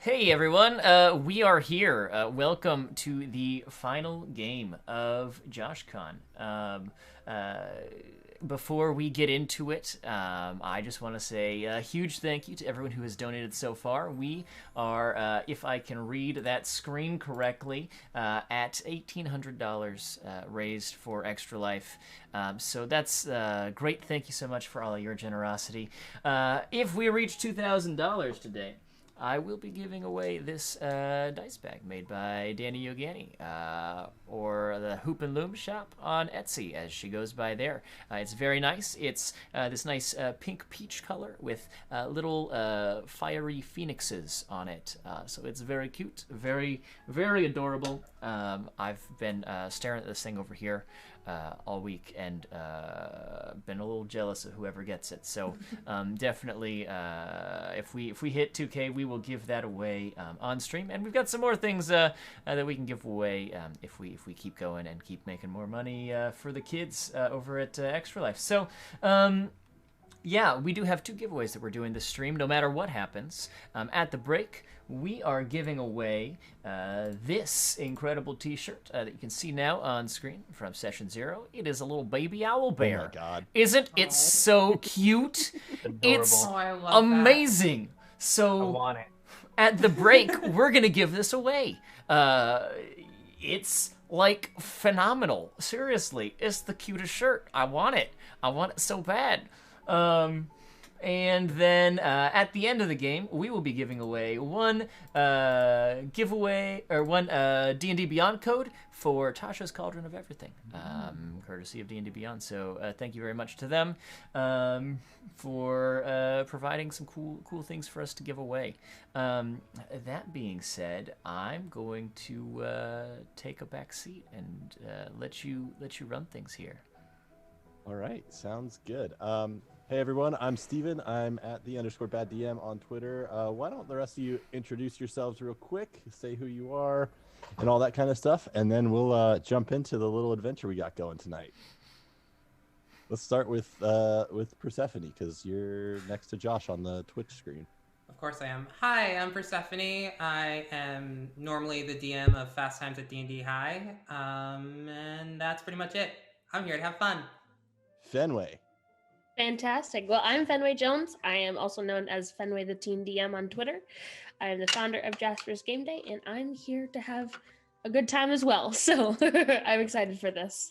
Hey everyone, we are here. Welcome to the final game of JoshCon. Uh, Before we get into it, I just want to say a huge thank you to everyone who has donated so far. We are, if I can read that screen correctly, at $1,800 raised for Extra Life. So that's great. Thank you so much for all of your generosity. If we reach $2,000 today, I will be giving away this dice bag made by Danny Yogani, or the Hoop and Loom shop on Etsy, as she goes by there. It's very nice. It's this nice pink peach color with little fiery phoenixes on it. So it's very cute, very, very adorable. I've been staring at this thing over here all week and been a little jealous of whoever gets it. So definitely, if we hit 2K, we will give that away on stream, and we've got some more things that we can give away if we keep going and keep making more money for the kids over at Extra Life. So. Yeah, we do have two giveaways that we're doing this stream, no matter what happens. At the break, we are giving away this incredible t-shirt that you can see now on screen from Session Zero. It is a little baby owl bear. Oh my god. Isn't it so cute? It's Oh, I love amazing. I So want it. at the break, we're going to give this away. It's like phenomenal. Seriously, it's the cutest shirt. I want it. I want it so bad. And then at the end of the game, we will be giving away one giveaway or one D&D Beyond code for Tasha's Cauldron of Everything, courtesy of D&D Beyond. So thank you very much to them for providing some cool things for us to give away. That being said, I'm going to take a back seat and let you run things here. All right, sounds good. Hey everyone, I'm Steven. I'm at _BadDM on Twitter. Why don't the rest of you introduce yourselves real quick, say who you are, and all that kind of stuff, and then we'll jump into the little adventure we got going tonight. Let's start with Persephone, because you're next to Josh on the Twitch screen. Of course I am. Hi, I'm Persephone. I am normally the DM of Fast Times at D&D High, and that's pretty much it. I'm here to have fun. Fenway. Fantastic. Well, I'm Fenway Jones. I am also known as Fenway the Teen DM on Twitter. I am the founder of Jasper's Game Day, and I'm here to have a good time as well. So I'm excited for this.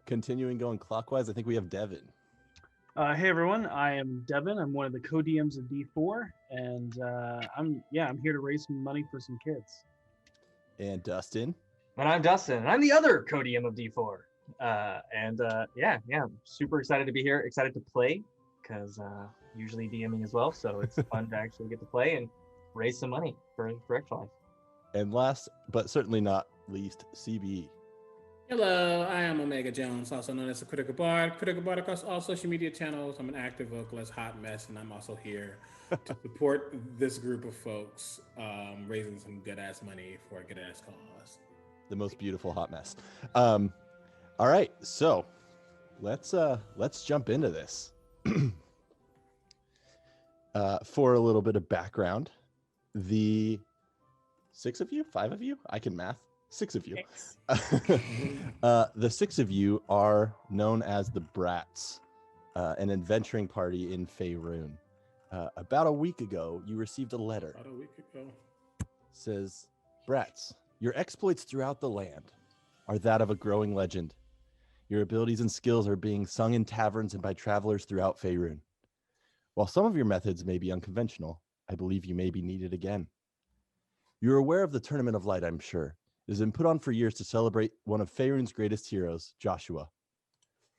Continuing going clockwise, I think we have Devin. Hey everyone, I am Devin. I'm one of the co-DMs of D4, and I'm here to raise some money for some kids. And Dustin. And I'm Dustin, and I'm the other co-DM of D4. I'm super excited to be here, excited to play, because usually DMing as well, so it's fun to actually get to play and raise some money for Extra Life. And last, but certainly not least, CBE. Hello, I am Omega Jones, also known as the Critical Bard. Critical Bard across all social media channels. I'm an active vocalist, hot mess, and I'm also here to support this group of folks raising some good-ass money for a good-ass cause. The most beautiful hot mess. All right, so let's jump into this. For a little bit of background, the five of you, I can math. 6 of you. The 6 of you are known as the Brats, an adventuring party in Faerun. About a week ago, you received a letter. About a week ago. Says, Brats, your exploits throughout the land are that of a growing legend. Your abilities and skills are being sung in taverns and by travelers throughout Faerun. While some of your methods may be unconventional, I believe you may be needed again. You're aware of the Tournament of Light, I'm sure. It has been put on for years to celebrate one of Faerun's greatest heroes, Joshua.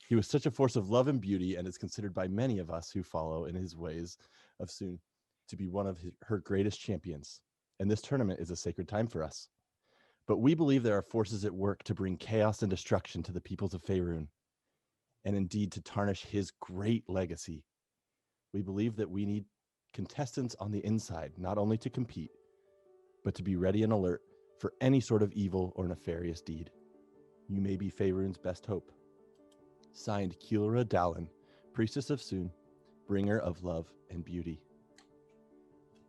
He was such a force of love and beauty, and is considered by many of us who follow in his ways of soon to be one of her greatest champions. And this tournament is a sacred time for us. But we believe there are forces at work to bring chaos and destruction to the peoples of Faerun, and indeed to tarnish his great legacy. We believe that we need contestants on the inside, not only to compete, but to be ready and alert for any sort of evil or nefarious deed. You may be Faerun's best hope. Signed, Keelra Dallin, Priestess of Soon, Bringer of Love and Beauty.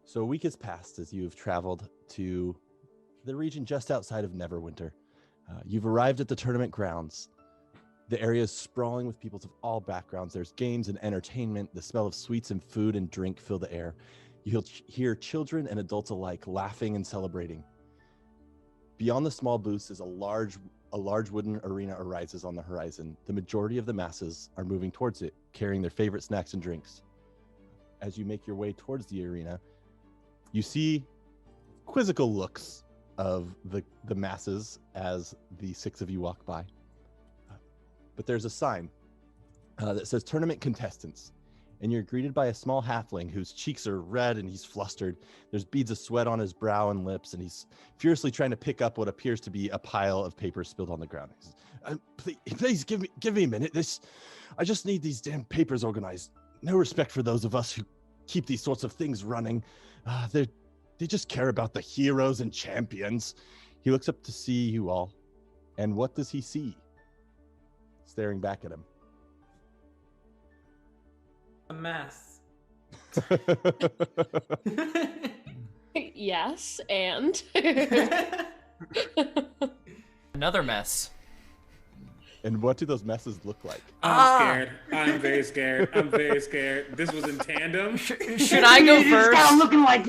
So a week has passed as you've traveled to the region just outside of Neverwinter. You've arrived at the tournament grounds. The area is sprawling with peoples of all backgrounds. There's games and entertainment. The smell of sweets and food and drink fill the air. You'll hear children and adults alike laughing and celebrating. Beyond the small booths is a large wooden arena arises on the horizon. The majority of the masses are moving towards it, carrying their favorite snacks and drinks. As you make your way towards the arena, you see quizzical looks of the masses as the 6 of you walk by. But there's a sign that says tournament contestants, and you're greeted by a small halfling whose cheeks are red and he's flustered. There's beads of sweat on his brow and lips, and he's furiously trying to pick up what appears to be a pile of papers spilled on the ground. He says, please give me a minute. I just need these damn papers organized. No respect for those of us who keep these sorts of things running. They just care about the heroes and champions. He looks up to see you all, and what does he see? Staring back at him. A mess. Yes, and Another mess. And what do those messes look like? I'm scared. I'm very scared. I'm very scared. This was in tandem. Should I go You just gotta first? looking like,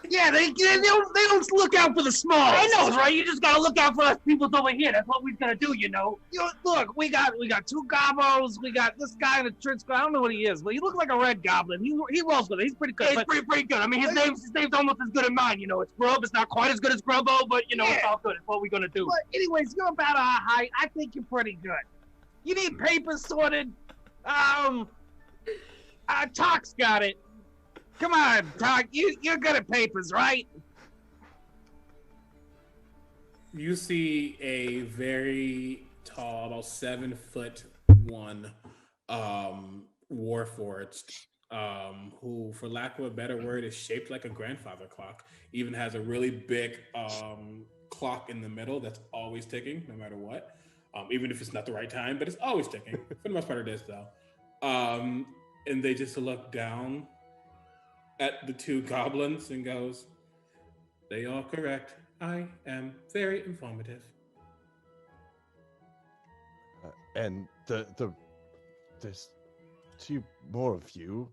yeah, they don't look out for the small. I know, right? You just gotta look out for us people over here. That's what we're gonna do, look, we got 2 gobos. We got this guy in the trench coat. I don't know what he is, but he looks like a red goblin. He rolls with it. He's pretty good. Yeah, he's pretty good. I mean, his name's almost as good as mine. It's Grub. It's not quite as good as Grubbo, but it's all good. It's what we're gonna do. But anyways, you're about our height. I think you're pretty good. You need papers sorted. Talk's got it. Come on, Talk. You're good at papers, right? You see a very tall, about 7'1", Warforged, who, for lack of a better word, is shaped like a grandfather clock. Even has a really big clock in the middle that's always ticking, no matter what. Even if it's not the right time, but it's always ticking. For the most part, it is though. And they just look down at the 2 goblins and goes, "They are correct. I am very informative." And there's 2 more of you.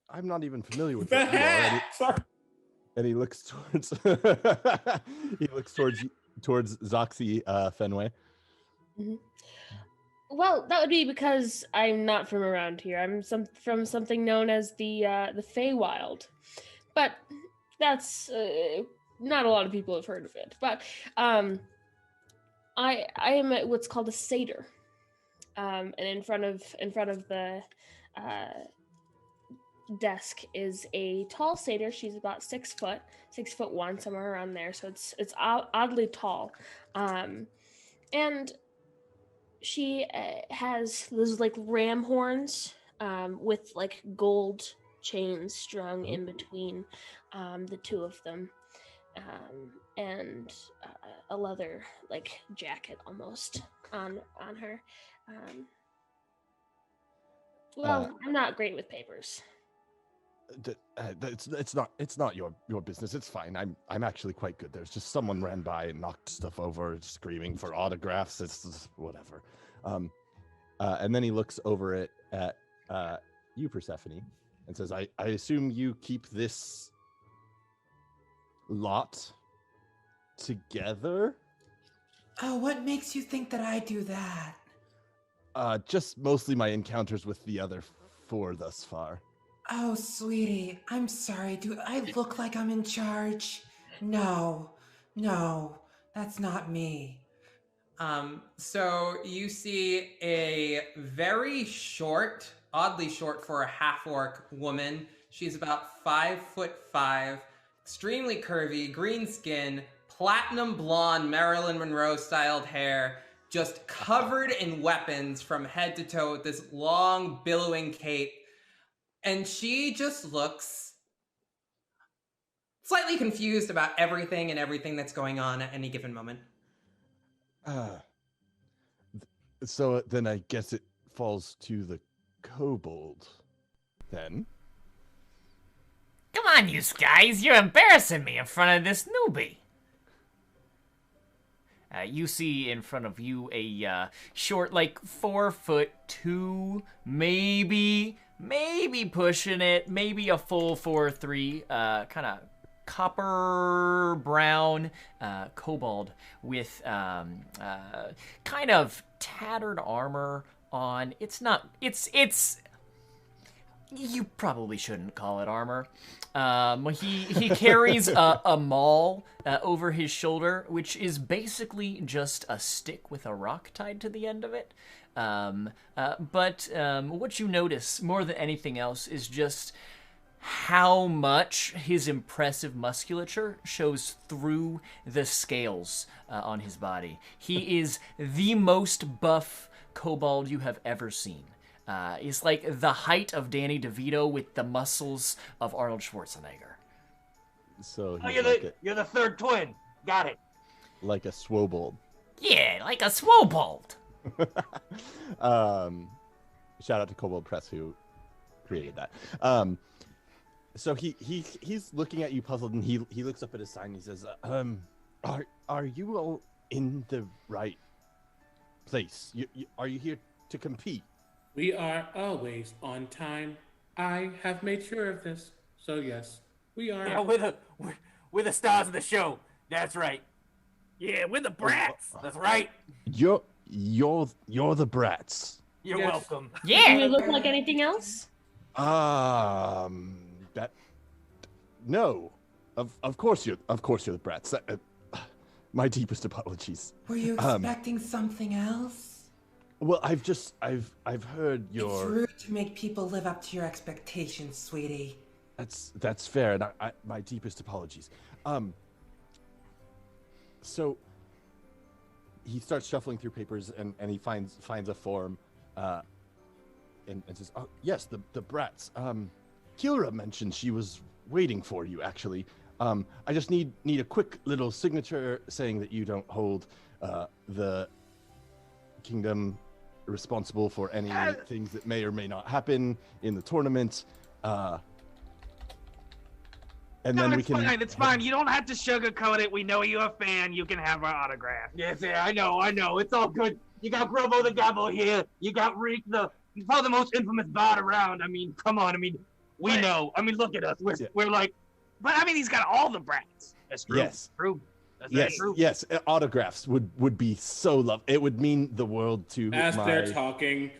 I'm not even familiar with what you are. Sorry. And he looks towards towards Zoxy Fenway. Mhm. Well, that would be because I'm not from around here. I'm from something known as the Feywild, but that's not a lot of people have heard of it. But I am at what's called a satyr, and in front of the desk is a tall satyr. She's about 6'1", somewhere around there. So it's oddly tall, and she has those like ram horns with like gold chains strung in between the 2 of them, and a leather like jacket almost on her. I'm not great with papers. It's not your business. It's fine. I'm actually quite good. There's just someone ran by and knocked stuff over, screaming for autographs. It's just whatever. And then he looks over at you, Persephone, and says, "I assume you keep this lot together?" Oh, what makes you think that I do that? Just mostly my encounters with the other 4 thus far. Oh, sweetie, I'm sorry. Do I look like I'm in charge? No, that's not me. So you see a very short, oddly short for a half-orc woman. She's about 5'5", extremely curvy, green skin, platinum blonde, Marilyn Monroe-styled hair, just covered in weapons from head to toe with this long, billowing cape. And she just looks slightly confused about everything that's going on at any given moment. So then I guess it falls to the kobold, then? on, you guys. You're embarrassing me in front of this newbie. You see in front of you a short, like 4'2", maybe pushing it, maybe a full 4'3", kind of copper brown kobold with kind of tattered armor on. It's you probably shouldn't call it armor. He carries a maul over his shoulder, which is basically just a stick with a rock tied to the end of it. But what you notice more than anything else is just how much his impressive musculature shows through the scales on his body. He is the most buff kobold you have ever seen. Is like the height of Danny DeVito with the muscles of Arnold Schwarzenegger. So Oh, he's you're the third twin. Got it. like a swobold. Yeah, like a swobold. Shout out to Kobold Press who created that. So he's looking at you puzzled, and he looks up at his sign and he says, are you all in the right place? Are you here to compete? We are always on time. I have made sure of this. So yes, we are. Yeah, we're the stars of the show. That's right. Yeah, we're the brats. That's right. You're the brats. You're Yes. welcome. Do Yeah. we look like anything else? That no. Of course you're the brats. My deepest apologies. Were you expecting something else? Well, I've heard It's your. rude to make people live up to your expectations, sweetie. That's fair, and I my deepest apologies. So he starts shuffling through papers, and he finds a form, and says, "Oh yes, the brats. Kira mentioned she was waiting for you. Actually, I just need a quick little signature saying that you don't hold the kingdom responsible for any things that may or may not happen in the tournament." And then we can. It's fine. You don't have to sugarcoat it. We know you're a fan. You can have our autograph. Yes, yeah, I know. It's all good. You got Grovo the Gobbo here. You got Reek, you're probably the most infamous bard around. I mean, come on. I mean, we know. I mean, look at us. We're like, but I mean, he's got all the brats. That's true. Yes. True. That's very Yes, true. yes. Autographs would be so lovely. It would mean the world to As my. they're talking,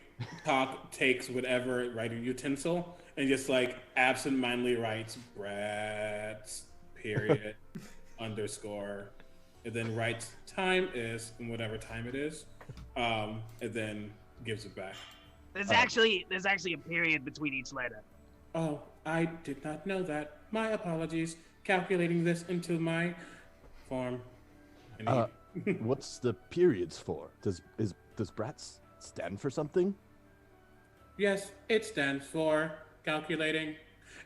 Talk takes whatever writing utensil and just like absentmindedly writes brats, period, underscore, and then writes time is, and whatever time it is, and then gives it back. There's actually a period between each letter. Oh, I did not know that. My apologies. Calculating this into my form. And What's the periods for? Does brats stand for something? yes, it stands for calculating.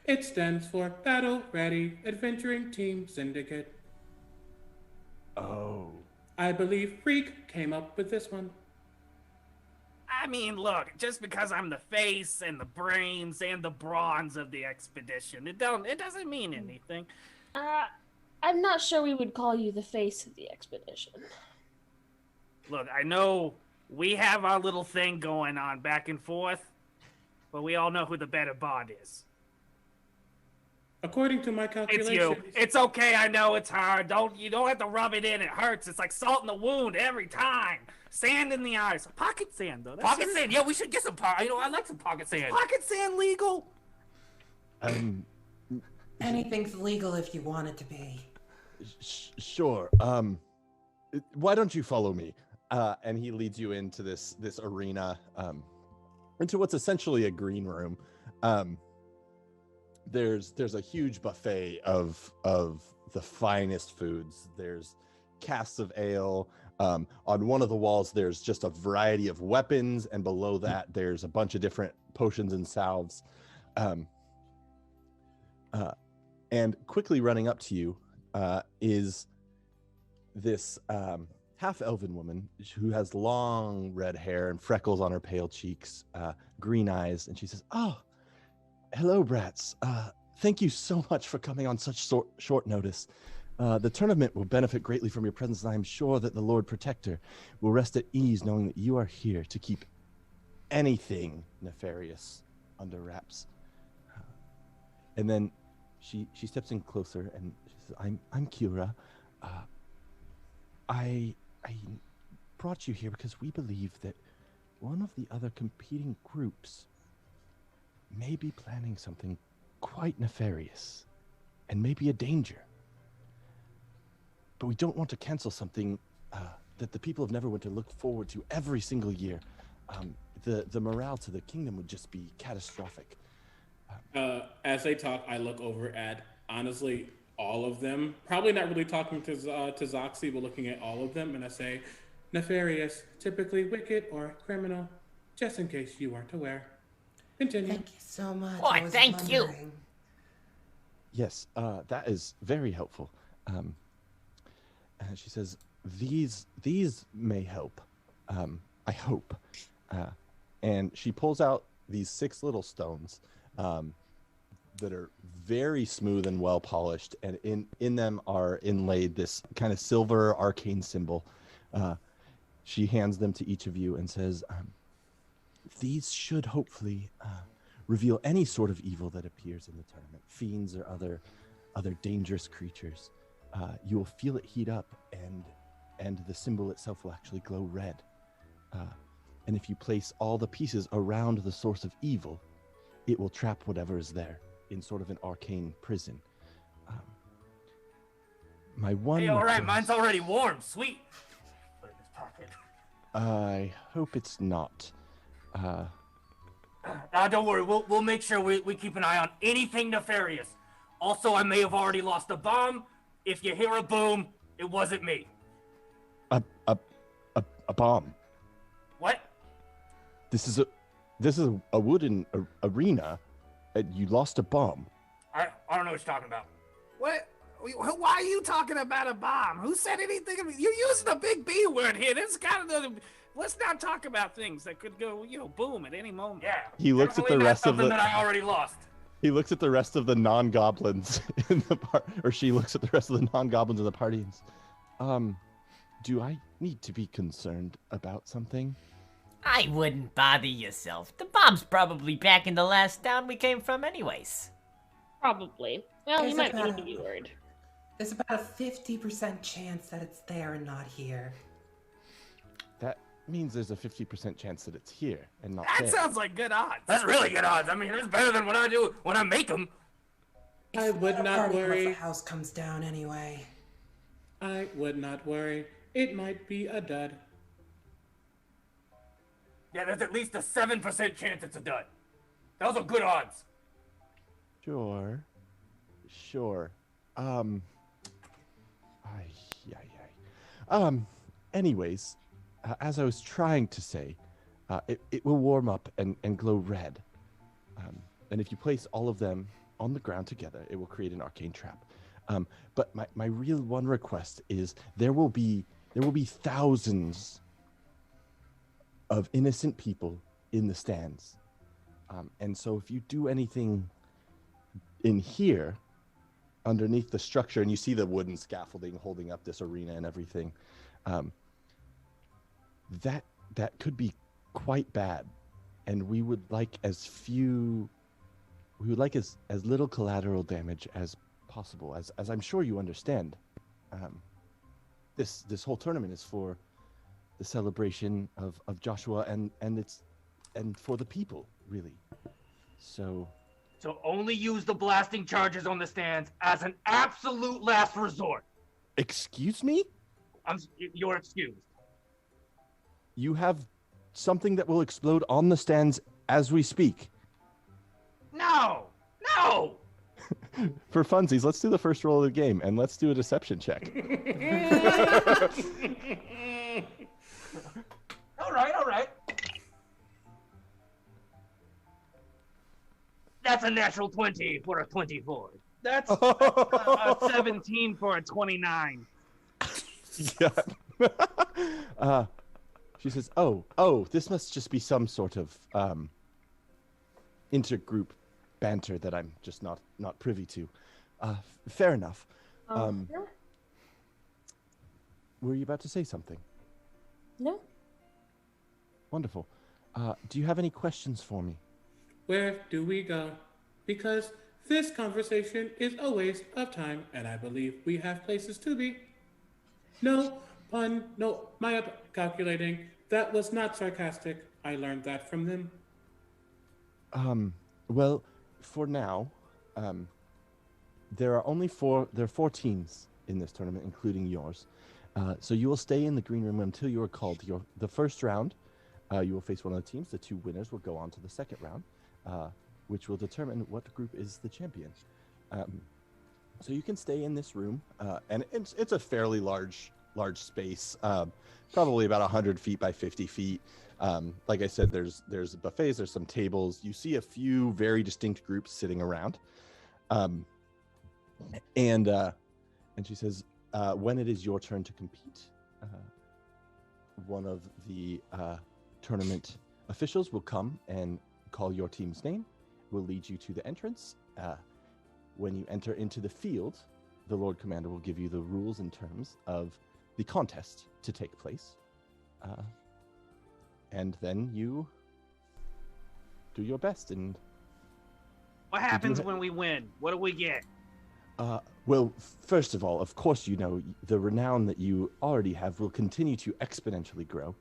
It stands for Battle Ready Adventuring Team Syndicate. Oh. I believe Freak came up with this one. I mean, look, just because I'm the face and the brains and the bronze of the expedition, it doesn't mean anything. I'm not sure we would call you the face of the expedition. Look, I know we have our little thing going on back and forth, but we all know who the better bard is. According to my It's calculations, you. It's okay. I know it's hard. You don't have to rub it in. It hurts. It's like salt in the wound every time. Sand in the eyes. Pocket sand, though. Pocket sand. Yeah, we should get some. I like some pocket sand. Pocket sand legal? Anything's legal if you want it to be. Sure. Why don't you follow me? And he leads you into this arena, into what's essentially a green room. There's a huge buffet of the finest foods. There's casks of ale. On one of the walls, there's just a variety of weapons, and below that, there's a bunch of different potions and salves. And quickly running up to you is this half-elven woman who has long red hair and freckles on her pale cheeks, green eyes, and she says, "Oh, hello, brats. thank you so much for coming on such short notice. The tournament will benefit greatly from your presence, and I am sure that the Lord Protector will rest at ease knowing that you are here to keep anything nefarious under wraps. And then she steps in closer and she says, I'm Kira. I brought you here because we believe that one of the other competing groups may be planning something quite nefarious and maybe a danger. But we don't want to cancel something that the people of Neverwinter look forward to every single year. The morale to the kingdom would just be catastrophic. As they talk, I look over at, honestly, all of them. Probably not really talking to Zoxy, but looking at all of them, and I say, nefarious, typically wicked or criminal, just in case you weren't aware. Continue. Thank you so much. Why, thank you. Yes, that is very helpful. And she says, these may help. I hope. And she pulls out these 6 little stones that are very smooth and well polished, and in them are inlaid this kind of silver arcane symbol. She hands them to each of you and says, these should hopefully reveal any sort of evil that appears in the tournament, fiends or other dangerous creatures. You will feel it heat up, and the symbol itself will actually glow red. And if you place all the pieces around the source of evil, it will trap whatever is there in sort of an arcane prison. My one. Hey, all right, mine's already warm. Sweet. Put it in his pocket. I hope it's not. Don't worry. We'll make sure we keep an eye on anything nefarious. Also, I may have already lost a bomb. If you hear a boom, it wasn't me. A bomb. What? This is a wooden arena, and you lost a bomb. I don't know what you're talking about. What? Why are you talking about a bomb? Who said anything? You're using a big B word here. This kind of. Let's not talk about things that could go, boom at any moment. Yeah. He looks at the rest of that I already lost. He looks at the rest of the non-goblins in the or she looks at the rest of the non-goblins in the party and do I need to be concerned about something? I wouldn't bother yourself. The bomb's probably back in the last town we came from anyways. Probably. Well, you There's might about need to be worried. There's about a 50% chance that it's there and not here. That means there's a 50% chance that it's here and not That there. sounds like good odds. That's really good odds. I mean, it's better than what I do when I make them. I would not If the worry. house comes down anyway. I would not worry. It might be a dud. Yeah, there's at least a 7% chance it's a dud. Those are good odds. Sure. Anyways, as I was trying to say, it will warm up and glow red. And if you place all of them on the ground together, it will create an arcane trap. But my real one request is there will be thousands of innocent people in the stands. And so if you do anything in here, underneath the structure, and you see the wooden scaffolding holding up this arena and everything, that could be quite bad. And we would like as little collateral damage as possible, as I'm sure you understand. This whole tournament is for the celebration of Joshua and for the people, really. So only use the blasting charges on the stands as an absolute last resort. excuse me? You're excused. You have something that will explode on the stands as we speak. No! For funsies, let's do the first roll of the game, and let's do a deception check. All right. That's a natural 20 for a 24. That's a 17 for a 29. Yeah. She says, oh, this must just be some sort of intergroup banter that I'm just not privy to. Fair enough. No. Were you about to say something? No. Wonderful. Do you have any questions for me? Where do we go? Because this conversation is a waste of time, and I believe we have places to be. No pun, no, my calculating. That was not sarcastic. I learned that from them. Well, for now, there are 4 teams in this tournament, including yours. So you will stay in the green room until you are called. The first round, you will face one of the teams. The 2 winners will go on to the second round, which will determine what group is the champion. So you can stay in this room, and it's a fairly large space, probably about 100 feet by 50 feet. Like I said, there's buffets, there's some tables. You see a few very distinct groups sitting around. And she says, when it is your turn to compete, one of the tournament officials will come and call your team's name, will lead you to the entrance. When you enter into the field, the Lord Commander will give you the rules and terms of the contest to take place. And then you do your best. And What happens when we win? What do we get? well, first of all, of course, you know, the renown that you already have will continue to exponentially grow.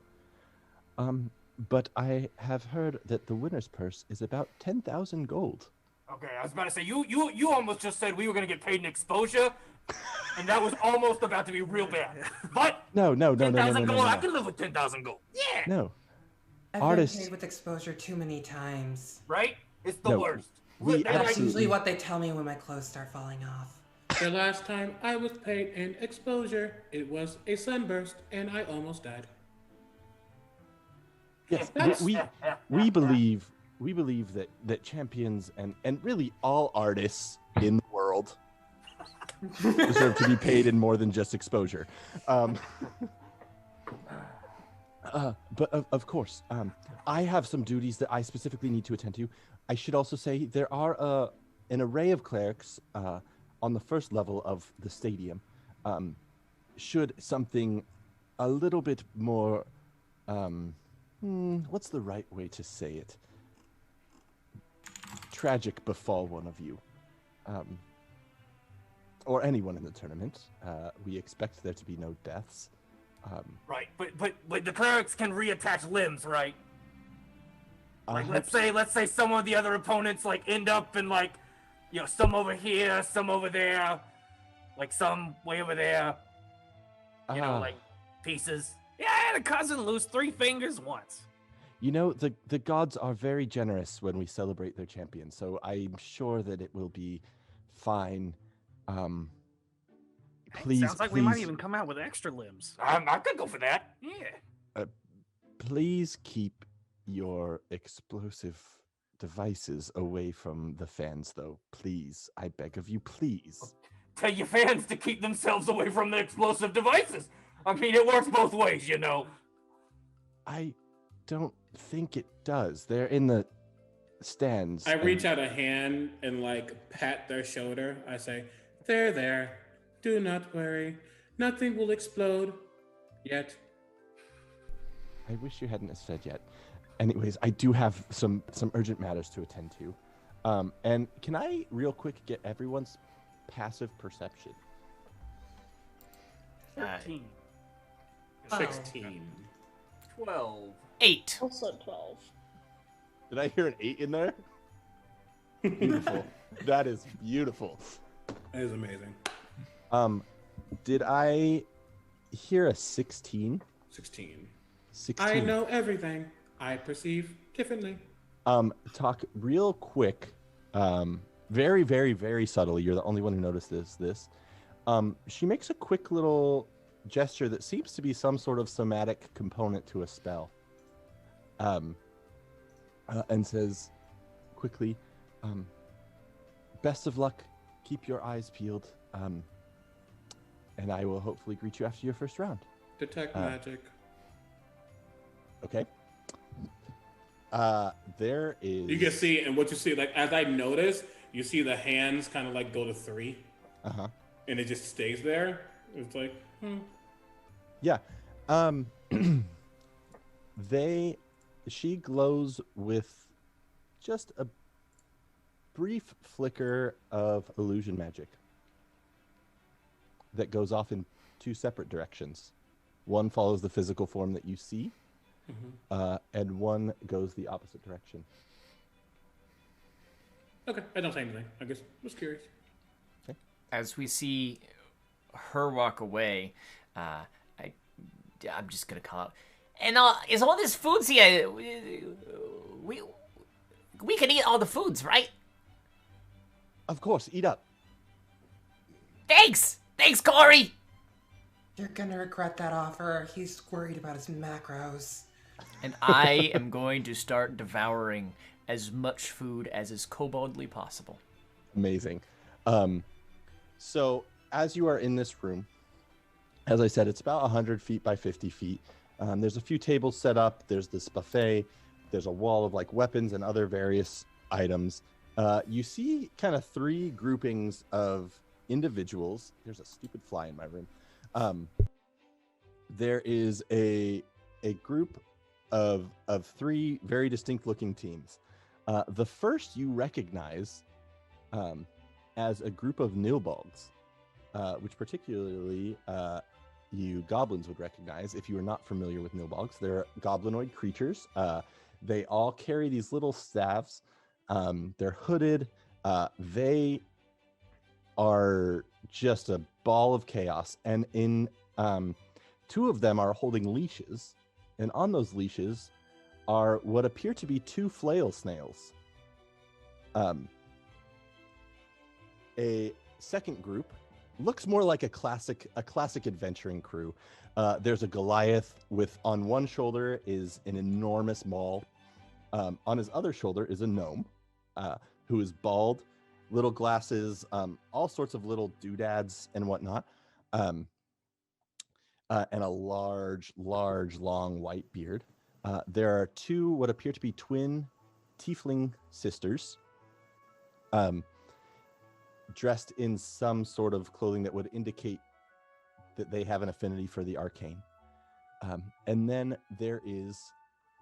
But I have heard that the winner's purse is about 10,000 gold. Okay, I was about to say, you almost just said we were gonna get paid in exposure, and that was almost about to be real bad. But No. 10,000 gold, I can live with 10,000 gold. Yeah. No. I've Artists- been paid with exposure too many times. Right? It's the No, worst. we They're like- That's usually what they tell me when my clothes start falling off. The last time I was paid in exposure, it was a sunburst, and I almost died. Yes, we believe that champions and really all artists in the world deserve to be paid in more than just exposure. But of course, I have some duties that I specifically need to attend to. I should also say there are an array of clerics on the first level of the stadium. Should something a little bit more, what's the right way to say it? Tragic befall one of you, or anyone in the tournament. We expect there to be no deaths. Right, but the clerics can reattach limbs, right? Like let's say some of the other opponents like end up in like, you know, some over here, some over there, like some way over there. You know, like pieces. Yeah, I had a cousin lose 3 fingers once. You know, the gods are very generous when we celebrate their champion, so I'm sure that it will be fine. Please, Sounds like we might even come out with extra limbs. I could go for that. Yeah. Please keep your explosive devices away from the fans, though. Please, I beg of you, please. Tell your fans to keep themselves away from the explosive devices. I mean, it works both ways, you know. I don't think it does. They're in the stands. I reach out a hand and like pat their shoulder. I say, "They're there. Do not worry. Nothing will explode yet." I wish you hadn't said yet. Anyways, I do have some urgent matters to attend to. And can I real quick get everyone's passive perception? 13. 16. 12. 8. Also 12. Did I hear an 8 in there? Beautiful. That is beautiful. That is amazing. Did I hear a 16? 16. 16. I know everything. I perceive differently. Talk real quick. Very, very, very subtly. You're the only one who noticed this. She makes a quick little gesture that seems to be some sort of somatic component to a spell. And says quickly, best of luck. Keep your eyes peeled. And I will hopefully greet you after your first round. Detect magic. Okay. There is. You can see, and what you see, like as I notice, you see the hands kind of like go to 3. And it just stays there. It's like, Yeah. She glows with just a brief flicker of illusion magic that goes off in 2 separate directions. One follows the physical form that you see, and one goes the opposite direction. Okay, I don't say anything. I guess I was curious. Okay. As we see her walk away, I'm just gonna call out. And is all this foods here? We can eat all the foods, right? Of course, eat up. Thanks, Corey. You're gonna regret that offer. He's worried about his macros. And I am going to start devouring as much food as is koboldly possible. Amazing. So as you are in this room, as I said, it's about 100 feet by 50 feet. There's a few tables set up. There's this buffet. There's a wall of like weapons and other various items. You see kind of 3 groupings of individuals. There's a stupid fly in my room. There is a group of 3 very distinct looking teams. The first you recognize as a group of Nilbogs, which particularly you goblins would recognize if you are not familiar with Nilbogs. They're goblinoid creatures. They all carry these little staves. They're hooded. They are just a ball of chaos. And in 2 of them are holding leashes. And on those leashes are what appear to be 2 flail snails. A second group looks more like a classic adventuring crew. There's a Goliath with, on one shoulder is an enormous maul. On his other shoulder is a gnome who is bald, little glasses, all sorts of little doodads and whatnot, and a large, long white beard. There are 2 what appear to be twin tiefling sisters, dressed in some sort of clothing that would indicate that they have an affinity for the arcane. And then there is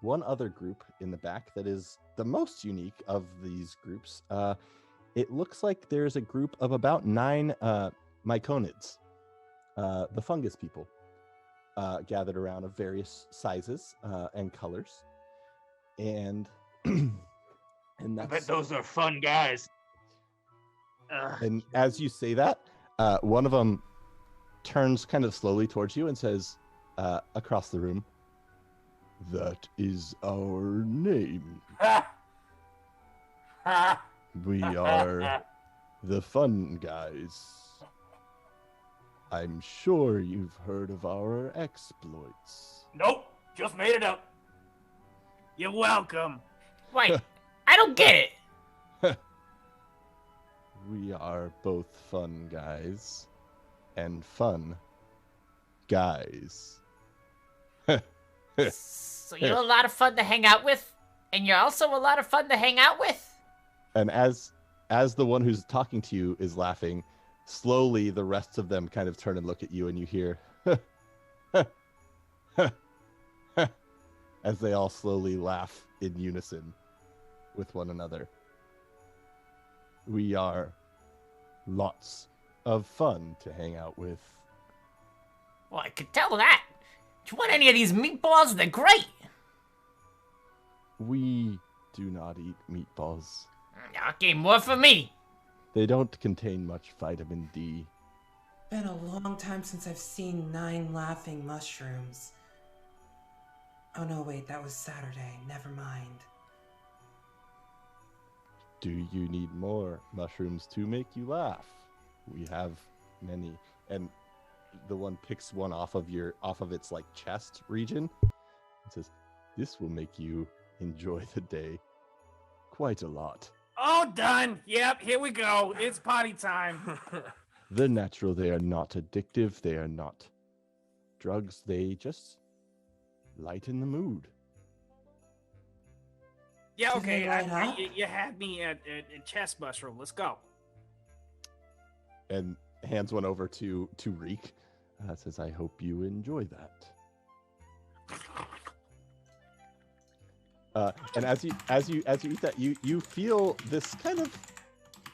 one other group in the back that is the most unique of these groups. It looks like there's a group of about 9 myconids, the fungus people, gathered around of various sizes and colors. And that's... I bet those are fun guys. And as you say that, one of them turns kind of slowly towards you and says, across the room, "That is our name. We are the Fun Guys. I'm sure you've heard of our exploits." Nope, just made it up. You're welcome. Wait, I don't get it. We are both fun guys and fun guys. So you're a lot of fun to hang out with, and you're also a lot of fun to hang out with. And as the one who's talking to you is laughing, slowly the rest of them kind of turn and look at you, and you hear as they all slowly laugh in unison with one another. We are lots of fun to hang out with. Well, I could tell that. Do you want any of these meatballs? They're great. We do not eat meatballs. Okay, more for me. They don't contain much vitamin D. Been a long time since I've seen 9 laughing mushrooms. Oh no, wait, that was Saturday. Never mind. Do you need more mushrooms to make you laugh? We have many. And the one picks one off of its like chest region and says, "This will make you enjoy the day quite a lot." All done. Yep, here we go. It's party time. They're natural. They are not addictive. They are not drugs. They just lighten the mood. Yeah, Do okay. they light up? You had me at chest mushroom. Let's go. And hands one over to Reek. Says, I hope you enjoy that. And as you eat that, you feel this kind of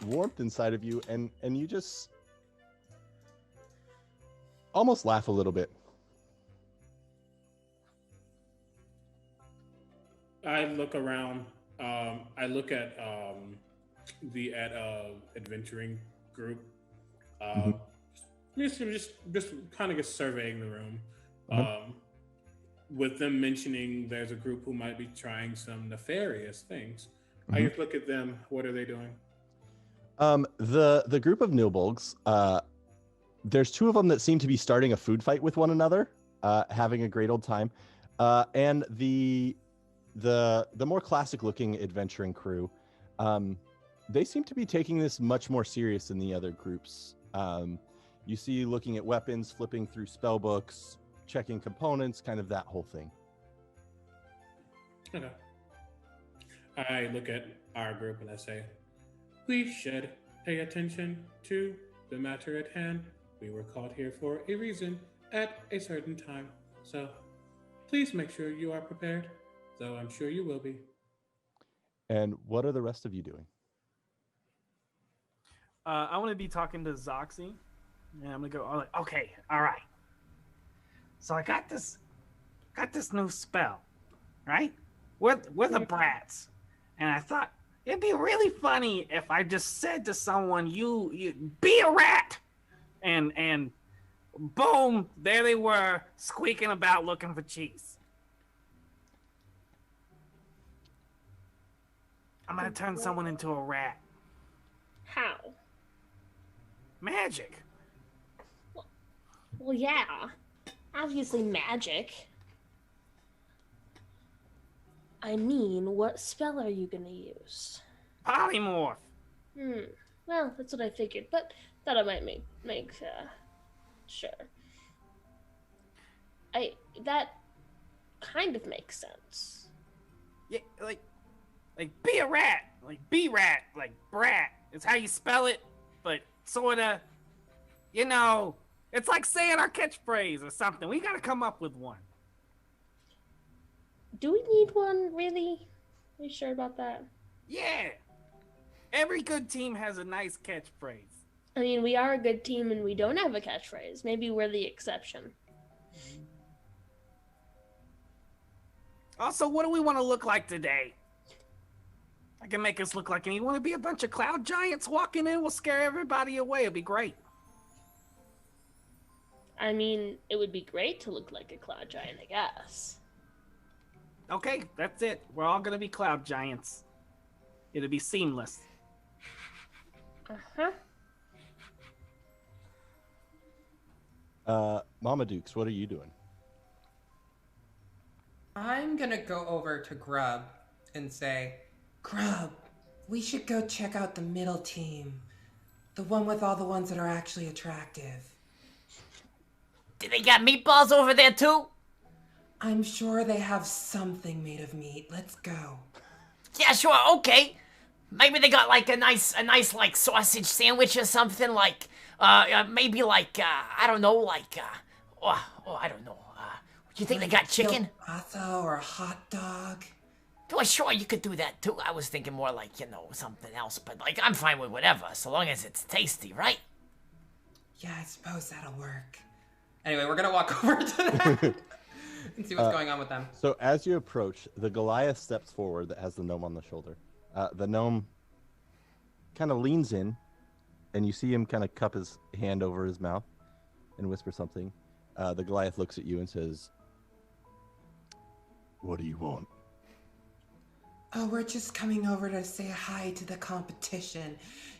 warmth inside of you, and you just almost laugh a little bit. I look around. I look at the adventuring group. Just kind of just surveying the room. With them mentioning there's a group who might be trying some nefarious things. I just look at them. What are they doing? The group of Nilbolgs, there's two of them that seem to be starting a food fight with one another, having a great old time. And the more classic looking adventuring crew, they seem to be taking this much more serious than the other groups. You see looking at weapons, flipping through spell books, checking components, kind of that whole thing. Okay. I look at our group and I say, we should pay attention to the matter at hand. We were called here for a reason at a certain time. So please make sure you are prepared, though I'm sure you will be. And what are the rest of you doing? I want to be talking to Zoxy. And I'm gonna go. I'm like, okay, all right. So I got this new spell, right? We're the brats, and I thought it'd be really funny if I just said to someone, "You be a rat," and boom, there they were squeaking about looking for cheese. I'm gonna turn someone into a rat. How? Magic. Well, yeah. Obviously magic. I mean, what spell are you gonna use? Polymorph. Well, that's what I figured, but thought I might make sure. That kind of makes sense. Yeah, like be a rat, like be rat, like brat. It's how you spell it, but sorta, you know, it's like saying our catchphrase or something. We gotta come up with one. Do we need one, really? Are you sure about that? Yeah. Every good team has a nice catchphrase. I mean, we are a good team and we don't have a catchphrase. Maybe we're the exception. Also, what do we want to look like today? I can make us look like, and you want to be a bunch of cloud giants walking in? We'll scare everybody away. It'll be great. I mean, it would be great to look like a cloud giant, I guess. Okay, that's it. We're all gonna be cloud giants. It'll be seamless. Mama Dukes, what are you doing? I'm gonna go over to Grub and say, Grub, we should go check out the middle team. The one with all the ones that are actually attractive. Do they got meatballs over there too? I'm sure they have something made of meat. Let's go. Yeah, sure, okay. Maybe they got like a nice like sausage sandwich or something, like maybe like I don't know, like I don't know. Do you think they got chicken? Kielbasa or a hot dog? Well, sure, you could do that too. I was thinking more like, you know, something else, but like I'm fine with whatever, so long as it's tasty, right? Yeah, I suppose that'll work. Anyway, we're gonna walk over to that and see what's going on with them. So as you approach, the Goliath steps forward that has the gnome on the shoulder. The gnome kind of leans in, and you see him kind of cup his hand over his mouth and whisper something. The Goliath looks at you and says, "What do you want?" Oh, we're just coming over to say hi to the competition.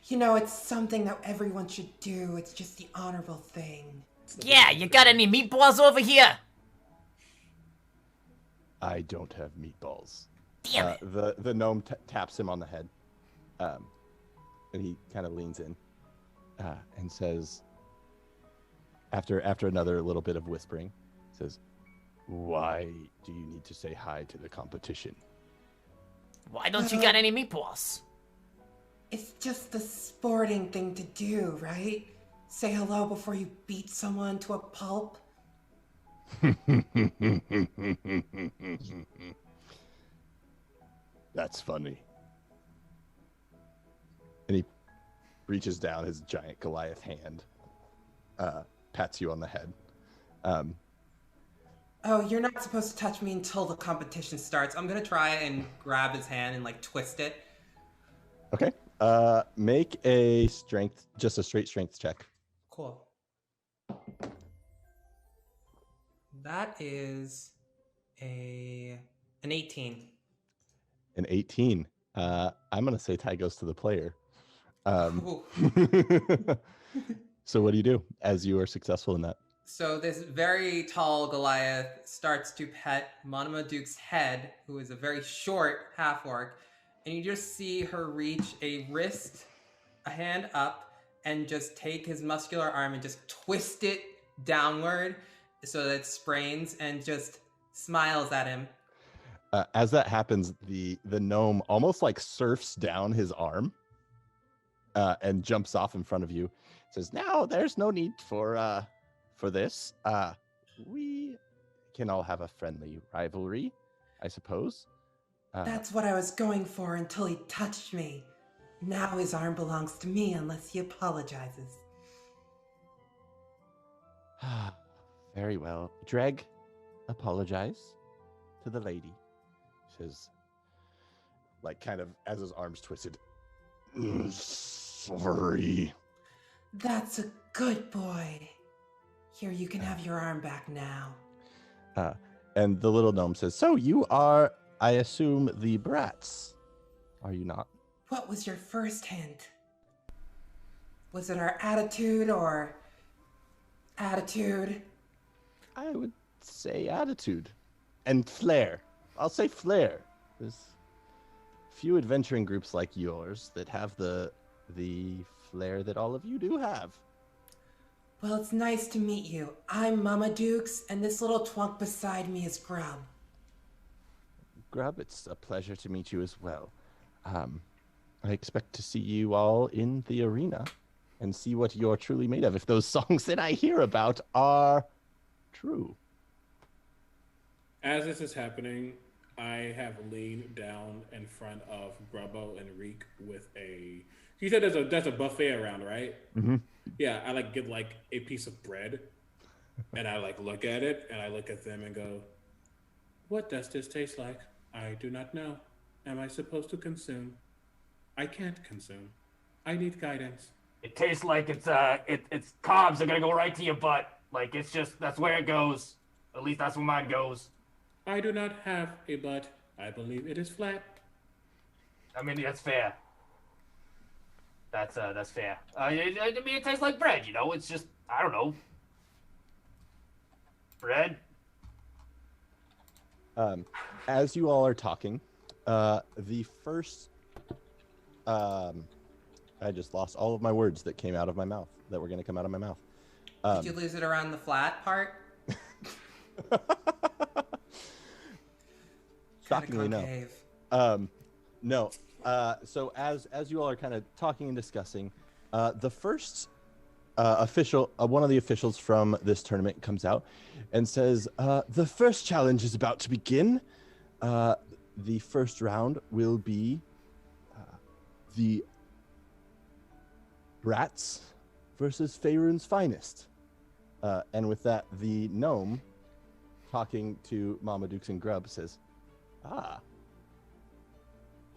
You know, it's something that everyone should do. It's just the honorable thing. Yeah, you got any meatballs over here? I don't have meatballs. Damn it. The gnome taps him on the head, and he kind of leans in and says, after another little bit of whispering, says, "Why do you need to say hi to the competition?" Why don't you got any meatballs? It's just the sporting thing to do, right? Say hello before you beat someone to a pulp. That's funny. And he reaches down his giant Goliath hand, pats you on the head. Oh, you're not supposed to touch me until the competition starts. I'm gonna try and grab his hand and like twist it. Okay. Make a strength, just a straight strength check. Cool. That is an 18. An 18. I'm gonna say tie goes to the player. So what do you do as you are successful in that? So this very tall Goliath starts to pet Monomoduke's head, who is a very short half-orc, and you just see her reach a hand up, and just take his muscular arm and just twist it downward so that it sprains, and just smiles at him. As that happens, the gnome almost like surfs down his arm and jumps off in front of you. Says, "Now there's no need for this. We can all have a friendly rivalry, I suppose." That's what I was going for until he touched me. Now his arm belongs to me unless he apologizes. Very well. Dreg, apologize to the lady. Says, like, kind of as his arms twisted. Sorry. That's a good boy. Here, you can have your arm back now. And the little gnome says, "So you are, I assume, the brats, are you not?" What was your first hint? Was it our attitude or attitude? I would say attitude and flair. I'll say flair. There's few adventuring groups like yours that have the flair that all of you do have. Well, it's nice to meet you. I'm Mama Dukes, and this little twunk beside me is Grub. Grub, it's a pleasure to meet you as well. I expect to see you all in the arena and see what you're truly made of, if those songs that I hear about are true. As this is happening, I have leaned down in front of Grubbo and Reek with a... You said there's a buffet around, right? Mm-hmm. Yeah, I get a piece of bread, and I look at it, and I look at them and go, "What does this taste like? I do not know. Am I supposed to consume? I can't consume. I need guidance." It tastes like it's carbs are gonna go right to your butt. Like it's just that's where it goes. At least that's where mine goes. I do not have a butt. I believe it is flat. I mean that's fair. That's fair. I mean it tastes like bread. You know, it's just I don't know. Bread. As you all are talking, the first, I just lost all of my words that came out of my mouth, that were going to come out of my mouth. Did you lose it around the flat part? Shockingly, no. No. So as you all are kind of talking and discussing, the first official, one of the officials from this tournament comes out and says, "The first challenge is about to begin. The first round will be the Brats versus Faerun's Finest." And with that, the gnome, talking to Mama Dukes and Grub, says,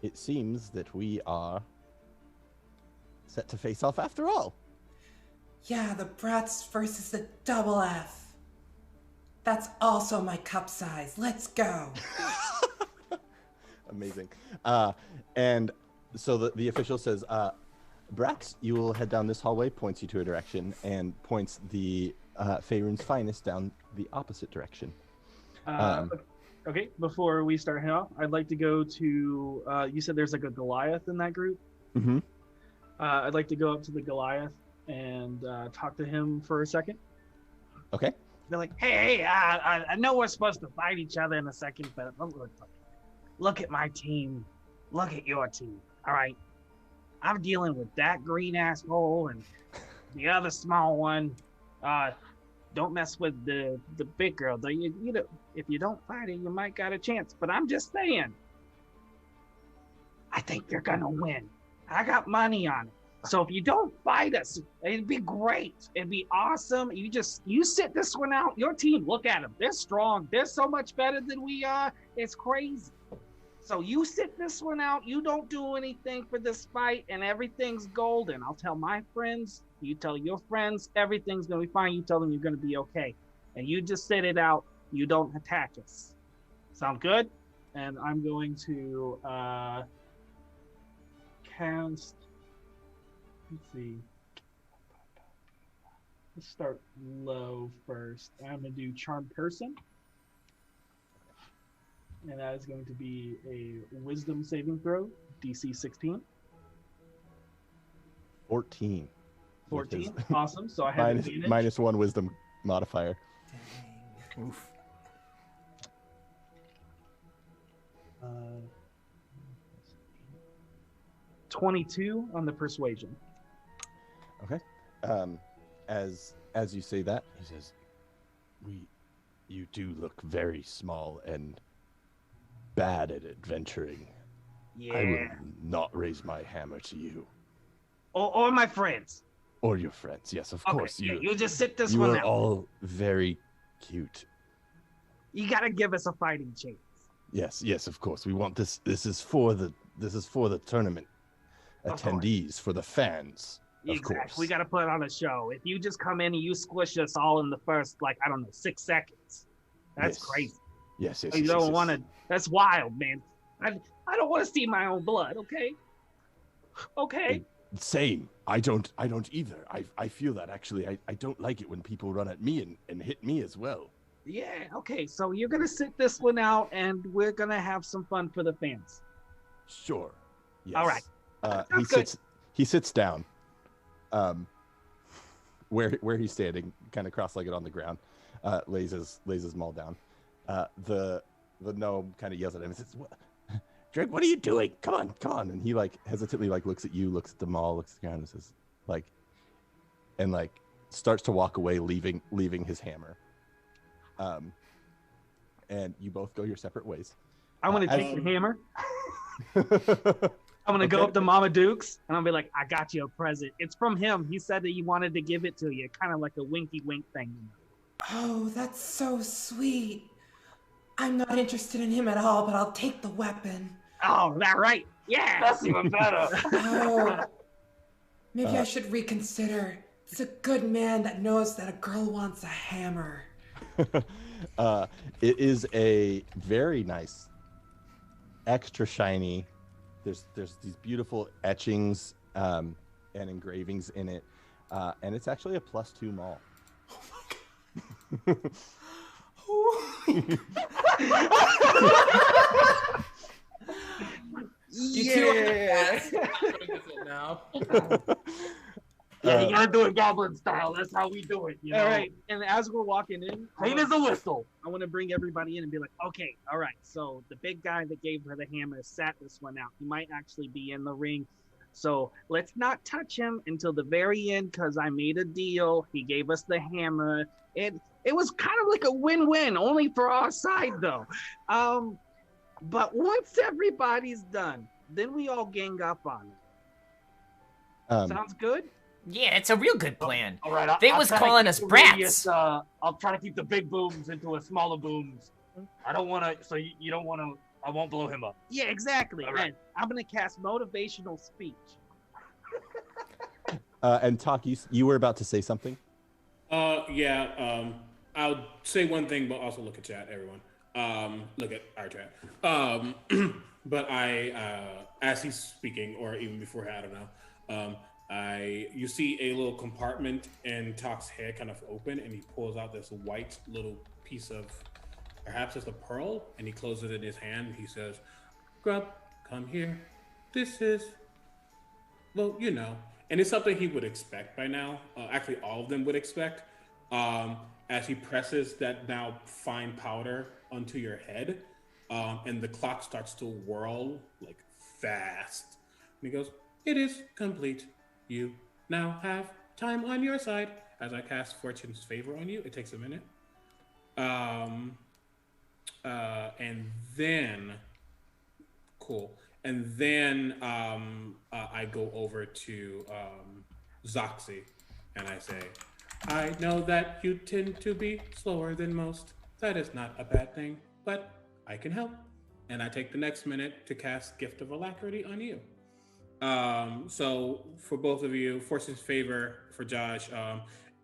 "It seems that we are set to face off after all." Yeah, the Brats versus the Double F. That's also my cup size. Let's go. Amazing. And so the official says, "Brats, you will head down this hallway," points you to a direction, and points the Faerun's Finest down the opposite direction. Okay, before we start heading off, I'd like to go to, you said there's like a Goliath in that group? Mm-hmm. I'd like to go up to the Goliath and talk to him for a second. Okay. They're like, hey, I know we're supposed to fight each other in a second, but look at my team. look at your team. All right, I'm dealing with that green asshole and the other small one. Don't mess with the big girl. Though you know, if you don't fight it, you might got a chance. But I'm just saying, I think you're gonna win. I got money on it. So if you don't fight us, it'd be great. It'd be awesome. You sit this one out. Your team, look at them. They're strong. They're so much better than we are. It's crazy. So you sit this one out. You don't do anything for this fight, and everything's golden. I'll tell my friends. You tell your friends. Everything's gonna be fine. You tell them you're gonna be okay, and you just sit it out. You don't attack us. Sound good? And I'm going to cast. Let's see. Let's start low first. I'm gonna do Charm Person. And that is going to be a Wisdom saving throw, DC 16. 14. 14, awesome. So I have advantage. -1 Wisdom modifier. Dang. Oof. 22 on the Persuasion. Okay. As you say that, he says, you do look very small and bad at adventuring. Yeah. I will not raise my hammer to you. Or my friends. Or your friends, yes, of course. You just sit this you one are out. all very cute. You gotta give us a fighting chance. Yes, of course. We want this. This is for the tournament attendees, for the fans. Of course. We gotta put on a show. If you just come in and you squish us all in the first, 6 seconds, that's crazy. Yes. You don't want to. That's wild, man. I don't want to see my own blood. Okay. Same. I don't either. I feel that actually. I don't like it when people run at me and hit me as well. Yeah. Okay. So you're gonna sit this one out, and we're gonna have some fun for the fans. Sure. Yes. All right. He sits down. Where he's standing, kind of cross-legged on the ground, lays his maul down. The gnome kind of yells at him and says, Drake, what are you doing? Come on. And he hesitantly looks at you, looks at the maul, looks at the ground, and says, starts to walk away, leaving his hammer. And you both go your separate ways. I want to take the hammer. I'm gonna go up to Mama Dukes and I'll be like, I got you a present. It's from him. He said that he wanted to give it to you, kind of like a winky wink thing. Oh, that's so sweet. I'm not interested in him at all, but I'll take the weapon. Oh, that right? Yeah, That's even better. Oh, maybe I should reconsider. It's a good man that knows that a girl wants a hammer. It is a very nice, extra shiny. There's these beautiful etchings and engravings in it, and it's actually a +2 maul. Oh my God. You two are now. Yeah, you gotta do it goblin style. That's how we do it. All right. And as we're walking in, Clean as a whistle. I want to bring everybody in and be like, okay, all right. So the big guy that gave her the hammer sat this one out. He might actually be in the ring. So let's not touch him until the very end, because I made a deal. He gave us the hammer. It was kind of like a win-win, only for our side though. But once everybody's done, then we all gang up on him. Sounds good? Yeah, it's a real good plan. All right. They was calling us brats. I'll try to keep the big booms into a smaller booms. I don't want to. So you don't want to. I won't blow him up. Yeah, exactly. All right. And I'm gonna cast motivational speech. And Talk, you were about to say something? Yeah. I'll say one thing, but also look at chat, everyone. Look at our chat. But as he's speaking, or even before, I don't know. You see a little compartment in Talk's head kind of open, and he pulls out this white little piece of, perhaps it's a pearl, and he closes it in his hand. He says, Grub, come here. This is, well, you know. And it's something he would expect by now. Actually, all of them would expect. As he presses that now fine powder onto your head, and the clock starts to whirl like fast. And he goes, "It is complete. You now have time on your side." As I cast Fortune's Favor on you, it takes a minute. And then, cool. And then I go over to Zoxy, and I say, "I know that you tend to be slower than most. That is not a bad thing, but I can help." And I take the next minute to cast Gift of Alacrity on you. So for both of you, Fortune's Favor for Josh,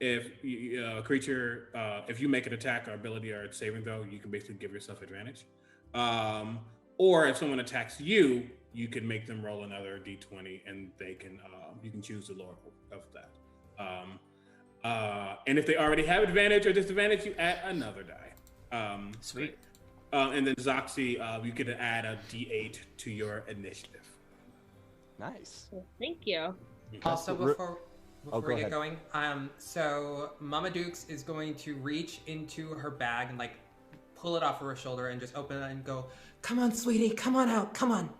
if a creature, if you make an attack or ability or a saving throw, you can basically give yourself advantage. Or if someone attacks you, you can make them roll another d20, and they can you can choose the lower of that. And if they already have advantage or disadvantage, you add another die. Sweet. And then Zoxy, you can add a d8 to your initiative. Nice. Thank you. Also, before go we get ahead. going, so Mama Dukes is going to reach into her bag and like pull it off of her shoulder and just open it and go, "Come on, sweetie, come on out, come on,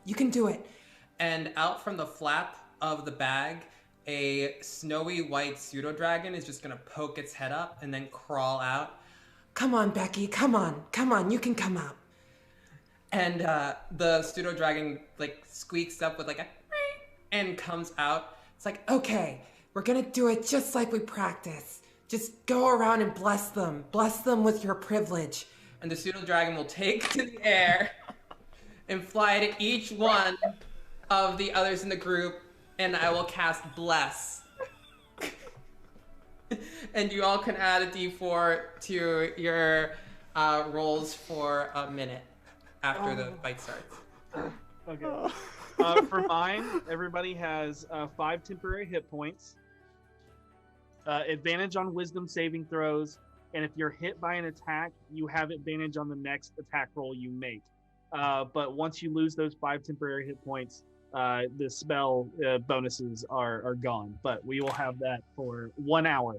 you can do it." And out from the flap of the bag, a snowy white pseudo dragon is just gonna poke its head up and then crawl out. "Come on, Becky, come on, you can come out." And the pseudo dragon like squeaks up with like a and comes out. It's like, "Okay, we're gonna do it just like we practice. Just go around and bless them with your privilege." And the pseudo dragon will take to the air and fly to each one of the others in the group, and I will cast Bless. And you all can add a d4 to your rolls for a minute after the fight starts. Okay. For mine, everybody has 5 temporary hit points, advantage on wisdom saving throws, and if you're hit by an attack, you have advantage on the next attack roll you make. But once you lose those 5 temporary hit points, the spell bonuses are gone. But we will have that for 1 hour.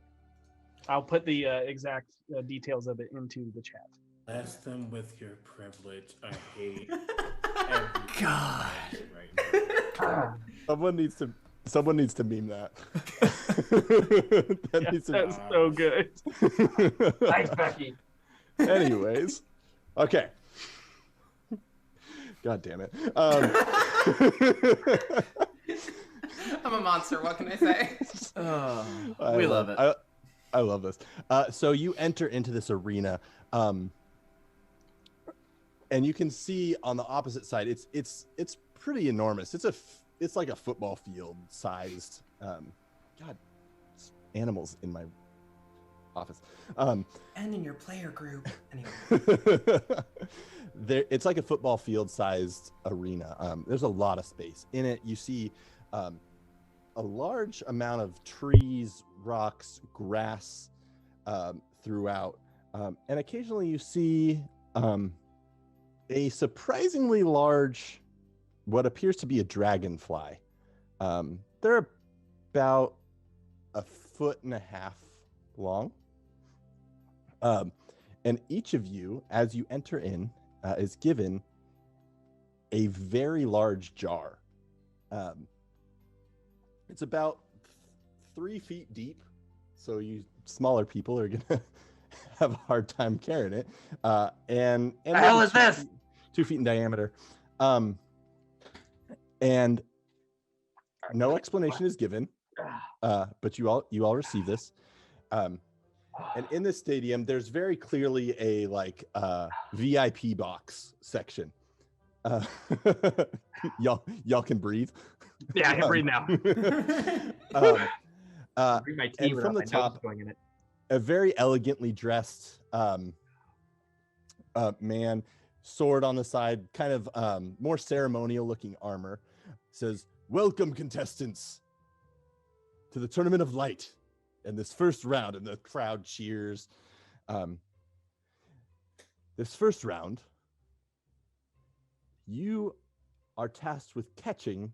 I'll put the exact details of it into the chat. Bless them with your privilege. I hate every God. right now. Someone needs to meme that. That needs to That's so good. Thanks, Becky. Anyways, okay. God damn it. I'm a monster, what can I say? We love it. I love this. So you enter into this arena, and you can see on the opposite side, it's pretty enormous. It's like a football field sized. God, animals in my office. And in your player group. Anyway. It's like a football field sized arena. There's a lot of space in it. You see a large amount of trees, rocks, grass throughout, and occasionally you see a surprisingly large, what appears to be a dragonfly. They're about 1.5 feet long. And each of you, as you enter in, is given a very large jar. It's about 3 feet deep, so you smaller people are gonna have a hard time carrying it. And The hell is this? 2 feet in diameter. And no explanation is given, but you all receive this. And in this stadium, there's very clearly a VIP box section. Y'all can breathe. Yeah, I can breathe now. Read my tea And without from the my nose top, going in it. a very elegantly dressed man, sword on the side, kind of more ceremonial looking armor, says, "Welcome, contestants, to the Tournament of Light in this first round." And the crowd cheers. This first round, you are tasked with catching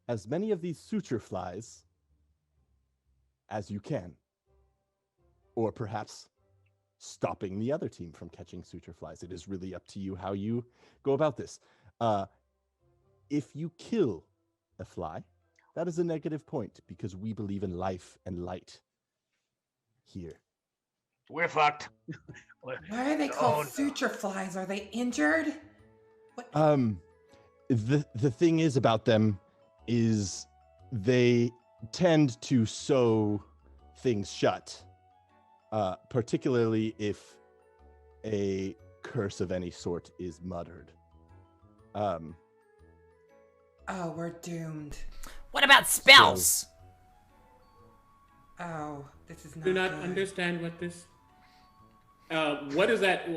as many of these suture flies as you can, or perhaps stopping the other team from catching suture flies. It is really up to you how you go about this. if you kill a fly, that is a negative point because we believe in life and light here. We're fucked. Why are they called suture flies? Are they injured? What? The thing is about them is they tend to sew things shut, particularly if a curse of any sort is muttered. Oh, we're doomed. What about spells? Oh, this is not Do not good. understand what this. What is that?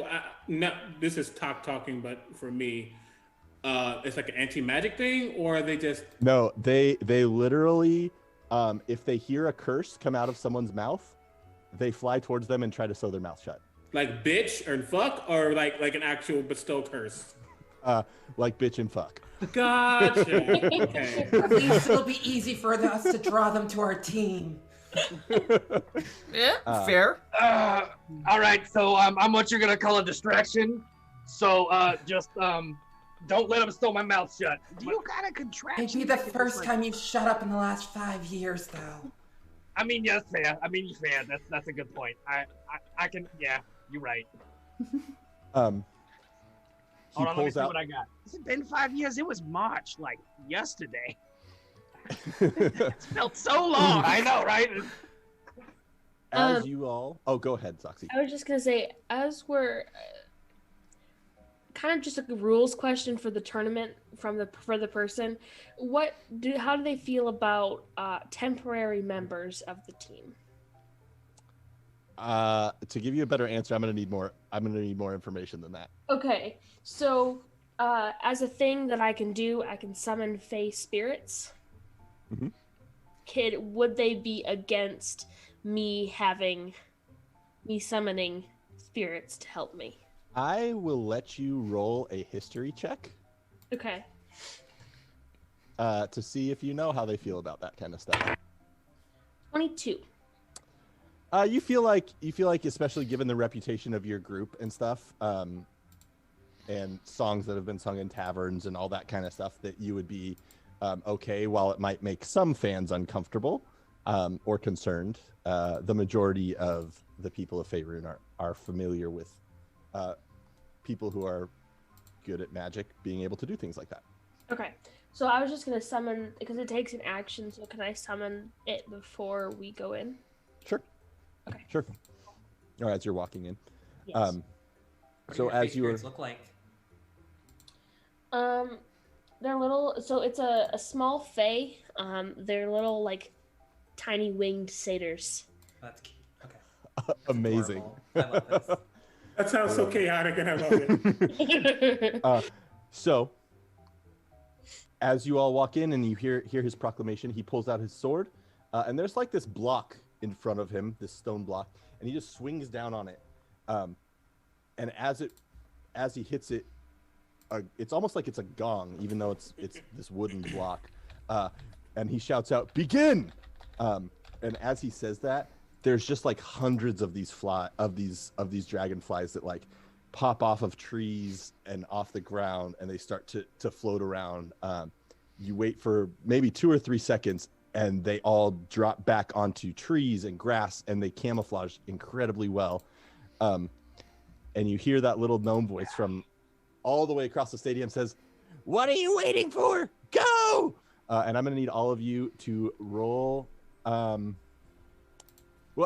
No, this is talking, but for me, it's like an anti-magic thing, or are they just? No, they literally, if they hear a curse come out of someone's mouth, they fly towards them and try to sew their mouth shut. Like bitch or fuck, or like an actual bestow curse. Like bitch and fuck. Gotcha. Okay. At least it'll be easy for us to draw them to our team. Yeah, fair. All right, so I'm what you're gonna call a distraction. So just don't let them steal my mouth shut. You got a contraction. It'd be the first time you've shut up in the last 5 years, though. I mean, yes, fair. I mean, fair. That's a good point. I can. Yeah, you're right. He Hold on, let me pulls see out. what I got. Has it been 5 years? It was March, like yesterday. It's felt so long. I know, right? As you all. Oh, go ahead, Zoxy. I was just gonna say, as we're kind of just a rules question for the tournament for the person, how do they feel about temporary members of the team? To give you a better answer, I'm gonna need more information than that. Okay, so as a thing that I can do, I can summon Fey spirits. Mm-hmm. Would they be against me summoning spirits to help me? I will let you roll a history check. Okay. To see if you know how they feel about that kind of stuff. 22. You feel like, especially given the reputation of your group and stuff, and songs that have been sung in taverns and all that kind of stuff, that you would be okay, while it might make some fans uncomfortable or concerned. The majority of the people of Faerun are familiar with people who are good at magic being able to do things like that. Okay. So I was just going to summon, because it takes an action, so can I summon it before we go in? Sure. Okay. Sure. Or as you're walking in. Yes. What So do your as you were... spirits look like? They're little, so it's a small fae. They're little, like, tiny winged satyrs. That's cute. Okay. Amazing. Adorable. I love this. That sounds so chaotic, and I love it. So, as you all walk in and you hear his proclamation, he pulls out his sword, and there's like this block in front of him, this stone block, and he just swings down on it. And as he hits it, it's almost like it's a gong, even though it's this wooden block. And he shouts out, "Begin!" And as he says that, there's just like hundreds of these dragonflies that like pop off of trees and off the ground, and they start to float around. You wait for maybe 2 or 3 seconds, and they all drop back onto trees and grass, and they camouflage incredibly well. And you hear that little gnome voice from all the way across the stadium says, "What are you waiting for? Go!" And I'm going to need all of you to roll. Well,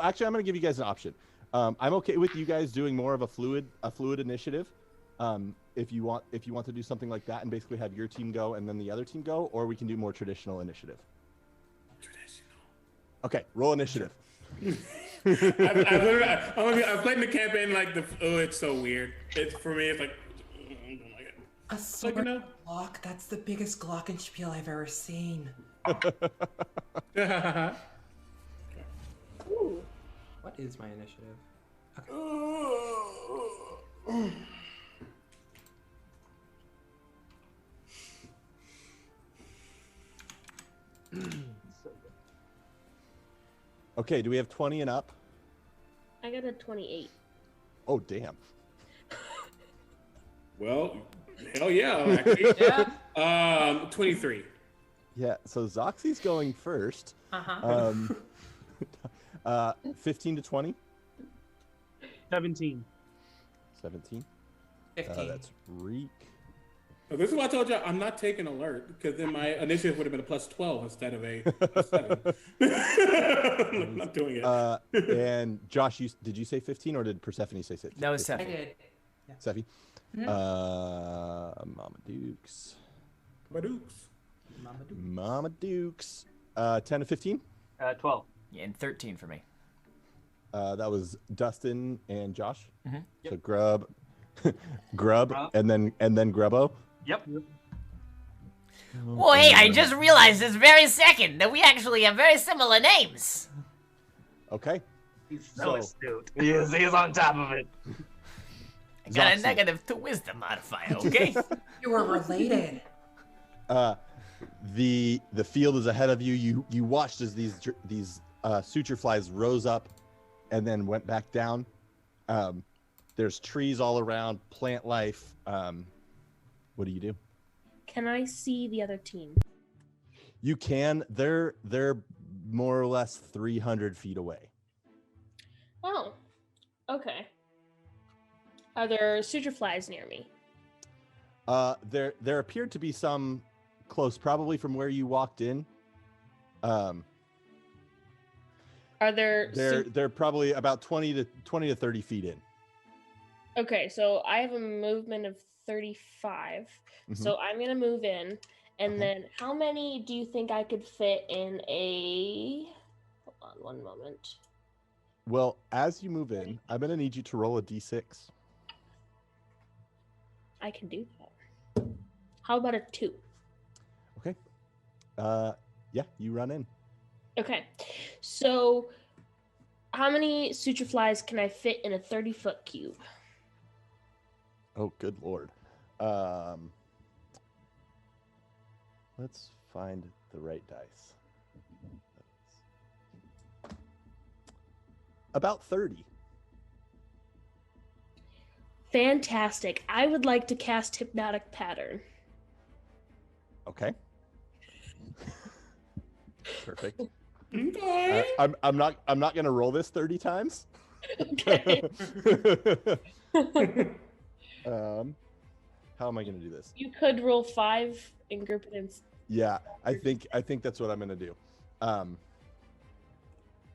actually, I'm going to give you guys an option. I'm okay with you guys doing more of a fluid initiative. If you want to do something like that and basically have your team go and then the other team go, or we can do more traditional initiative. Traditional. Okay, roll initiative. I've played the campaign like it's so weird. It's for me. It's like A sword you know? Glock? That's the biggest glockenspiel I've ever seen. Ooh. What is my initiative? Okay, do we have 20 and up? I got a 28. Oh, damn. Well, Hell yeah, actually. Yeah. 23. Yeah, so Zoxy's going first. Uh-huh. 15 to 20. 17. 17. 15. That's Reek. So this is why I told you I'm not taking alert, because then my initiative would have been a plus 12 instead of a plus 7. I'm not doing it. And Josh, did you say 15 or did Persephone say 15? That was I 7. did. Yeah. Seffi? Mhm. Mama Dukes. Badooks. Mama Dukes. 10 to 15? 12. Yeah, and 13 for me. That was Dustin and Josh. Mhm. So Grub, Grub, Grub. and then Grubbo. Yep. Well, hey, I just realized this very second that we actually have very similar names. Okay. He's So- astute. He is on top of it. I got a Zoxy. negative to wisdom modifier, okay? You were related. The field is ahead of you. You watched as these suture flies rose up and then went back down. There's trees all around, plant life. What do you do? Can I see the other team? You can. They're more or less 300 feet away. Oh, okay. Are there suture flies near me? There appeared to be some close, probably from where you walked in. Are there? They're probably about 20 to 30 feet in. Okay, so I have a movement of 35. So I'm gonna move in, and Okay. then how many do you think I could fit in a? Hold on one moment. Well, as you move in, I'm gonna need you to roll a d6. I can do that. How about a 2? Okay. Yeah, you run in. Okay, so how many suture flies can I fit in a 30-foot cube? Oh, good lord. Let's find the right dice. About 30. Fantastic. I would like to cast Hypnotic Pattern. Okay. Perfect. Okay. I'm not gonna roll this 30 times. Okay. How am I gonna do this? You could roll 5 and group it in. Yeah, I think that's what I'm gonna do.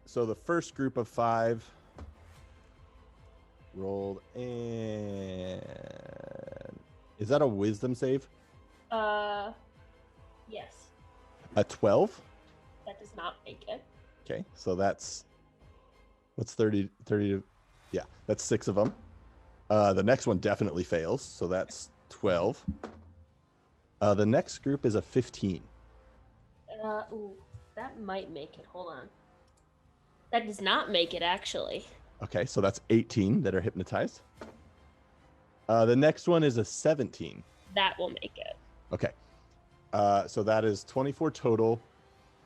So the first group of 5 rolled, and is that a wisdom save? Yes. A 12? That does not make it. Okay, so that's what's 30 to, yeah, that's 6 of them. The next one definitely fails, so that's 12. The next group is a 15. Ooh, that might make it. Hold on. That does not make it, actually. Okay, so that's 18 that are hypnotized. The next one is a 17. That will make it. Okay. So that is 24 total.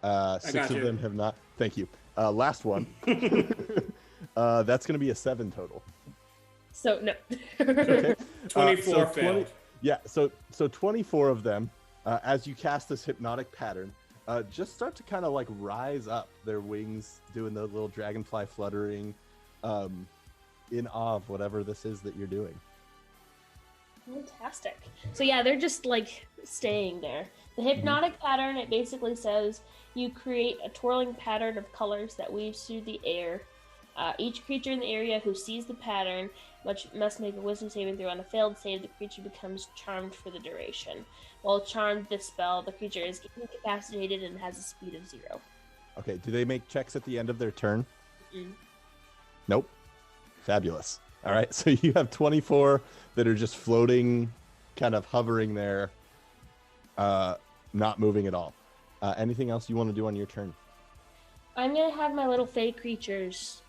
6 got of you. them have not. Thank you. Last one. That's going to be a 7 total. So, no. Okay. 24 failed. Yeah, so 24 of them, as you cast this hypnotic pattern, just start to kind of like rise up, their wings doing the little dragonfly fluttering, in awe of whatever this is that you're doing. Fantastic. So yeah, they're just like staying there. The hypnotic pattern, it basically says you create a twirling pattern of colors that weaves through the air. Each creature in the area who sees the pattern must make a wisdom saving throw. On a failed save, the creature becomes charmed for the duration. While charmed this spell, the creature is incapacitated and has a speed of 0. Okay, do they make checks at the end of their turn? Mm. Nope. Fabulous. All right, so you have 24 that are just floating, kind of hovering there, not moving at all. Anything else you want to do on your turn? I'm gonna have my little fey creatures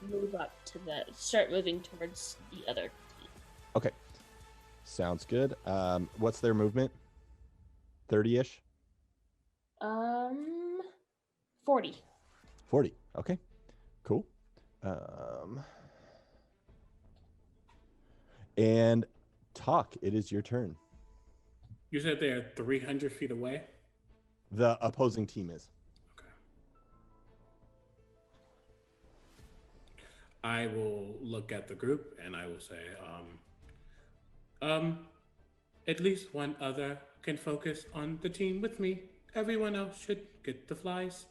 move up to start moving towards the other team. Okay, sounds good. What's their movement? 30-ish? 40. 40. Okay, cool. And Talk, it is your turn. You said they're 300 feet away? The opposing team is. Okay. I will look at the group and I will say, at least one other can focus on the team with me. Everyone else should get the flies,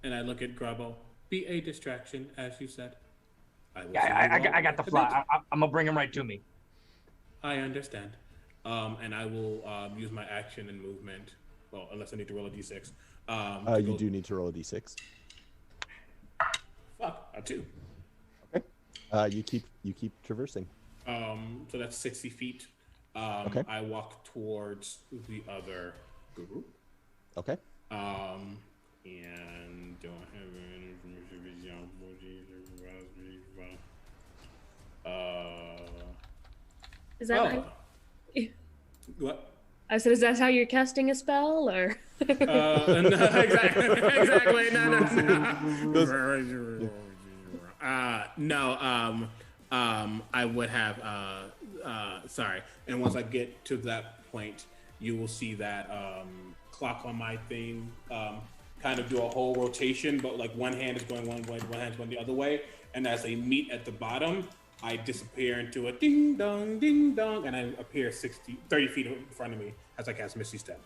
and I look at Grubbo. Be a distraction, as you said. I got the fly. I'm gonna bring him right to me. I understand. And I will use my action and movement. Well, unless I need to roll a d6. You do need to roll a d6. Fuck, a 2. Okay. You keep traversing. So that's 60 feet. Okay. I walk towards the other group. Okay. And don't have any Is that how, what? I said, is that how you're casting a spell, or? No, exactly. No. I would have. Sorry. And once I get to that point, you will see that clock on my thing kind of do a whole rotation, but like one hand is going one way, one hand is going the other way, and as they meet at the bottom, I disappear into a ding dong, and I appear 30 feet in front of me as I cast Misty Step.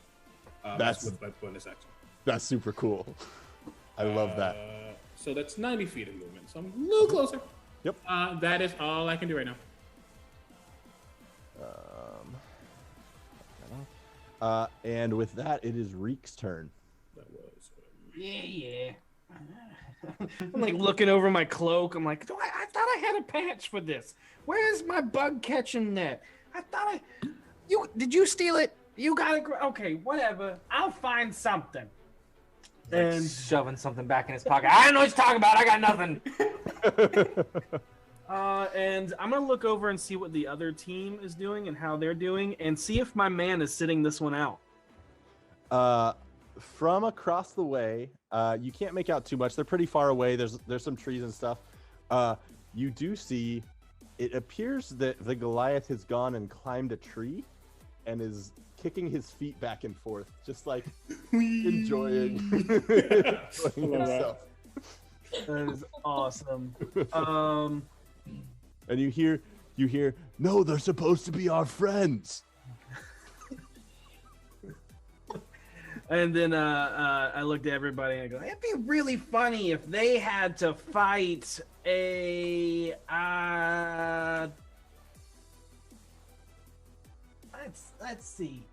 That's with my bonus action. That's super cool. I love that. So that's 90 feet of movement, so I'm a little closer. Yep. That is all I can do right now. And with that, it is Reek's turn. That was. Yeah. I'm like looking over my cloak. I'm like, I thought I had a patch for this. Where's my bug catching net? I thought did you steal it? You got it. Okay, whatever. I'll find something. And shoving something back in his pocket. I don't know what he's talking about. I got nothing. And I'm gonna look over and see what the other team is doing and how they're doing, and see if my man is sitting this one out. From across the way, you can't make out too much. They're pretty far away. There's some trees and stuff. You do see, it appears that the Goliath has gone and climbed a tree and is kicking his feet back and forth, just like enjoying himself. That is awesome. And you hear, no, they're supposed to be our friends. And then I looked at everybody and I go, it'd be really funny if they had to fight a let's see.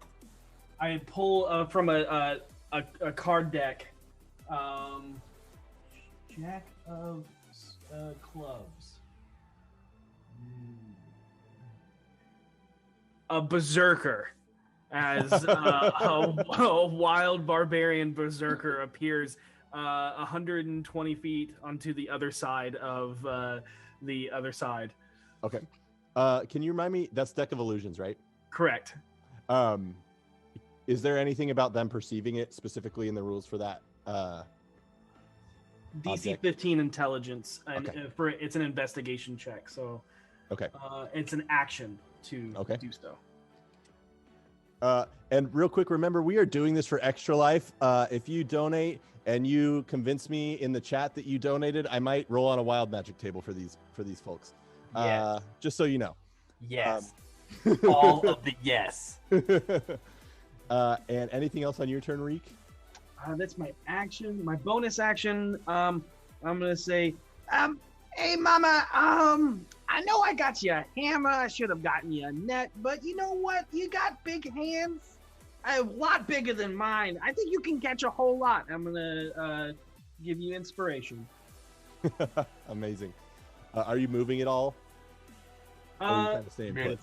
I pull from a card deck, Jack of Clubs, a Berserker. As a wild barbarian berserker appears 120 feet onto the other side of the other side. Okay. Can you remind me? That's Deck of Illusions, right? Correct. Is there anything about them perceiving it specifically in the rules for that? DC object? 15 intelligence, and Okay. it's an investigation check. So Okay. it's an action to do so. And real quick, remember, we are doing this for Extra Life. If you donate and you convince me in the chat that you donated, I might roll on a wild magic table for these folks. Yes. Just so you know. Yes. All of the yes. And anything else on your turn, Reek? That's my action. My bonus action. I'm gonna say, hey, Mama. I know I got you a hammer. I should have gotten you a net, but you know what? You got big hands. A lot bigger than mine. I think you can catch a whole lot. I'm gonna give you inspiration. Amazing. Are you moving at all? Or are you kind of staying put?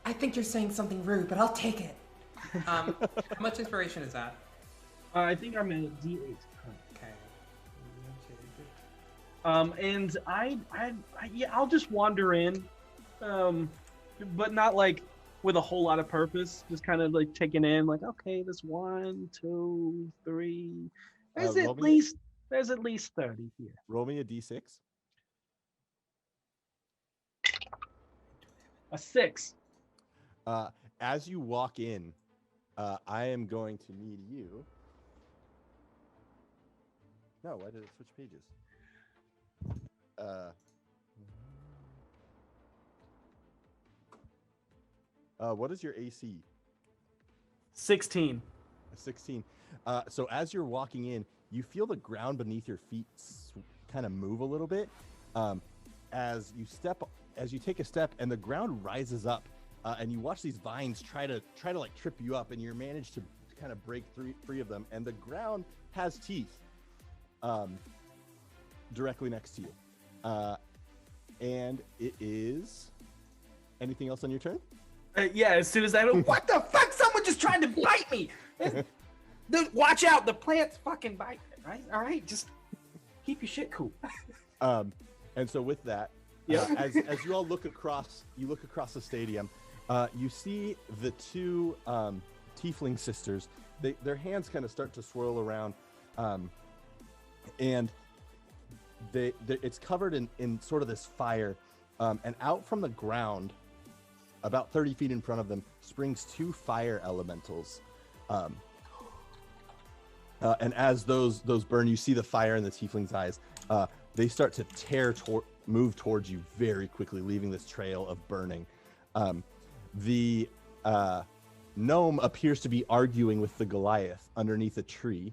I think you're saying something rude, but I'll take it. How much inspiration is that? I think I'm at D8. Okay. And I'll just wander in, but not like with a whole lot of purpose. Just kind of like taking in, like, okay, there's 1, 2, 3. There's at least 30 here. Roll me a D6. A 6. as you walk in, I am going to need you. No, why did it switch pages? What is your AC? 16. A 16. So as you're walking in, you feel the ground beneath your feet kind of move a little bit. As you take a step, and the ground rises up, and you watch these vines try to like trip you up, and you manage to kind of break free of them, and the ground has teeth directly next to you. And it is. Anything else on your turn? Yeah, as soon as I what the fuck? Someone just tried to bite me. Watch out, the plants fucking bite. Right? All right, just keep your shit cool. And so with that, as you all look across the stadium, you see the two tiefling sisters. Their hands kind of start to swirl around, and it's covered in sort of this fire, and out from the ground, about 30 feet in front of them, springs two fire elementals. And as those burn, you see the fire in the tiefling's eyes. They start to move towards you very quickly, leaving this trail of burning. The gnome appears to be arguing with the Goliath underneath a tree.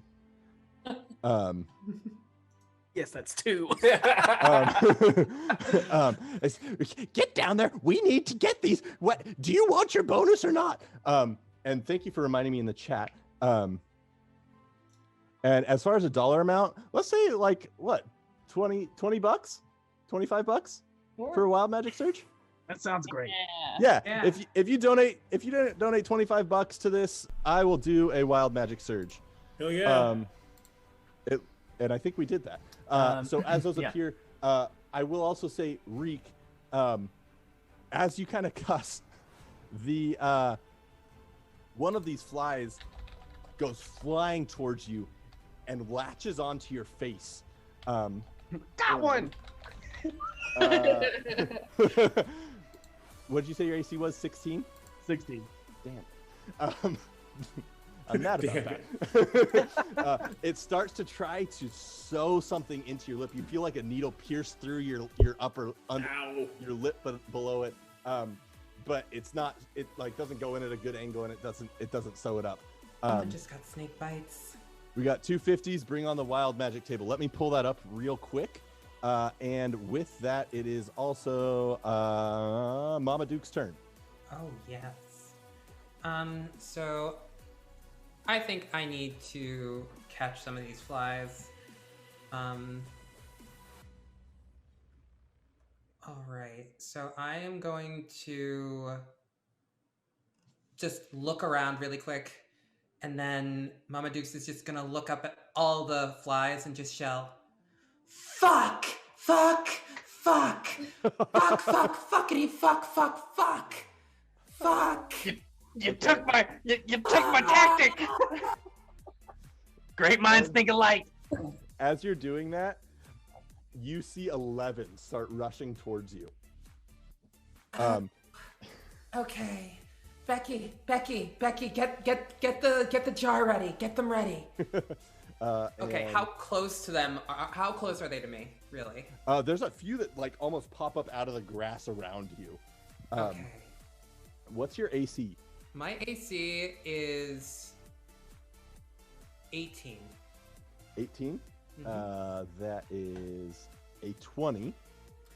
Yes, that's two. Get down there. We need to get these. What? Do you want your bonus or not? And thank you for reminding me in the chat. And as far as a dollar amount, let's say like what? $20 bucks? $25 for a wild magic surge? That sounds great. Yeah. If you donate $25 to this, I will do a wild magic surge. Hell yeah. And I think we did that. So as those appear, I will also say, Reek, as you kind of cuss, the one of these flies goes flying towards you and latches onto your face. Got one. What'd you say your AC was? 16? 16. Damn. I'm mad about that. It starts to try to sew something into your lip. You feel like a needle pierce through your your lip below it. But it's not. It like doesn't go in at a good angle, and it doesn't sew it up. I just got snake bites. We got 250s. Bring on the wild magic table. Let me pull that up real quick. And with that, it is also Mama Duke's turn. Oh yes. So I think I need to catch some of these flies. All right. So I am going to just look around really quick, and then Mama Dukes is just gonna look up at all the flies and just yell, "Fuck! Fuck! Fuck! Fuck! Fuck! Fuckity! Fuck! Fuck! Fuck! Fuck!" You took my tactic. Great minds think alike. As you're doing that, you see 11 start rushing towards you. Okay, Becky, get the jar ready. Get them ready. Okay, how close to them? How close are they to me? Really? There's a few that like almost pop up out of the grass around you. Okay. What's your AC? My AC is 18. 18? Mhm. That is a 20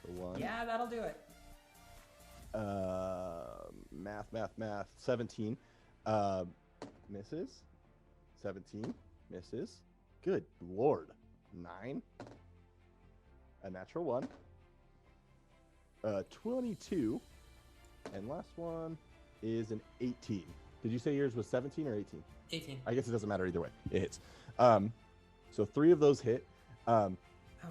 for one. Yeah, that'll do it. Math. 17. Misses. 17. Misses. Good Lord. 9. A natural 1. 22. And last one is an 18. Did you say yours was 17 or 18? 18. I guess it doesn't matter either way. It hits. So 3 of those hit. Oh no.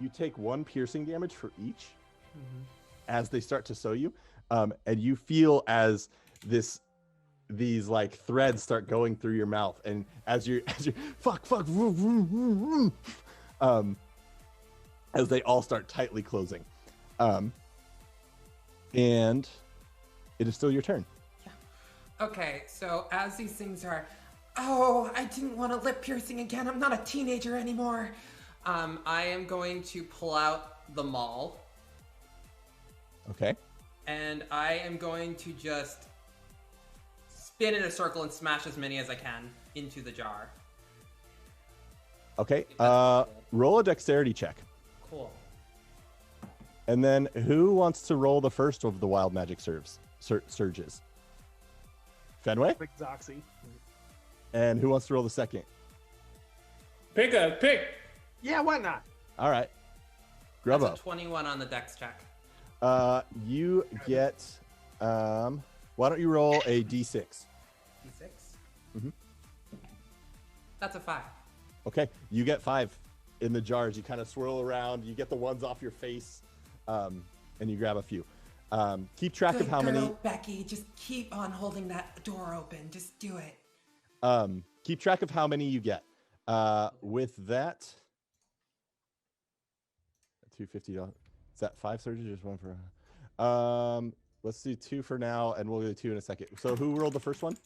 You take 1 piercing damage for each Mhm. as they start to sew you. And you feel as these like threads start going through your mouth, and as you're fuck as they all start tightly closing. And it is still your turn. Okay, so as these things are, oh, I didn't want a lip piercing again. I'm not a teenager anymore. I am going to pull out the maul. Okay. And I am going to just spin in a circle and smash as many as I can into the jar. Okay. Roll a dexterity check. Cool. And then who wants to roll the first of the wild magic surges? Fenway? Quick Zoxy. And who wants to roll the second? Pick. Yeah, why not? All right. That's Grubbo. a 21 on the dex check. You get, why don't you roll a d6? D6? Mhm. That's a 5. Okay, you get 5 in the jars. You kind of swirl around. You get the ones off your face, and you grab a few. Keep track Good of how girl, many. Becky, just keep on holding that door open. Just do it. Keep track of how many you get. With that, $250. Is that 5 surges or just 1 for? Let's do 2 for now, and we'll do 2 in a second. So who rolled the first one?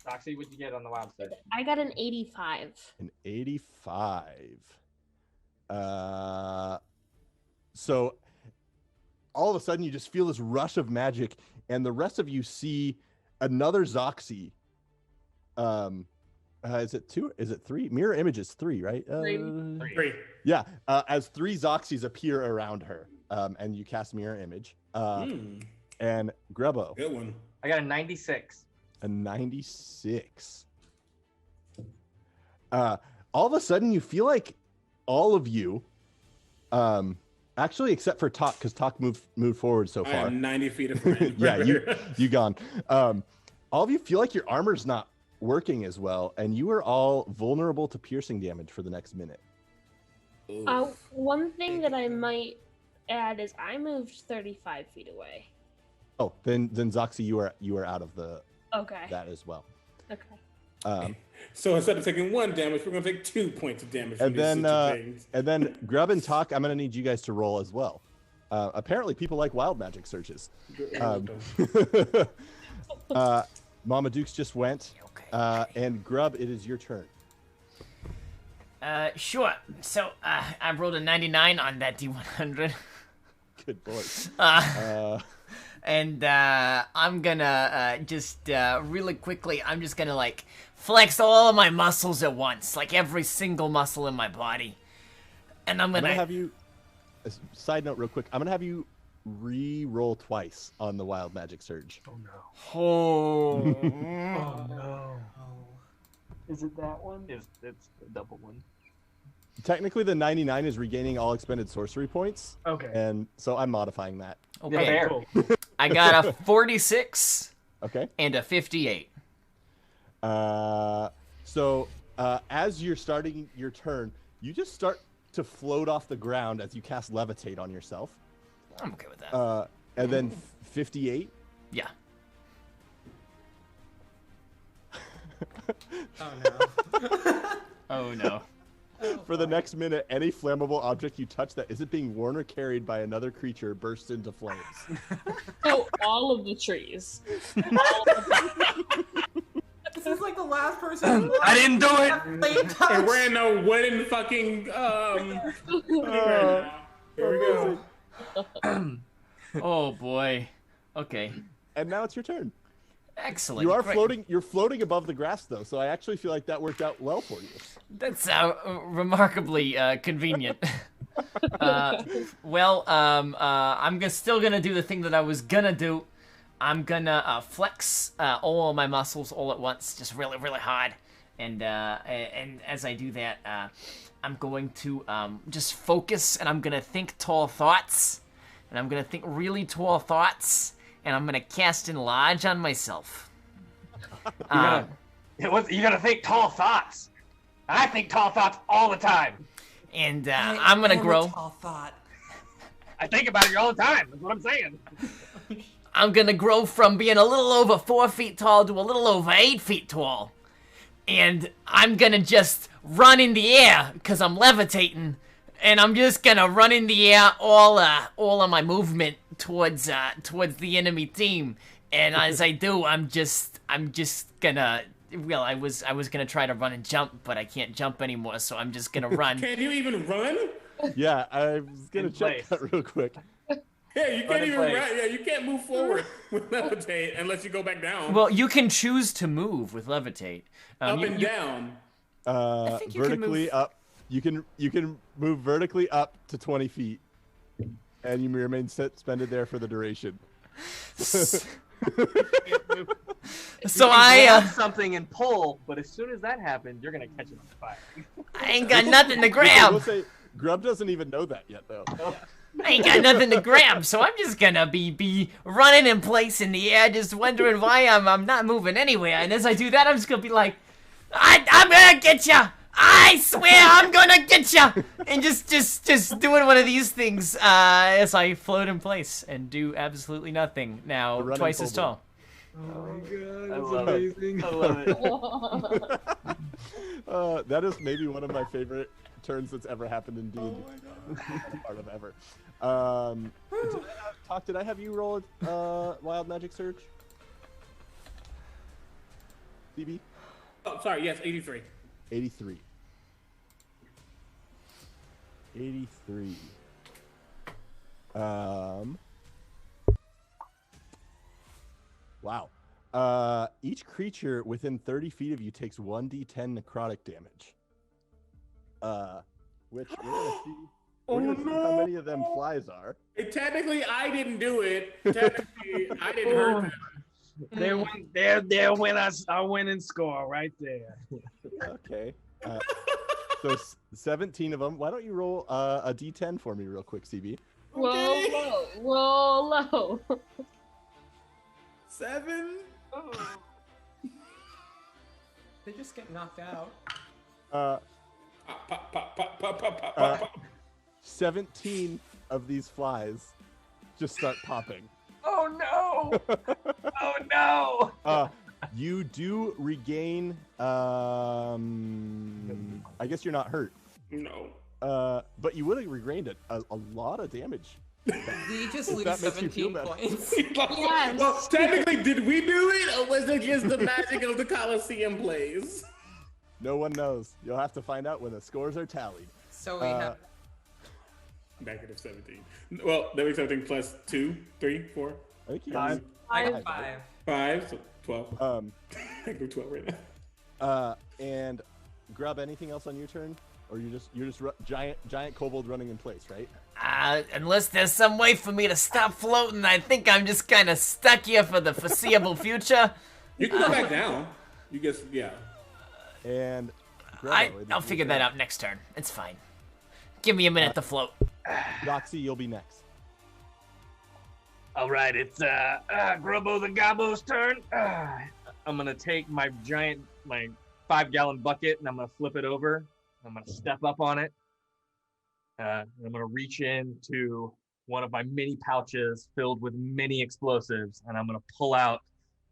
Doxy, what'd you get on the wild surge? I got an 85. An 85. So all of a sudden you just feel this rush of magic, and the rest of you see another Zoxy. Is it 2? Is it 3? Mirror image is 3, right? 3. Yeah. As 3 Zoxies appear around her, and you cast mirror image. And Grubbo. Good one. I got a 96. A 96. All of a sudden, you feel like all of you, actually, except for Talk, because Talk moved forward so far. I am 90 feet of frame. Yeah, you gone. All of you feel like your armor's not working as well, and you are all vulnerable to piercing damage for the next minute. One thing that I might add is I moved 35 feet away. Oh, then Zoxy, you are out of the Okay. that as well. Okay. So instead of taking 1 damage, we're gonna take 2 points of damage. From And these then things. and then Grub and Talk, I'm gonna need you guys to roll as well. Apparently, people like wild magic searches. Mama Dukes just went, and Grub, it is your turn. Sure. So, I rolled a 99 on that D100. Good boy. And I'm gonna just really quickly, I'm just gonna like flex all of my muscles at once, like every single muscle in my body. And I'm gonna have you. Side note, real quick. I'm gonna have you re-roll twice on the wild magic surge. Oh no. Oh. Oh no. Is it that one? It's a double one. Technically, the 99 is regaining all expended sorcery points. Okay. And so I'm modifying that. Okay. Yeah, Cool. I got a 46 Okay. and a 58. So as you're starting your turn, you just start to float off the ground as you cast levitate on yourself. I'm okay with that. And then 58. Yeah. Oh no. Oh no. For the next minute, any flammable object you touch that isn't being worn or carried by another creature bursts into flames. So all of the trees. This is like the last person. I didn't do it. And we're in a wooden fucking here we go. Oh boy. Okay. And now it's your turn. Excellent. You are Great. floating. You're floating above the grass, though, so I actually feel like that worked out well for you. That's remarkably convenient. I'm still gonna do the thing that I was gonna do. I'm gonna flex all of my muscles all at once, just really, really hard. And as I do that, I'm going to just focus, and I'm gonna think tall thoughts, and I'm gonna think really tall thoughts, and I'm gonna cast enlarge on myself. You gotta think tall thoughts. I think tall thoughts all the time. And I'm gonna grow. Tall thought. I think about it all the time. That's what I'm saying. I'm gonna grow from being a little over 4 feet tall to a little over 8 feet tall. And I'm gonna just run in the air, because I'm levitating. And I'm just gonna run in the air all of my movement towards the enemy team. And as I do, I'm just gonna. Well, I was gonna try to run and jump, but I can't jump anymore, so I'm just gonna run. Can you even run? Yeah, I was gonna check that real quick. Yeah, you can't even run. Yeah, you can't move forward with levitate unless you go back down. Well, you can choose to move with levitate. Up and down. think you can Vertically move- up. You can move vertically up to 20 feet, and you remain suspended there for the duration. So You can grab something and pull, but as soon as that happens, you're gonna catch it on fire. I ain't got nothing to I grab. will say, Grub doesn't even know that yet, though. I ain't got nothing to grab, so I'm just gonna be running in place in the air, just wondering why I'm not moving anywhere. And as I do that, I'm just gonna be like, I'm gonna get ya! I swear I'm gonna get ya! And just doing one of these things as I float in place and do absolutely nothing. Now running twice as full tall. Oh my god, I that's love it. amazing. I love it. That is maybe one of my favorite turns that's ever happened in D&D. Part of ever. Did I have you roll Wild Magic Surge? DB? Oh, sorry. Yes, 83. 83. 83. Wow. Each creature within 30 feet of you takes 1d10 necrotic damage. Which we're gonna see how many of them flies are. Technically, I didn't do it. Technically, I didn't hurt them. There went our winning score right there. Okay. So 17 of them. Why don't you roll a d10 for me real quick, CB? Whoa, low. 7. They just get knocked out. Pop, pop, pop, pop, pop, pop, pop, pop. 17 of these flies just start popping. Oh no! Oh no! You do regain. I guess you're not hurt. No. But you would have regained a lot of damage. Did you just If lose that makes you feel 17 better. points? Yes. Well, technically, did we do it, or was it just the magic of the Coliseum plays? No one knows. You'll have to find out when the scores are tallied. So we have Negative 17. Well, that makes 17 plus 2, 3, 4, I think you 5. I got 5. 5, so 12. Negative 12 right now. And Grub, anything else on your turn, or you're just giant kobold running in place, right? Unless there's some way for me to stop floating, I think I'm just kind of stuck here for the foreseeable future. You can go back down. You guess, yeah. And Grubbo, I'll figure that out next turn. It's fine. Give me a minute to float. Doxy, you'll be next. All right, it's Grubbo the Gobbo's turn. I'm gonna take my 5-gallon bucket and I'm gonna flip it over. I'm gonna step up on it. I'm gonna reach into one of my mini pouches filled with mini explosives, and I'm gonna pull out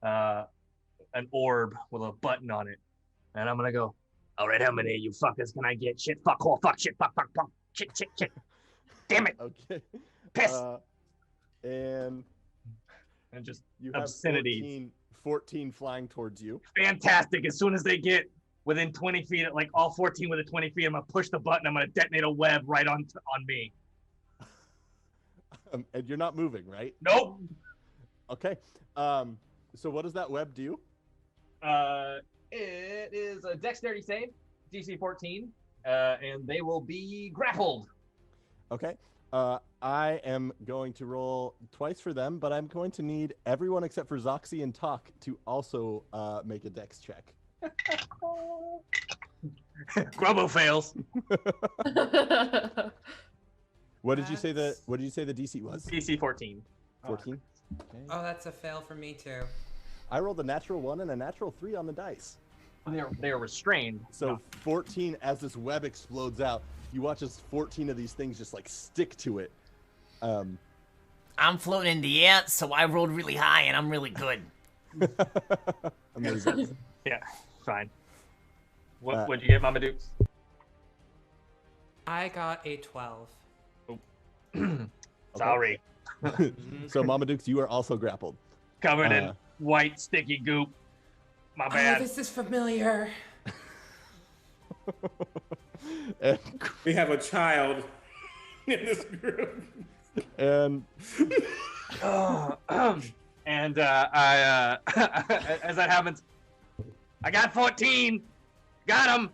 an orb with a button on it, and I'm gonna go. All right, how many of you fuckers can I get? Shit, fuck, hole, fuck, shit, fuck, fuck, fuck, shit, shit, shit. Damn it. Okay. Piss. And just you have obscenities. 14 flying towards you. Fantastic. As soon as they get within 20 feet, like all 14 within 20 feet, I'm going to push the button. I'm going to detonate a web right on me. And you're not moving, right? Nope. Okay. So what does that web do? It is a dexterity save, DC 14, and they will be grappled. Okay. I am going to roll twice for them, but I'm going to need everyone except for Zoxy and Talk to also make a dex check. Grubbo fails. What did you say the DC was? DC 14. 14. Okay. Oh, that's a fail for me too. I rolled a natural 1 and a natural 3 on the dice. They are restrained. So 14, as this web explodes out, you watch as 14 of these things just like stick to it. I'm floating in the air, so I rolled really high, and I'm really good. Amazing. Yeah, fine. What'd you get, Mama Dukes? I got a 12. Sorry. So Mama Dukes, you are also grappled. covered in white sticky goop. My Oh, bad. this is familiar. And, We have a child in this group. and And I, as that happens, I got 14. Got him.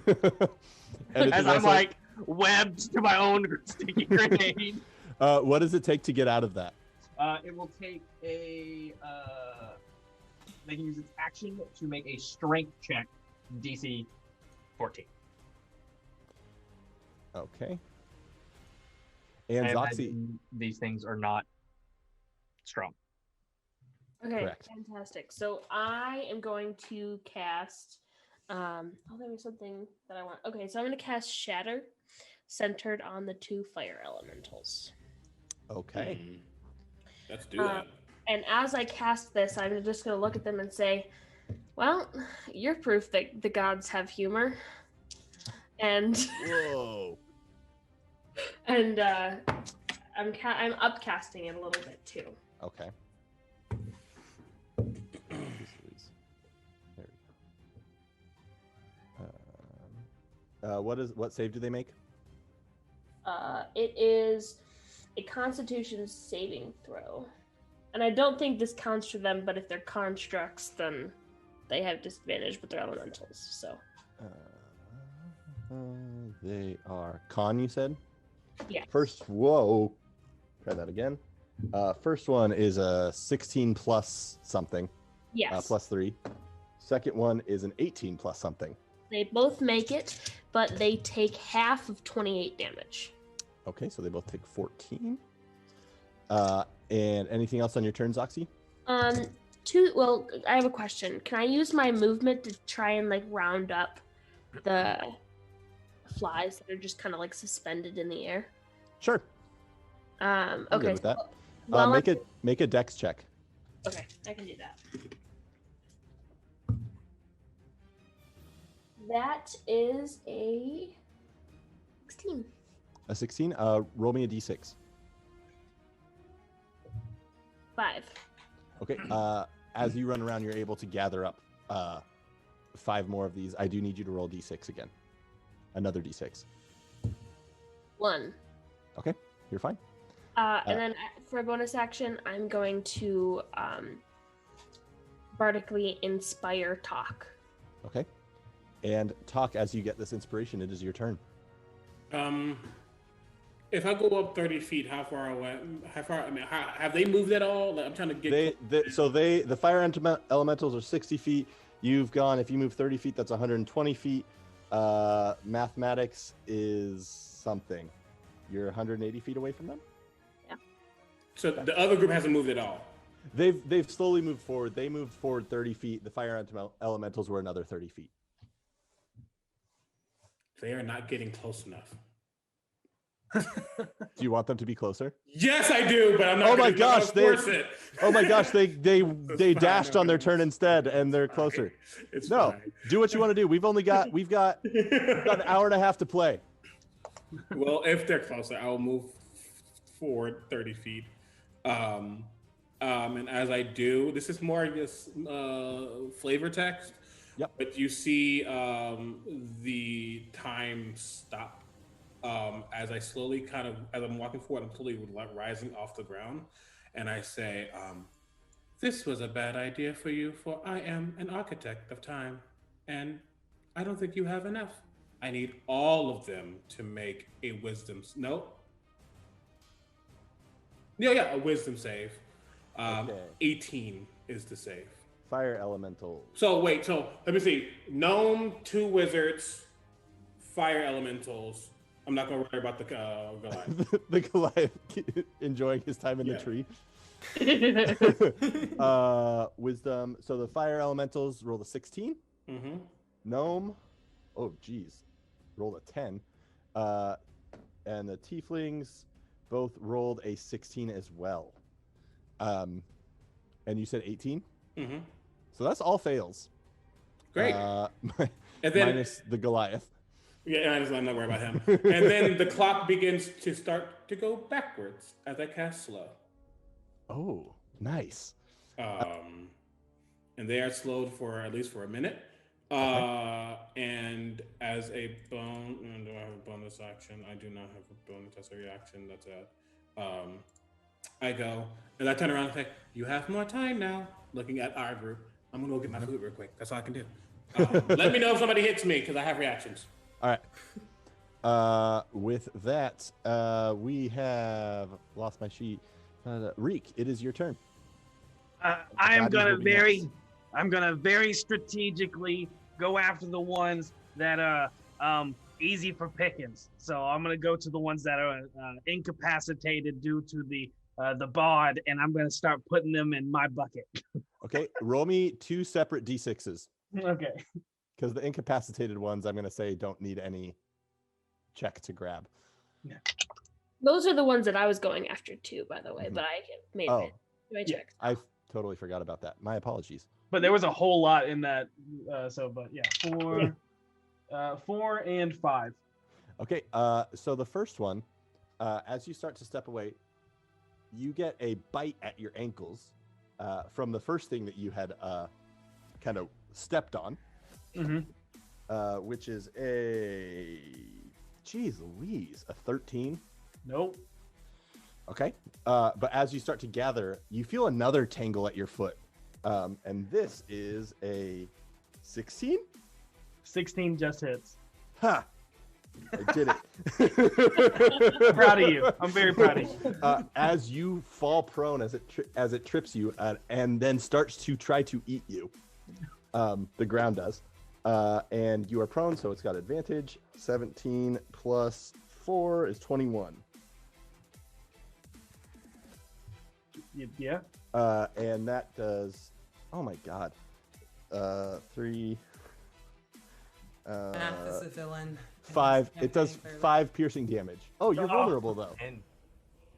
anything As I'm else? like webbed to my own sticky grenade. What does it take to get out of that? It will take a. They can use its action to make a strength check, DC 14. Okay. I And Zoxy. imagine these things are not strong. Okay, Correct. fantastic. So I am going to cast. There was something that I want. Okay, so I'm going to cast Shatter, centered on the 2 fire elementals. Okay. Let's do that. And as I cast this, I'm just going to look at them and say, "Well, you're proof that the gods have humor." And Whoa. and I'm upcasting it a little bit too. Okay. What save do they make? It is a Constitution saving throw, and I don't think this counts for them. But if they're constructs, then they have disadvantage with their elementals. So They are con, you said? yeah. First, whoa. Try that again. First one is a 16 plus something. Yes. Plus 3. Second one is an 18 plus something. They both make it, but they take half of 28 damage. Okay, so they both take 14. And anything else on your turn, Zoxy? Well, I have a question. Can I use my movement to try and like round up the flies that are just kind of like suspended in the air? Sure. I'm good Okay. with that. Well, Make a dex check. okay, I can do that. That is a 16. A 16. Roll me a d6. 5. Okay. As you run around, you're able to gather up 5 more of these. I do need you to roll d6 again. Another d6. 1. Okay, you're fine. And then for a bonus action, I'm going to bardically inspire talk. Okay. And talk as you get this inspiration. It is your turn. If I go up 30 feet, how far away? Have they moved at all? Like, I'm trying to get. The fire elementals are 60 feet. You've gone. If you move 30 feet, that's 120 feet. Mathematics is something. You're 180 feet away from them. Yeah. So the other group hasn't moved at all. They've slowly moved forward. They moved forward 30 feet. The fire elementals were another 30 feet. They are not getting close enough. Do you want them to be closer? Yes, I do, but I'm not. Oh my gosh! They fine, dashed on their okay. turn instead, and they're closer. Okay, it's No, fine. do what you want to do. We've got an hour and a half to play. Well, if they're closer, I'll move forward 30 feet. And as I do, this is more just flavor text. Yep. But you see the time stop as I slowly as I'm walking forward, I'm slowly rising off the ground. And I say, this was a bad idea for you, for I am an architect of time. And I don't think you have enough. I need all of them to make a wisdom. No. Yeah, a wisdom save. Okay. 18 is the save. Fire elemental. So wait, let me see. Gnome, 2 wizards, fire elementals. I'm not gonna worry about the Goliath. The Goliath enjoying his time in the tree. Wisdom. So the fire elementals rolled a 16. Mm-hmm. Gnome. Oh, geez. Rolled a 10. And the tieflings both rolled a 16 as well. And you said 18? Mm-hmm. So that's all fails. Great. And And then- minus the Goliath. Yeah, I'm not worried about him. And then the clock begins to start to go backwards as I cast slow. Oh. Nice. And they are slowed for at least for a minute. And as a do I have a bonus action? I do not have a bonus as a reaction. That's it. I go and I turn around and say, "You have more time now." Looking at our group, I'm gonna go get my food real quick. That's all I can do. Let me know if somebody hits me because I have reactions. All right. With that, we have lost my sheet. Reek, it is your turn. I'm gonna very strategically go after the ones that are easy for pickings. So I'm gonna go to the ones that are incapacitated due to the bard, and I'm gonna start putting them in my bucket. Okay, roll me 2 separate d6s. Okay. Because the incapacitated ones, I'm gonna say, don't need any check to grab. Yeah. Those are the ones that I was going after too, by the way. But I made it. My check. I totally forgot about that. My apologies. But there was a whole lot in that. 4 and 5. Okay. So the first one, as you start to step away, you get a bite at your ankles from the first thing that you had kind of stepped on, which is a, geez Louise, a 13. Nope. Okay. But as you start to gather, you feel another tangle at your foot. And this is a 16? 16 just hits. Ha! I did it. Proud of you. I'm very proud of you. As you fall prone, as it trips you, and then starts to try to eat you, the ground does, and you are prone, so it's got advantage. 17 plus 4 is 21. Yeah. And that does. Oh my god. 3. Math is a villain. 5. It does 5 piercing damage. Oh, you're vulnerable though.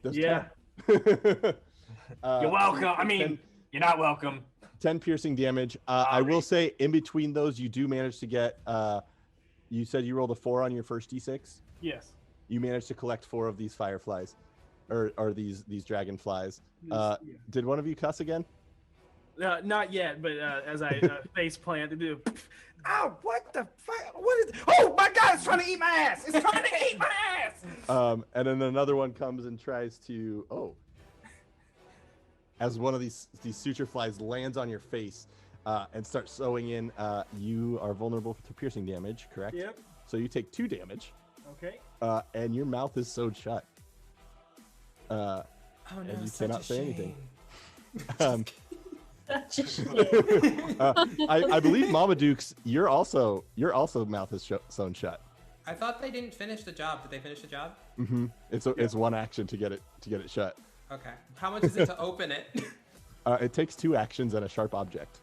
Does Yeah. 10. You're welcome. I mean, 10, you're not welcome. 10 piercing damage. I will say, in between those, you do manage to get. You said you rolled a 4 on your first d6. Yes. You managed to collect 4 of these fireflies, or these dragonflies. Did one of you cuss again? Not yet, but as I face plant to do. Oh, what the fuck? What is? Oh my God! It's trying to eat my ass! It's trying to eat my ass! And then another one comes and tries to. As one of these suture flies lands on your face, and starts sewing in, you are vulnerable to piercing damage. Correct. Yep. So you take 2 damage. Okay. And your mouth is sewed shut. Oh no, and you such cannot a say shame. anything. Such a shame. I believe Mama Dukes, you're also mouth is sewn shut. I thought they didn't finish the job. Did they finish the job? Mm-hmm. It's one action to get it shut. Okay. How much is it to open it? It takes 2 actions and a sharp object.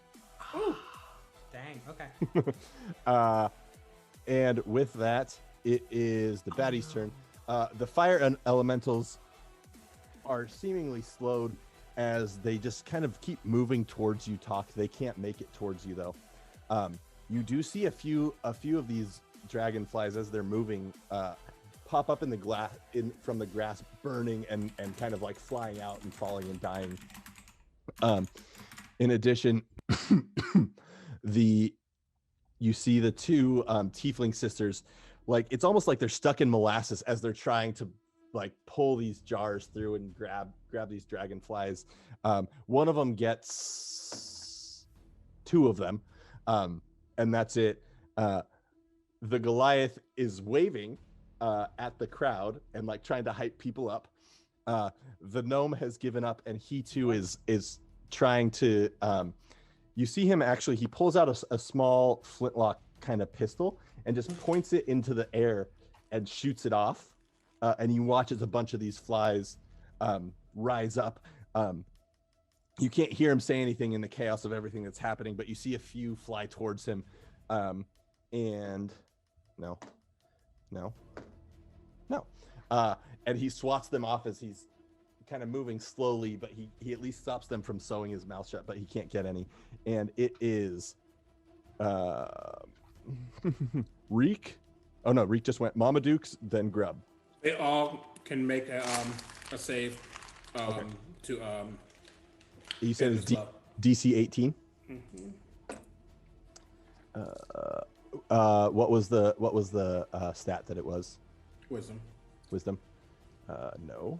Dang. Okay. And with that, it is the baddie's turn. The fire elementals are seemingly slowed as they just kind of keep moving towards you, Talk. They can't make it towards you though. You do see a few of these dragonflies as they're moving pop up in the from the grass, burning and kind of like flying out and falling and dying. In addition, you see the 2 tiefling sisters, like it's almost like they're stuck in molasses as they're trying to like pull these jars through and grab these dragonflies. One of them gets 2 of them, and that's it. The Goliath is waving at the crowd and like trying to hype people up. The gnome has given up, and he too is trying to. You see him actually. He pulls out a small flintlock kind of pistol and just points it into the air and shoots it off. And he watches a bunch of these flies rise up. You can't hear him say anything in the chaos of everything that's happening, but you see a few fly towards him. And no. And he swats them off as he's kind of moving slowly, but he at least stops them from sewing his mouth shut, but he can't get any. And it is Reek. Oh no, Reek just went Mama Dukes, then Grub. They all can make a save to You said Hit it's him slow. DC 18. What was the stat that it was? Wisdom. Wisdom. No.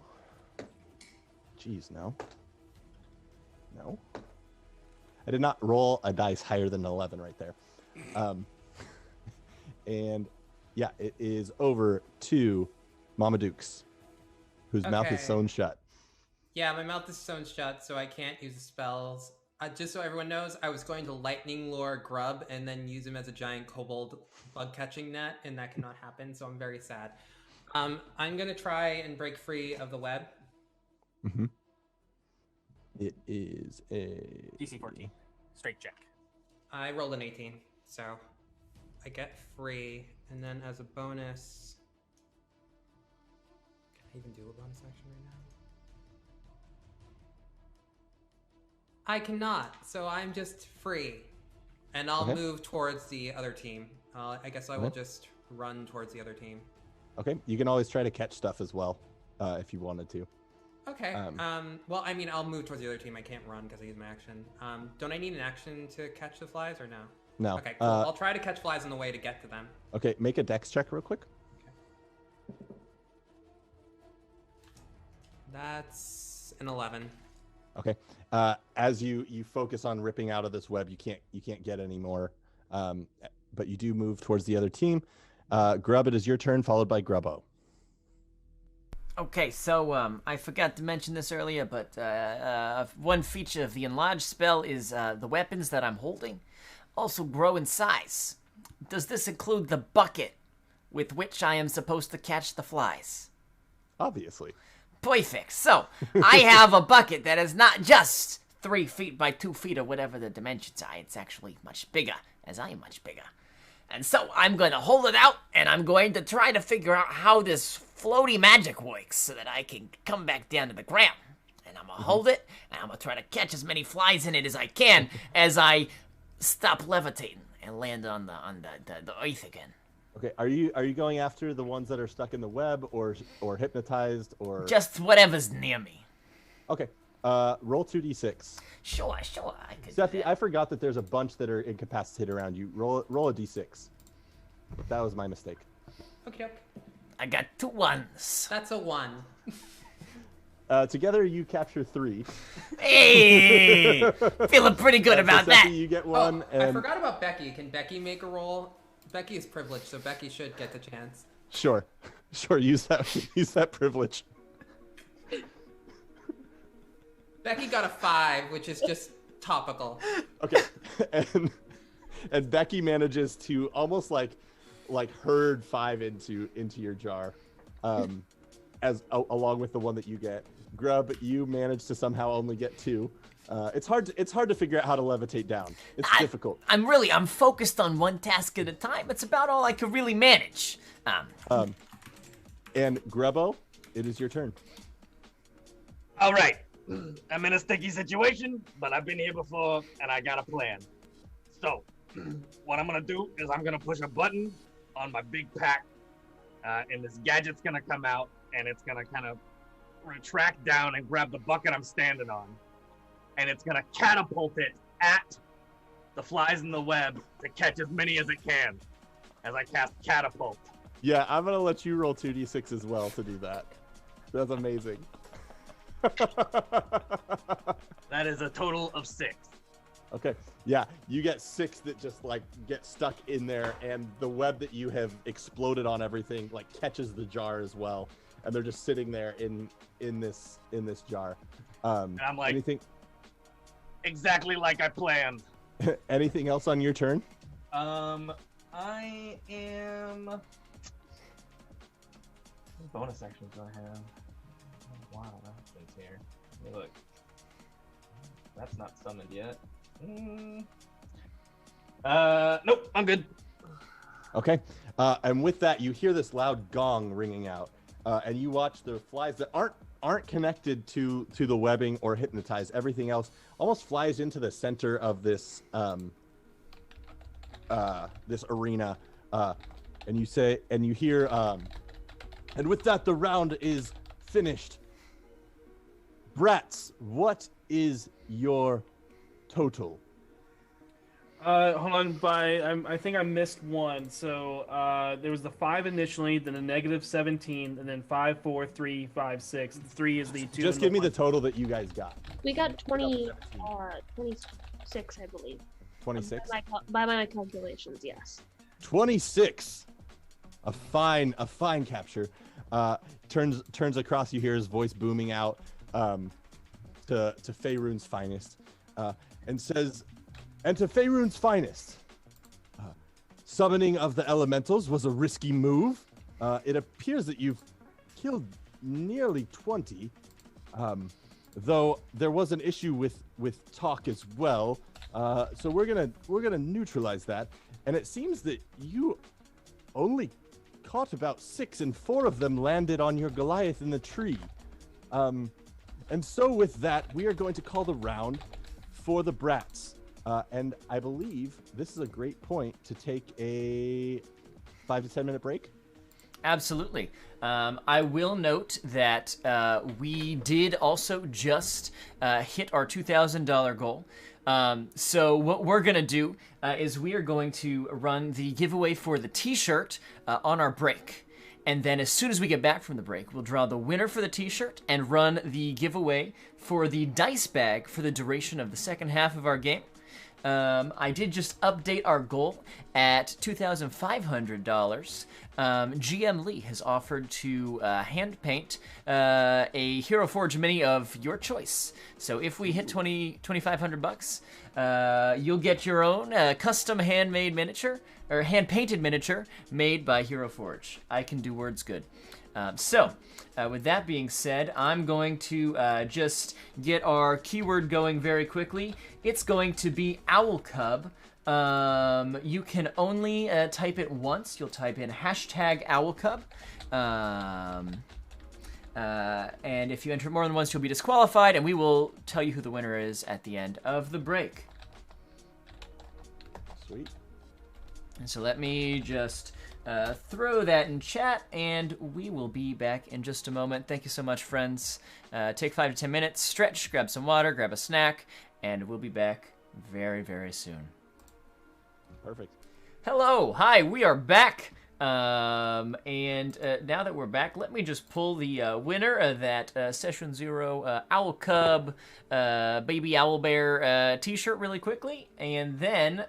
Jeez, no. No. I did not roll a dice higher than 11 right there. And yeah, it is over to Mama Dukes, whose mouth is Okay. sewn shut. Yeah, my mouth is sewn shut, so I can't use the spells. Just so everyone knows, I was going to lightning lure Grub and then use him as a giant kobold bug catching net, and that cannot happen, so I'm very sad. I'm gonna try and break free of the web. Mm-hmm. It is a DC 14. Straight check. I rolled an 18, so I get free, and then as a bonus, can I even do a bonus action right now? I cannot, so I'm just free, and I'll Okay. move towards the other team. I guess I will Okay. just run towards the other team. Okay, you can always try to catch stuff as well, if you wanted to. Okay. Um, Well, I mean, I'll move towards the other team. I can't run because I use my action. Don't I need an action to catch the flies or no? No. Okay, cool. I'll try to catch flies on the way to get to them. Okay, make a dex check real quick. That's an 11. Okay. As you focus on ripping out of this web, you can't get any more. But you do move towards the other team. Grub, it is your turn, followed by Grubbo. Okay, so I forgot to mention this earlier, but one feature of the enlarged spell is the weapons that I'm holding also grow in size. Does this include the bucket with which I am supposed to catch the flies? Obviously. Perfect. So I have a bucket that is not just 3 feet by 2 feet or whatever the dimensions are. It's actually much bigger, as I am much bigger. And so I'm going to hold it out, and I'm going to try to figure out how this floaty magic works so that I can come back down to the ground. And I'm going to hold it, and I'm going to try to catch as many flies in it as I can as I stop levitating and land on the earth again. Okay, are you going after the ones that are stuck in the web or hypnotized or Just whatever's near me. Okay. Roll 2d6. Sure, I could. Steffi, I forgot that there's a bunch that are incapacitated around you. Roll a d6. That was my mistake. Okay. I got 2 ones. That's a 1. Together you capture 3. Hey! Feeling pretty good about so that. Steffi, you get 1. I forgot about Becky. Can Becky make a roll? Becky is privileged, so Becky should get the chance. Sure. Use that privilege. Becky got a 5, which is just topical. Okay, and Becky manages to almost like herd 5 into your jar, along with the one that you get. Grub, you manage to somehow only get 2. It's hard to figure out how to levitate down. It's difficult. I'm focused on one task at a time. It's about all I could really manage. And Grubbo, it is your turn. All right. I'm in a sticky situation, but I've been here before, and I got a plan. So, what I'm gonna do is I'm gonna push a button on my big pack, and this gadget's gonna come out, and it's gonna kind of retract down and grab the bucket I'm standing on, and it's gonna catapult it at the flies in the web to catch as many as it can, as I cast catapult. Yeah, I'm gonna let you roll 2d6 as well to do that. That's amazing. That is a total of 6. Okay, yeah, you get 6 that just get stuck in there, and the web that you have exploded on everything catches the jar as well, and they're just sitting there in this jar. And I'm like, anything exactly like I planned. anything else on your turn? I am. What bonus actions do I have? Oh, wow, that's here. Hey, look, that's not summoned yet. Nope, I'm good. Okay, and with that, you hear this loud gong ringing out, and you watch the flies that aren't connected to the webbing or hypnotized. Everything else almost flies into the center of this this arena, and you hear, and with that, the round is finished. Bratz, what is your total? Hold on, I think I missed one. So there was the 5 initially, then a -17, and then 5, 4, 3, 5, 6. 3 is the 2. Just and give me the 1. total that you guys got. We got 26, I believe. 26? By my calculations, yes. 26. A fine capture. Turns across, you hear his voice booming out to Faerun's finest, and says, "And to Faerun's finest, summoning of the elementals was a risky move. It appears that you've killed nearly 20, though there was an issue with talk as well. So we're gonna neutralize that. And it seems that you only caught about 6, and 4 of them landed on your Goliath in the tree. And so with that, we are going to call the round for the Bratz. And I believe this is a great point to take a 5 to 10 minute break. Absolutely. I will note that we did also just hit our $2,000 goal. So what we're going to do is we are going to run the giveaway for the t-shirt on our break. And then as soon as we get back from the break, we'll draw the winner for the t-shirt and run the giveaway for the dice bag for the duration of the second half of our game. I did just update our goal at $2,500. GM Lee has offered to hand paint a Hero Forge mini of your choice. So if we hit $2,500, you'll get your own custom handmade miniature or hand painted miniature made by Hero Forge. I can do words good. With that being said, I'm going to just get our keyword going very quickly. It's going to be Owl Cub. You can only type it once. You'll type in #OwlCub. And if you enter more than once, you'll be disqualified, and we will tell you who the winner is at the end of the break. Sweet. And so let me just throw that in chat, and we will be back in just a moment. Thank you so much, friends. Take 5 to 10 minutes, stretch, grab some water, grab a snack, and we'll be back very, very soon. Perfect. Hello, hi, we are back. And now that we're back, let me just pull the winner of that Session 0 Owl Cub Baby Owl Bear t-shirt really quickly, and then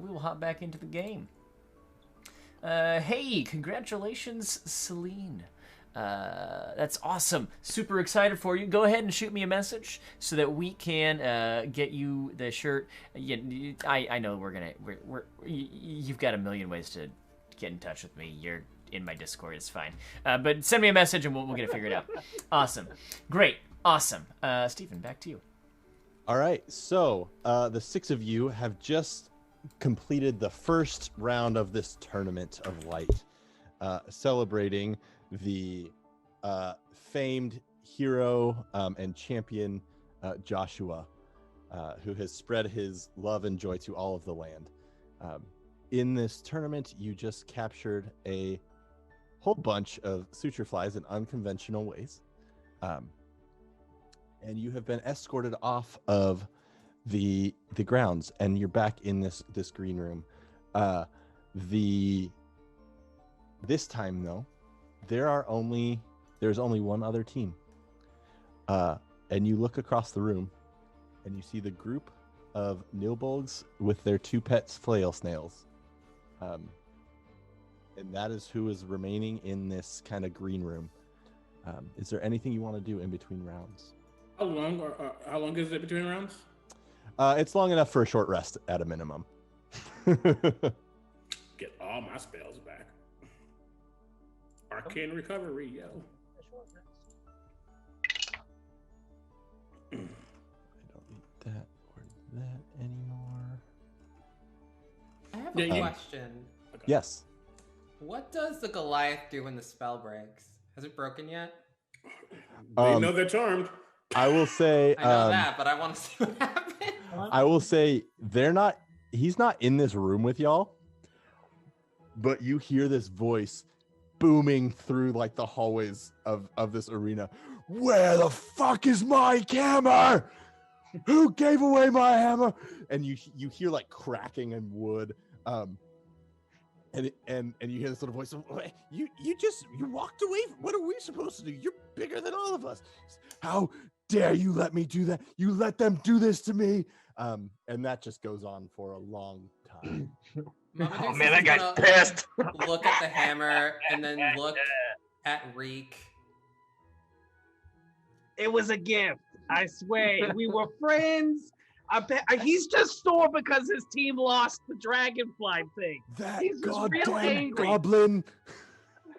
we will hop back into the game. Hey, congratulations, Celine. That's awesome. Super excited for you. Go ahead and shoot me a message so that we can get you the shirt. Yeah, I know you've got a million ways to get in touch with me. You're in my Discord. It's fine. But send me a message and we'll get it figured out. Awesome. Great. Awesome. Stephen, back to you. All right. So the 6 of you have just completed the first round of this tournament of light, celebrating the famed hero and champion Joshua, who has spread his love and joy to all of the land. In this tournament, you just captured a whole bunch of suture flies in unconventional ways, and you have been escorted off of the grounds, and you're back in this green room. This time though, there's only one other team, and you look across the room and you see the group of Nilbolgs with their 2 pets flail snails, and that is who is remaining in this kind of green room. Is there anything you want to do in between rounds? How long is it between rounds? It's long enough for a short rest at a minimum. Get all my spells back. Arcane recovery, yo. I don't need that or that anymore. I have a question. Yes. What does the Goliath do when the spell breaks? Has it broken yet? They know they're charmed. I will say. I know that, but I want to see what happens. I will say he's not in this room with y'all, but you hear this voice booming through like the hallways of this arena. where the fuck is my hammer? Who gave away my hammer? And you hear like cracking and wood, and you hear this little voice. You walked away. What are we supposed to do? You're bigger than all of us. How dare you let me do that? You let them do this to me. And that just goes on for a long time. Oh man, that guy's pissed. Look at the hammer and then look at Reek. It was a gift. I swear. We were friends. He's just sore because his team lost the dragonfly thing. He's goddamn goblin.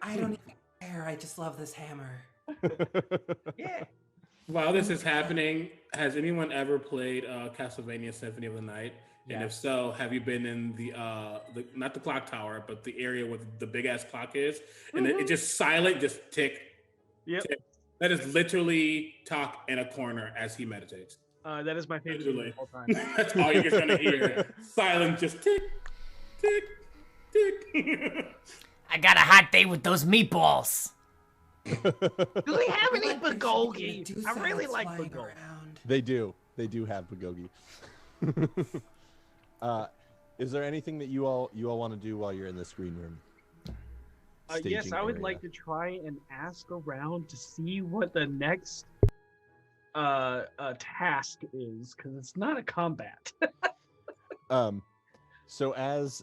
I don't even care. I just love this hammer. Yeah. While this is happening, has anyone ever played Castlevania Symphony of the Night? And if so, have you been in the not the clock tower, but the area where the big ass clock is, and it just silent, just tick. Yep. Tick. That is literally Talk in a corner as he meditates. That is my favorite Literally. of all time. That's all you're gonna hear. Silent, just tick, tick, tick. I got a hot day with those meatballs. Do they have any bulgogi? I really like bulgogi. They do. They do have bulgogi. Is there anything that you all want to do while you're in this green room? Yes, I would area? like to try and ask around to see what the next task is, because it's not a combat. So as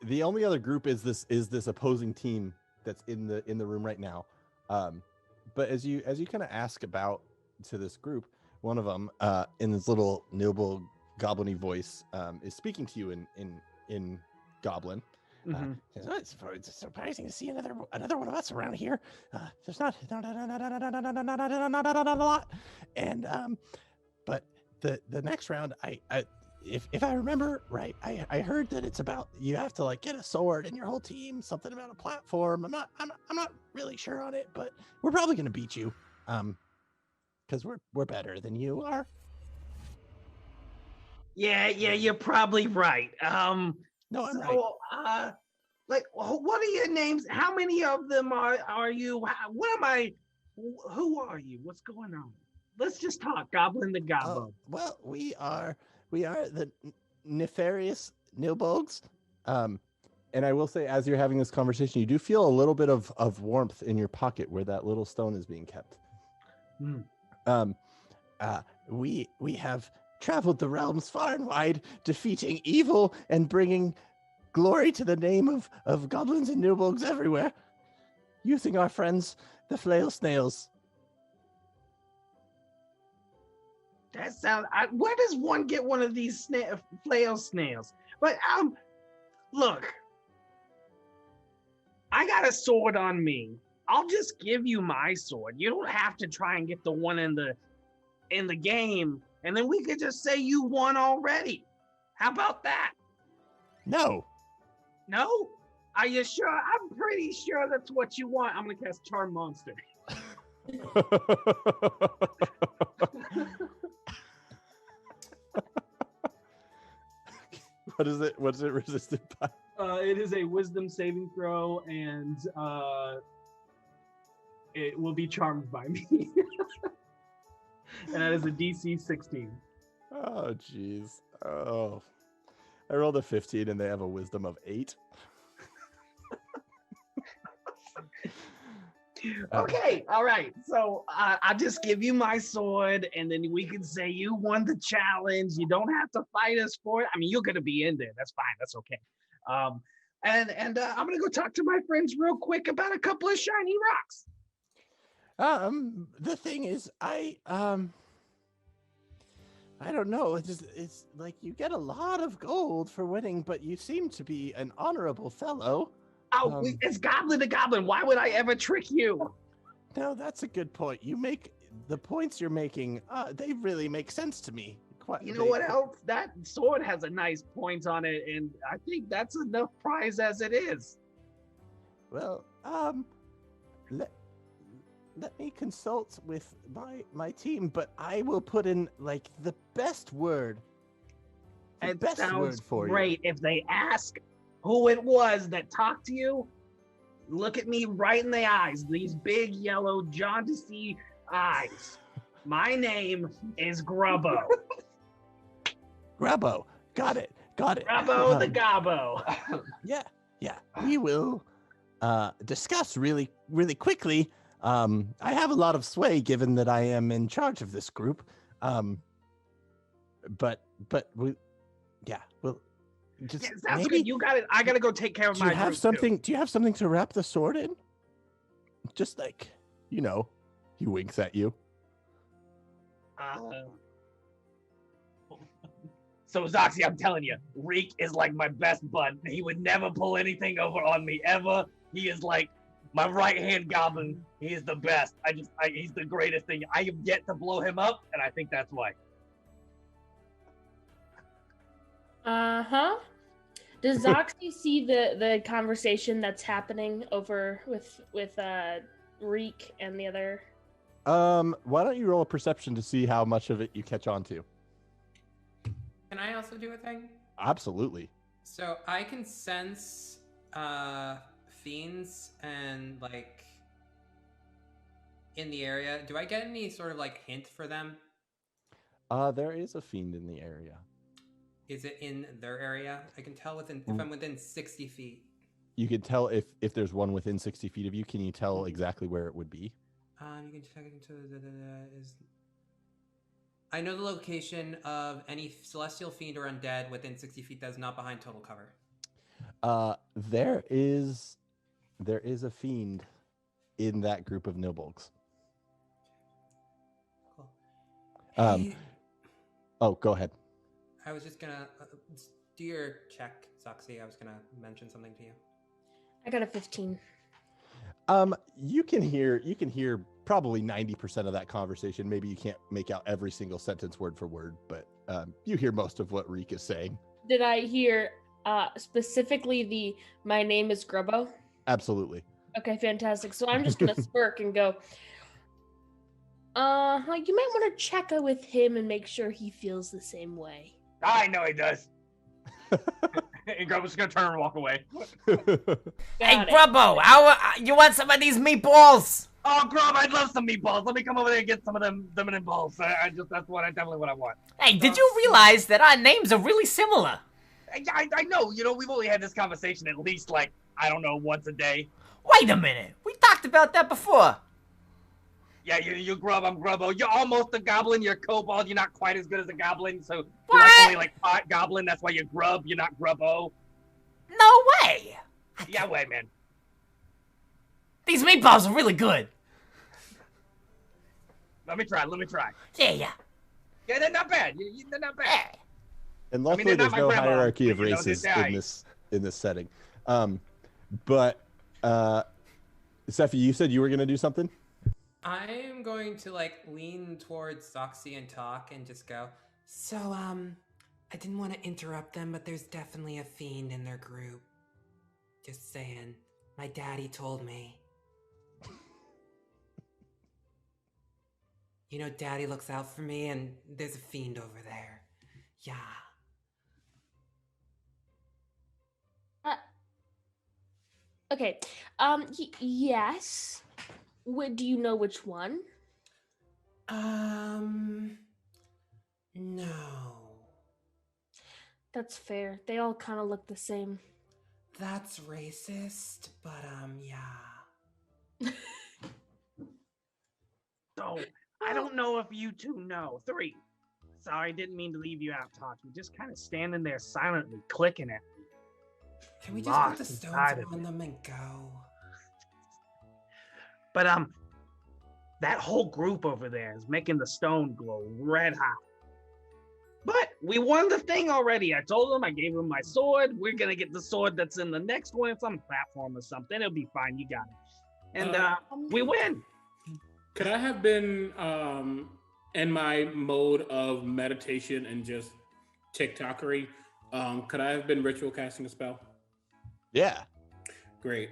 the only other group is this opposing team that's in the room right now. But as you kind of ask about to this group, one of them in this little noble goblin-y voice is speaking to you in Goblin. It's surprising to see another one of us around here. There's not a lot, and but the next round, if I remember right, I heard that it's about you have to like get a sword and your whole team, something about a platform. I'm not really sure on it, but we're probably gonna beat you, because we're better than you are. Yeah, you're probably right. No, I'm right. Like, what are your names? How many of them are you? What am I? Who are you? What's going on? Let's just talk. Goblin the Goblin. Well, we are the nefarious Nilbogs. And I will say, as you're having this conversation, you do feel a little bit of warmth in your pocket where that little stone is being kept. We have traveled the realms far and wide, defeating evil and bringing glory to the name of goblins and Nilbogs everywhere, using our friends, the flail snails. That sounds. Where does one get one of these flail snails? But look, I got a sword on me. I'll just give you my sword. You don't have to try and get the one in the game, and then we could just say you won already. How about that? No. No? Are you sure? I'm pretty sure that's what you want. I'm gonna cast Charm Monster. What is it? What's it resisted by? It is a Wisdom saving throw, and it will be charmed by me. And that is a DC 16. Oh, jeez. Oh. I rolled a 15 and they have a wisdom of 8. Okay, all right. So I'll just give you my sword, and then we can say you won the challenge. You don't have to fight us for it. I mean, you're gonna be in there. That's fine. That's okay. And I'm gonna go talk to my friends real quick about a couple of shiny rocks. The thing is, I don't know. It's like you get a lot of gold for winning, but you seem to be an honorable fellow. Oh, it's Goblin to Goblin. Why would I ever trick you? No, that's a good point. You make the points you're making. They really make sense to me. You know what else? That sword has a nice point on it, and I think that's enough prize as it is. Well, let me consult with my team, but I will put in like the best word. It sounds great. If they ask who it was that talked to you, look at me right in the eyes. These big yellow jaundicey eyes. My name is Grubbo. Grubbo. Got it. Grubbo the Gobbo. Yeah. We will discuss really quickly. I have a lot of sway given that I am in charge of this group. But we'll just Sounds maybe good. You got it. I gotta go take care of my group, too. Do you have something to wrap the sword in? Just like, he winks at you. So Zoxy, I'm telling you, Reek is like my best bud. He would never pull anything over on me ever. He is like my right-hand goblin. He is the best. He's the greatest thing. I have yet to blow him up, and I think that's why. Uh-huh. Does Zoxy see the conversation that's happening over with Reek and the other? Why don't you roll a perception to see how much of it you catch on to? Can I also do a thing? Absolutely. So I can sense fiends and like in the area. Do I get any sort of like hint for them? There is a fiend in the area. Is it in their area? I can tell if I'm within 60 feet. You can tell if there's one within 60 feet of you. Can you tell exactly where it would be? You can check into I know the location of any celestial fiend or undead within 60 feet that is not behind total cover. There is a fiend in that group of nobles. Cool. Hey, go ahead. I was just gonna do your check, Zoxy. I was gonna mention something to you. I got a 15. You can hear probably 90% of that conversation. Maybe you can't make out every single sentence word for word, but you hear most of what Reek is saying. Did I hear specifically my name is Grubbo? Absolutely. Okay, fantastic. So I'm just gonna smirk and go, you might want to check with him and make sure he feels the same way. I know he does. And Grubbo's gonna turn and walk away. Hey, Grubbo, you want some of these meatballs? Oh, Grub, I'd love some meatballs. Let me come over there and get some of them balls. That's definitely what I want. Hey, did you realize that our names are really similar? I know. We've only had this conversation at least, once a day. Wait a minute. We talked about that before. Yeah, you Grub, I'm Grubbo. You're almost a goblin. You're a kobold. You're not quite as good as a goblin, so you're only pot goblin. That's why you're Grub. You're not Grubbo. No way. Yeah, way, man. These meatballs are really good. Let me try. Yeah. Yeah, they're not bad. They're not bad. And luckily, there's no hierarchy of races in this setting. But Sephi, you said you were gonna do something. I'm going to lean towards Zoxy and talk and just go, so I didn't want to interrupt them, but there's definitely a fiend in their group. Just saying. My daddy told me. Daddy looks out for me, and there's a fiend over there. Yeah. Okay. Yes. Do you know which one? No. That's fair. They all kind of look the same. That's racist, but yeah. So, I don't know if you two know. 3. Sorry, didn't mean to leave you out talking. Just kind of standing there silently clicking at me. Can we just put the stones on them and go? But that whole group over there is making the stone glow red hot. But we won the thing already. I told them, I gave them my sword. We're gonna get the sword that's in the next one. It's on a platform or something. It'll be fine. You got it. And we win. Could I have been in my mode of meditation and just TikTokery? Could I have been ritual casting a spell? Yeah. Great.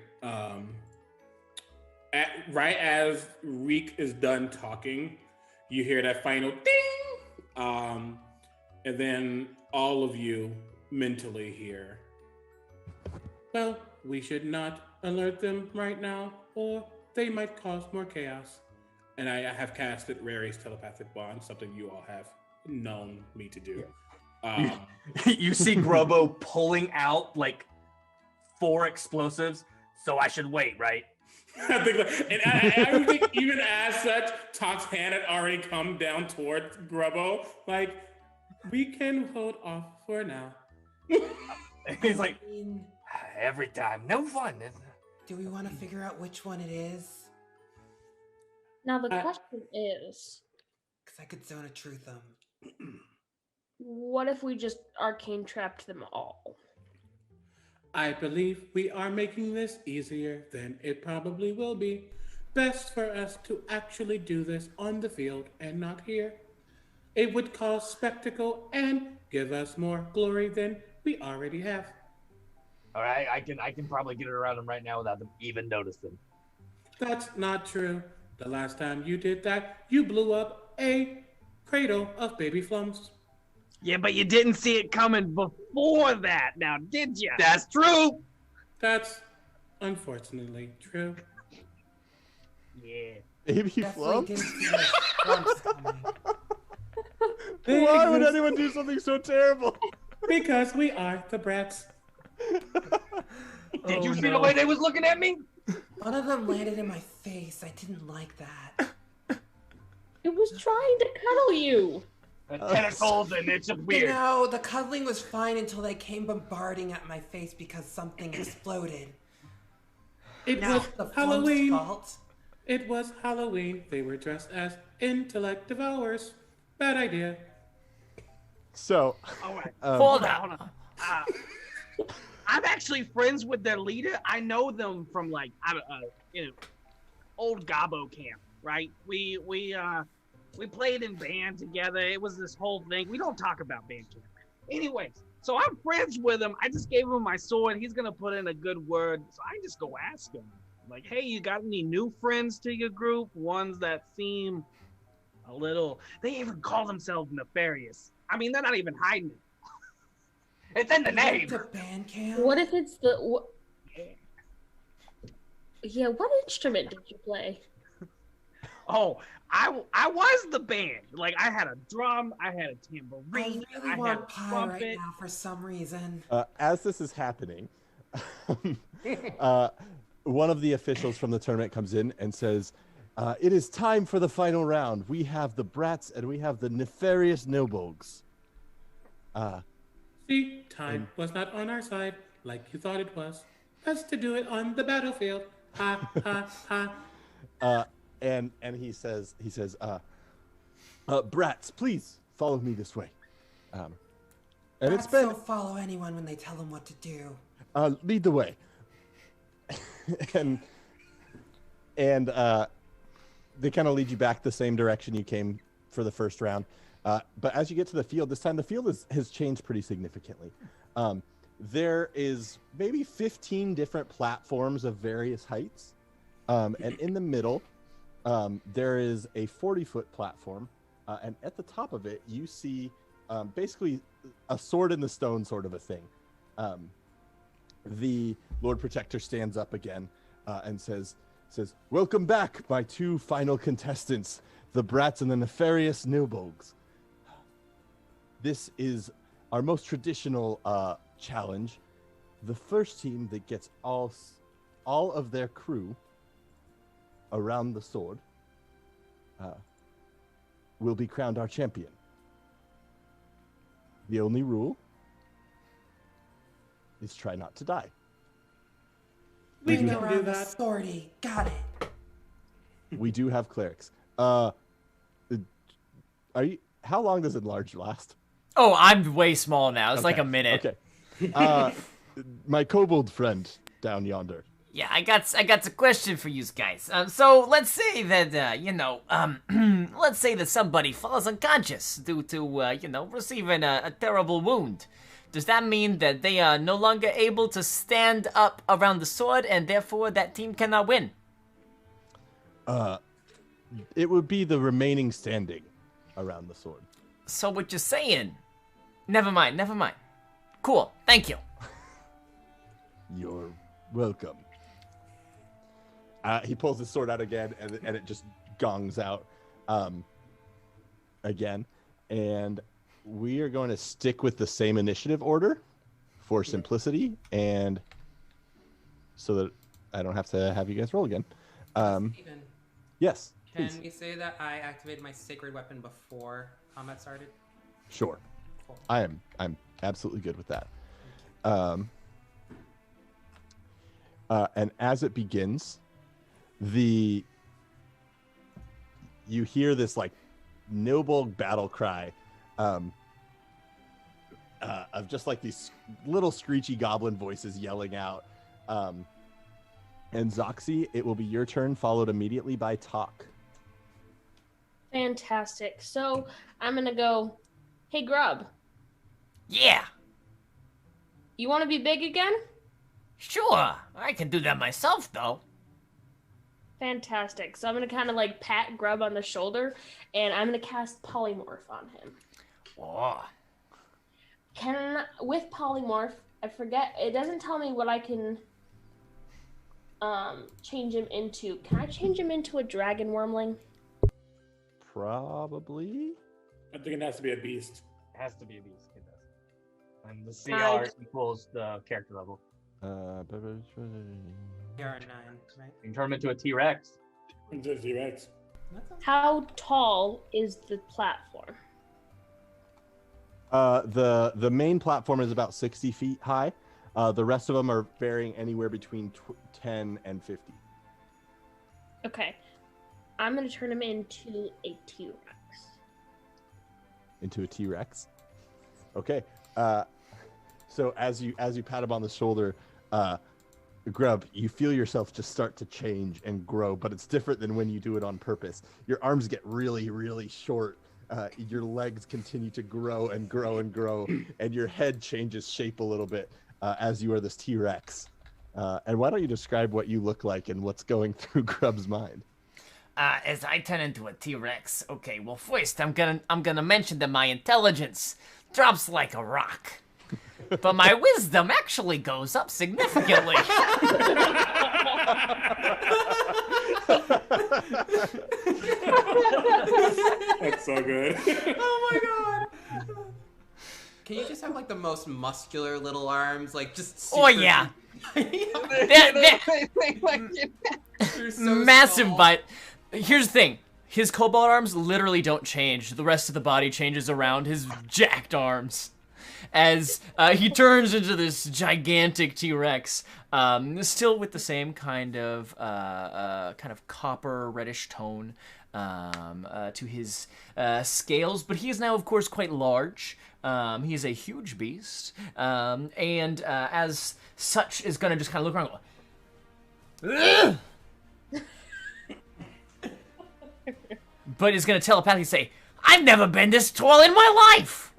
Right as Reek is done talking, you hear that final ding, and then all of you mentally hear, well, we should not alert them right now, or they might cause more chaos. And I have casted Rary's telepathic bond, something you all have known me to do. You see Grubbo pulling out like 4 explosives, so I should wait, right? I think even as such, Todd's hand had already come down towards Grubbo. Like, we can hold off for now. He's like, every time, no fun. Do we want to figure out which one it is? Now the question is, Because I could zone of truth them. what if we just arcane trapped them all? I believe we are making this easier than it probably will be. Best for us to actually do this on the field and not here. It would cause spectacle and give us more glory than we already have. All right, I can probably get it around them right now without them even noticing. That's not true. The last time you did that, you blew up a cradle of baby flums. Yeah, but you didn't see it coming before that, now did you? That's true. That's unfortunately true. Yeah. Baby Definitely flump? didn't see those flumps coming. Why would anyone do something so terrible? Because we are the brats. Did you see the way they was looking at me? One of them landed in my face. I didn't like that. It was trying to cuddle you. The tentacles and it's just weird. You know, the cuddling was fine until they came bombarding at my face because something exploded. It Now was it's the Halloween. flump's fault. It was Halloween. They were dressed as intellect devourers. Bad idea. So, All right. Hold Hold on. I'm actually friends with their leader. I know them from like old Gabo camp, right? We played in band together. It was this whole thing. We don't talk about band camp. Anyways, so I'm friends with him. I just gave him my sword. He's gonna put in a good word. So I just go ask him, like, hey, you got any new friends to your group? Ones that seem a little, they even call themselves nefarious. I mean, they're not even hiding it. It's in the name. The band camp? What if it's the... Yeah, what instrument did you play? Oh, I was the band. Like, I had a drum, I had a tambourine, I really had want a pie trumpet. right now for some reason. as this is happening, one of the officials from the tournament comes in and says, it is time for the final round. We have the Brats and we have the Nefarious Nobogs. See, time was not on our side like you thought it was. Best to do it on the battlefield. Ha, ha, ha. And he says, Brats, please follow me this way. And Brats it's been don't follow anyone when they tell them what to do. lead the way. and they kind of lead you back the same direction you came for the first round. But as you get to the field, this time the field has changed pretty significantly. There is maybe 15 different platforms of various heights. And in the middle, there is a 40-foot platform. And at the top of it, you see basically a sword in the stone sort of a thing. The Lord Protector stands up again and says, "Welcome back, my 2 final contestants, the Brats and the Nefarious Nobogs. This is our most traditional challenge. The first team that gets all of their crew around the sword will be crowned our champion. The only rule is try not to die." We Bring can do around the that. swordy. Got it. We do have clerics. How long does Enlarge last? Oh, I'm way small now. It's like Okay, a minute. Okay. My kobold friend down yonder. Yeah, I got a question for you guys. So let's say that let's say that somebody falls unconscious due to receiving a terrible wound. Does that mean that they are no longer able to stand up around the sword, and therefore that team cannot win? It would be the remaining standing around the sword. So what you're saying? Never mind. Cool. Thank you. You're welcome. He pulls his sword out again, and it just gongs out again, and we are going to stick with the same initiative order for simplicity, and so that I don't have to have you guys roll again. Steven, Yes. can Please. we say that I activated my sacred weapon before combat started? Sure. Cool. I'm absolutely good with that. And as it begins, you hear this like noble battle cry of just like these little screechy goblin voices yelling out. And Zoxy, it will be your turn, followed immediately by Talk. Fantastic. So I'm gonna go. Hey, Grub. Yeah, You want to be big again? sure. I can do that myself, though. Fantastic. So I'm gonna kind of like pat Grub on the shoulder, and I'm gonna cast Polymorph on him. Oh, With Polymorph, I forget. It doesn't tell me what I can change him into. Can I change him into a dragon wormling? Probably. I think it has to be a beast. It has to be a beast. It does. And the CR equals the character level. You're a 9, right? You can turn him into a T-Rex. Into a T-Rex. How tall is the platform? The main platform is about 60 feet high. The rest of them are varying anywhere between 10 and 50. Okay. I'm gonna turn him into a T-Rex. Into a T-Rex. Okay. So as you pat him on the shoulder, Grub, you feel yourself just start to change and grow, but it's different than when you do it on purpose. Your arms get really, really short. Your legs continue to grow and grow and grow, and your head changes shape a little bit as you are this T-Rex. And why don't you describe what you look like and what's going through Grub's mind? As I turn into a T-Rex, okay, well, first I'm gonna mention that my intelligence drops like a rock, but my wisdom actually goes up significantly. That's so good. Oh my god! Can you just have like the most muscular little arms, like just? Super... Oh yeah, They're so massive small. bite. Here's the thing. His cobalt arms literally don't change. The rest of the body changes around his jacked arms. As he turns into this gigantic T-Rex, still with the same kind of copper reddish tone to his scales, but he is now, of course, quite large. He is a huge beast, and as such is going to just kind of look around and go, ugh! But is going to telepathically say, I've never been this tall in my life!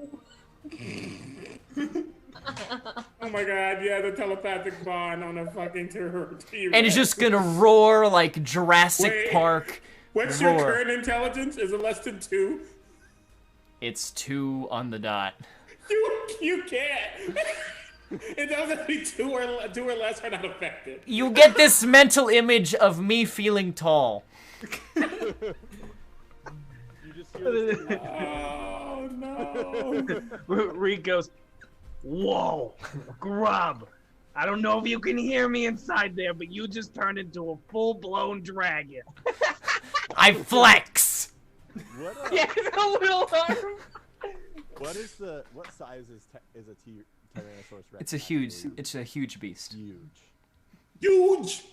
Oh my god, yeah, the telepathic bond on a fucking T-Rex. And it's just going to roar like Jurassic Park. What's roar. your current intelligence? Is it less than 2? It's 2 on the dot. You can't. It doesn't be 2 or less are not affected. You get this mental image of me feeling tall. Oh no. Reed goes, whoa, Grub. I don't know if you can hear me inside there, but you just turned into a full-blown dragon. I flex. Yeah, a little arm. What size is a Tyrannosaurus Rex? It's a huge beast. Huge. Huge.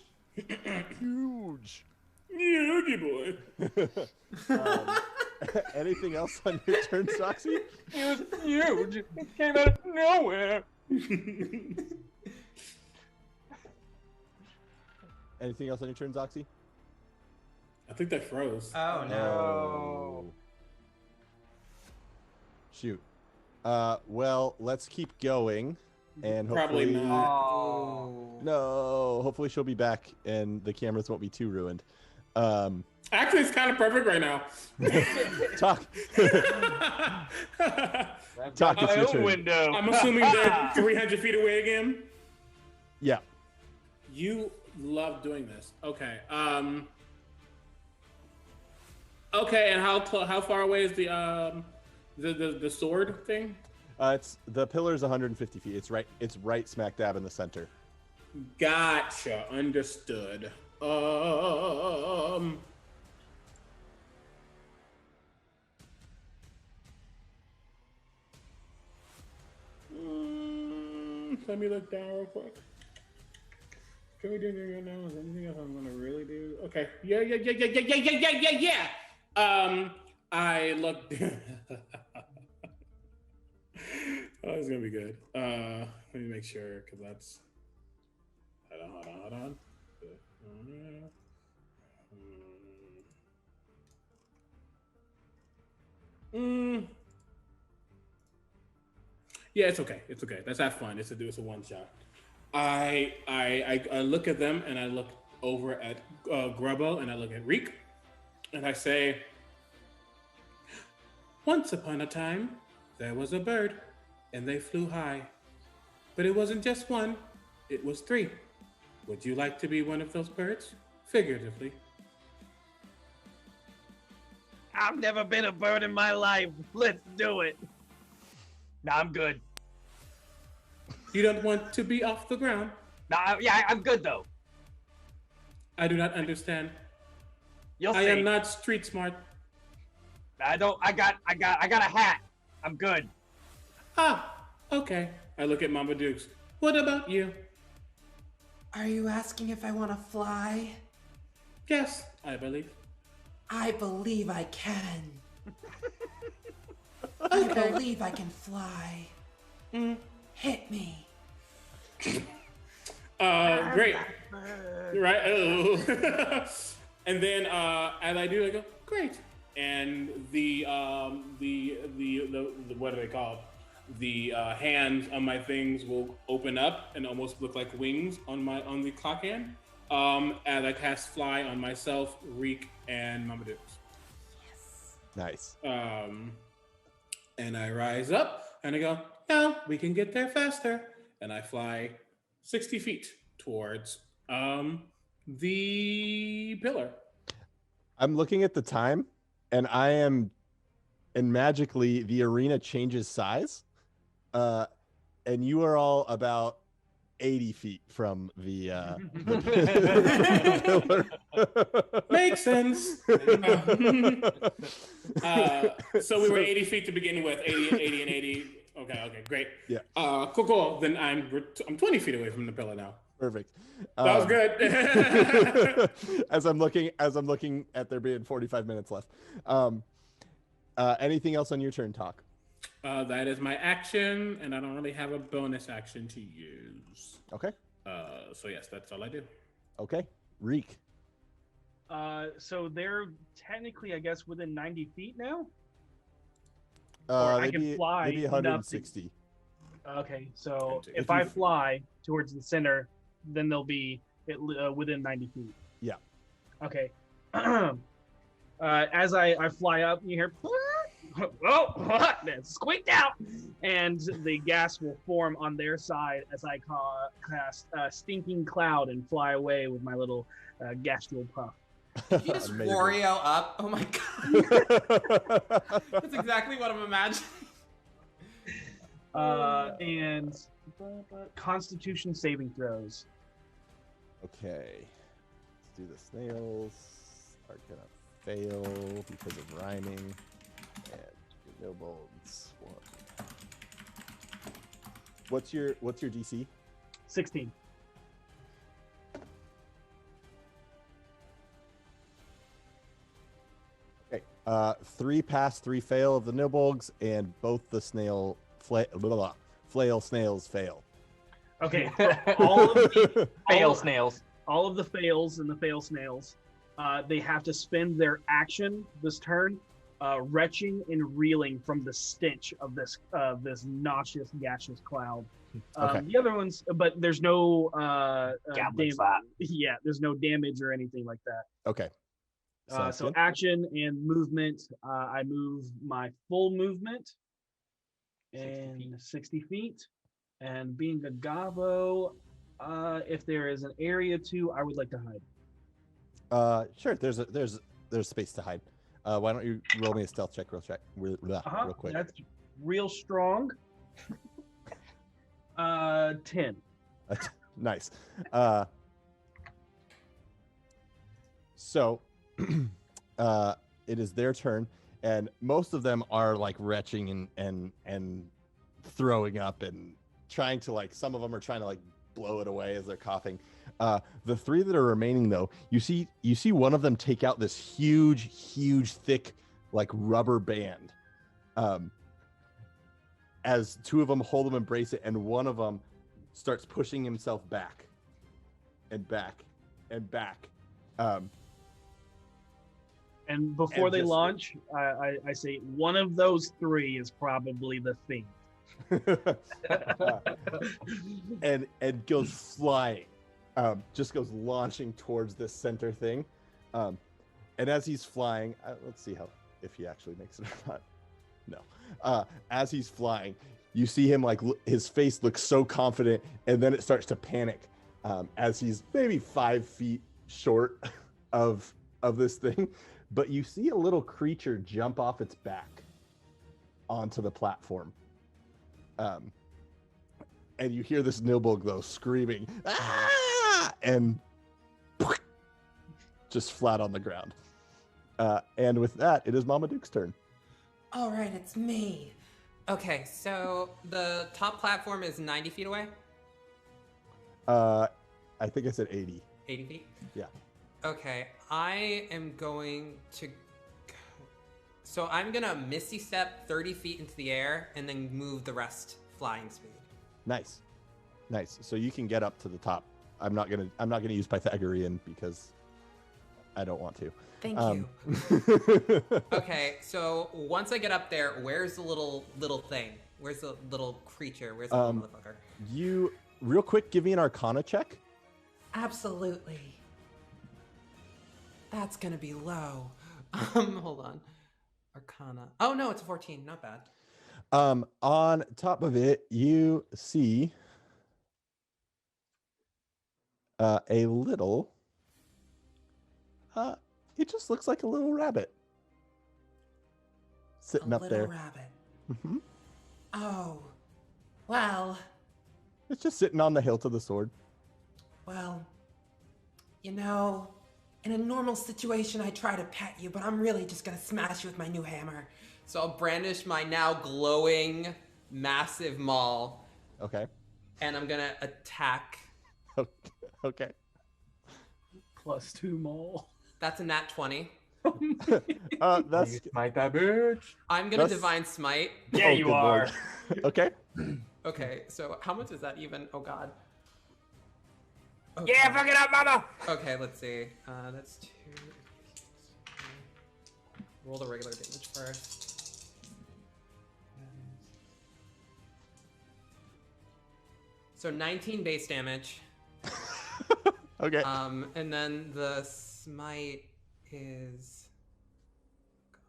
Boy. Anything else on your turn, Soxy? He was huge. It came out of nowhere. Anything else on your turn, Zoxy? I think that froze. Oh no. Shoot. Well, let's keep going, and Probably hopefully, not. no. Hopefully, she'll be back, and the cameras won't be too ruined. Actually, it's kind of perfect right now. Talk. Talk. It's your turn. Window. I'm assuming they're 300 feet away again. Yeah. You love doing this. Okay. Okay, and how far away is the sword thing? It's the pillar's 150 feet. It's right smack dab in the center. Gotcha. Understood. Let me look down real quick. Can we do anything right now? Is there anything else I'm gonna really do? Okay. Yeah. I looked. Oh, it's gonna be good. Let me make sure, because that's. Hold on. Yeah, it's okay. It's okay. Let's have fun. It's a one shot. I look at them and I look over at Grubbo and I look at Reek and I say, once upon a time, there was a bird and they flew high. But it wasn't just one, it was 3. Would you like to be one of those birds? Figuratively. I've never been a bird in my life. Let's do it. Nah, I'm good. You don't want to be off the ground? Nah, yeah, I'm good though. I do not understand. You'll I see. am not street smart. I got a hat. I'm good. Ah, okay. I look at Mama Dukes. What about you? Are you asking if I want to fly? Yes, I believe. I believe I can. I believe I can fly. Hit me. Great. Right. Oh. And then as I do, I go, great. And the what do they call it? The hands on my things will open up and almost look like wings on the clock hand. And I cast fly on myself, Reek, and Mama Dukes. Nice. And I rise up and I go, now we can get there faster. And I fly 60 feet towards the pillar. I'm looking at the time, and magically the arena changes size, and you are all about 80 feet from the pillar. Makes sense. So we were 80 feet to begin with, 80 and 80. Okay, great. Yeah. Cool. Then I'm 20 feet away from the pillar now. Perfect. That was good. as I'm looking at there being 45 minutes left. Anything else on your turn, Talk? That is my action, and I don't really have a bonus action to use. Okay. So yes, that's all I do. Okay. Reek. So they're technically, I guess, within 90 feet now? I can fly maybe 160. Okay, so if I fly towards the center, then they'll be within 90 feet. Yeah. Okay. As I fly up, you hear, oh, that squeaked out, and the gas will form on their side as I cast Stinking Cloud and fly away with my little gastral puff. Did you just Wario up? Oh my god. That's exactly what I'm imagining. And Constitution saving throws. Okay. Let's do the snails. Are gonna fail because of rhyming. And no bones. What's your DC? 16. Okay. 3 pass, 3 fail of the Nibelgs, and both the flail snails fail. Okay. All of the Fail snails. All of the fails and the fail snails, they have to spend their action this turn, retching and reeling from the stench of this nauseous, gaseous cloud. Okay. The other ones, but there's no Goblin damage. slap. Yeah, there's no damage or anything like that. Okay. Sounds So good. action and movement. I move my full movement 60 feet. And being a Gabo, if there is an area to, I would like to hide. Sure. There's space to hide. Why don't you roll me a stealth check real quick? That's real strong. 10. Nice. So it is their turn, and most of them are like retching and throwing up and trying to like. Some of them are trying to like blow it away as they're coughing. The three that are remaining, though, you see one of them take out this huge, thick, like rubber band. As two of them hold them, embrace it, and one of them starts pushing himself back and back and back. And before And they just- launch, I say one of those three is probably the thing. and goes flying, just goes launching towards this center thing. And as he's flying, let's see if he actually makes it or not. No. As he's flying, you see him like his face looks so confident, and then it starts to panic as he's maybe 5 feet short of this thing. But you see a little creature jump off its back onto the platform. And you hear this Nilbog though screaming, "Ah!" and just flat on the ground. And with that, it is Mamaduke's turn. All right, it's me. Okay, so the top platform is 90 feet away? I think I said 80. 80 feet? Yeah. Okay, I am going to... So I'm going to Misty Step 30 feet into the air and then move the rest flying speed. Nice. So you can get up to the top. I'm not gonna use Pythagorean because I don't want to. Thank you. Okay, so once I get up there, where's the little thing? Where's the little creature? Where's the little motherfucker? You real quick, give me an Arcana check. Absolutely. That's gonna be low. Hold on. Arcana. Oh no, it's a 14. Not bad. On top of it, you see a little. It just looks like a little rabbit sitting up there. A little rabbit. Mm-hmm. Oh, well, It's just sitting on the hilt of the sword. well, you know, in a normal situation, I try to pet you, but I'm really just gonna smash you with my new hammer. So I'll brandish my now glowing, massive maul, Okay. and I'm gonna attack. Okay. +2 mole. That's a nat 20. That's Smite that bitch. I'm gonna That's- divine smite. Yeah, Oh, you good are. lord. Okay. Okay, so how much is that even? Oh god. Yeah, fuck it up, mama. Okay, let's see. That's 2. Roll the regular damage first. So 19 base damage. Okay. And then the smite is. God,